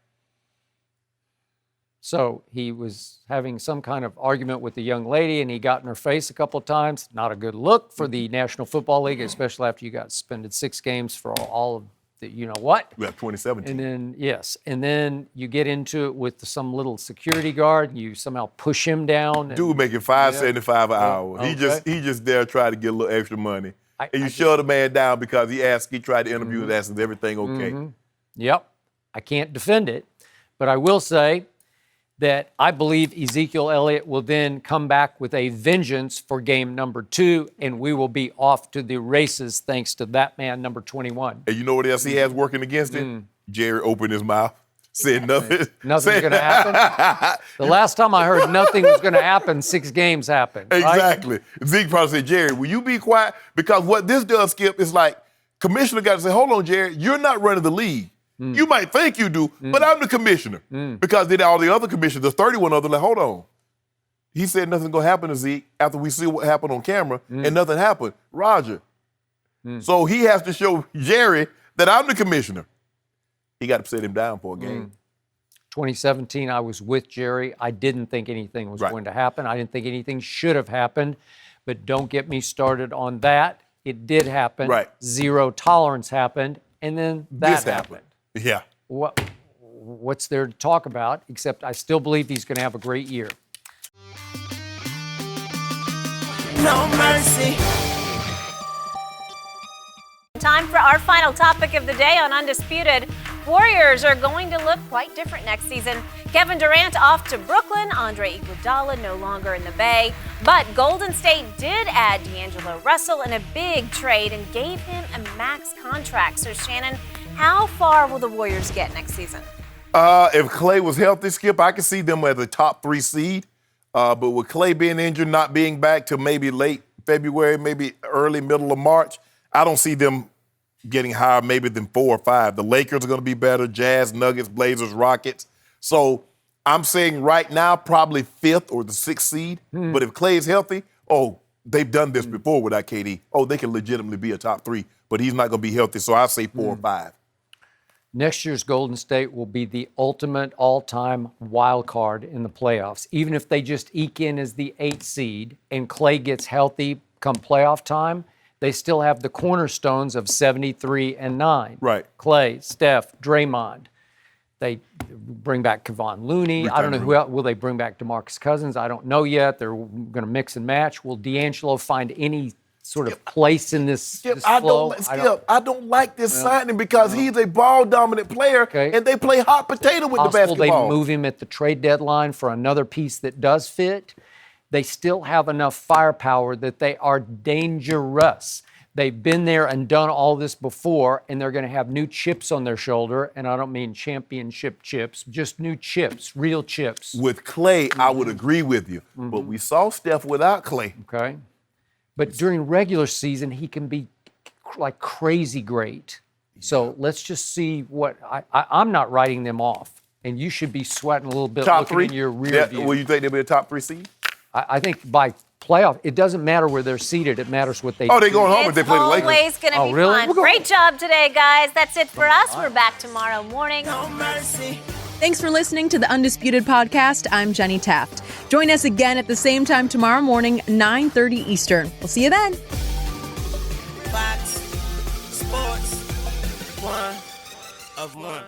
S3: So he was having some kind of argument with the young lady, and he got in her face a couple of times. Not a good look for the National Football League, especially after you got suspended 6 games for all of the you know what.
S4: We have 2017.
S3: And then you get into it with some little security guard, and you somehow push him down.
S4: Dude making $5.75 an hour.
S3: Okay.
S4: He just there trying to get a little extra money. And you shut the man down because he tried to interview and asked, is everything okay?
S3: Yep. I can't defend it, but I will say that I believe Ezekiel Elliott will then come back with a vengeance for game number 2, and we will be off to the races thanks to that man, number 21.
S4: And you know what else he has working against it? Jerry opened his mouth, said nothing.
S3: Nothing's going to happen? The last time I heard nothing was going to happen, 6 games happened. Right?
S4: Exactly. Zeke probably said, Jerry, will you be quiet? Because what this does, Skip, is like, commissioner got to say, hold on, Jerry, you're not running the league. You might think you do, but I'm the commissioner. Because then all the other commissioners, the 31 other, like, hold on. He said nothing's going to happen to Zeke after we see what happened on camera, and nothing happened. Roger. So he has to show Jerry that I'm the commissioner. He got to sit him down for a game.
S3: 2017, I was with Jerry. I didn't think anything was going to happen. I didn't think anything should have happened. But don't get me started on that. It did happen.
S4: Right.
S3: 0 tolerance happened, and then that happened.
S4: Yeah.
S3: What's there to talk about, except I still believe he's going to have a great year.
S5: No mercy.
S2: Time for our final topic of the day on Undisputed. Warriors are going to look quite different next season. Kevin Durant off to Brooklyn, Andre Iguodala no longer in the Bay. But Golden State did add D'Angelo Russell in a big trade and gave him a max contract. So Shannon, how far will the Warriors get next season?
S4: If Klay was healthy, Skip, I could see them as a top 3 seed. But with Klay being injured, not being back till maybe late February, maybe early, middle of March, I don't see them getting higher maybe than 4 or 5. The Lakers are going to be better, Jazz, Nuggets, Blazers, Rockets. So I'm saying right now probably 5th or the 6th seed. But if Klay is healthy, they've done this before without KD. They can legitimately be a top 3. But he's not going to be healthy, so I say 4 or 5.
S3: Next year's Golden State will be the ultimate all-time wild card in the playoffs. Even if they just eke in as the 8th seed and Klay gets healthy come playoff time, they still have the cornerstones of 73 and 9.
S4: Right.
S3: Klay, Steph, Draymond. They bring back Kevon Looney. I don't know who else. Will they bring back DeMarcus Cousins? I don't know yet. They're going to mix and match. Will D'Angelo find any sort of place in this flow?
S4: I don't like this signing because he's a ball-dominant player, and they play hot potato with the basketball.
S3: They move him at the trade deadline for another piece that does fit. They still have enough firepower that they are dangerous. They've been there and done all this before, and they're going to have new chips on their shoulder, and I don't mean championship chips, just new chips, real chips.
S4: With Klay, I would agree with you, but we saw Steph without Klay.
S3: Okay. But during regular season, he can be like crazy great. So let's just see what I'm not writing them off, and you should be sweating a little bit looking in your rear view.
S4: Will you think they'll be a top 3 seed?
S3: I think by playoff, it doesn't matter where they're seated. It matters what they do.
S4: Oh, they're going home if they play the Lakers.
S2: It's always going to be fun. Great job today, guys. That's it for us. We're back tomorrow morning.
S5: No mercy.
S1: Thanks for listening to the Undisputed Podcast. I'm Jenny Taft. Join us again at the same time tomorrow morning, 9:30 Eastern. We'll see you then.
S5: Fox Sports 1 of 1.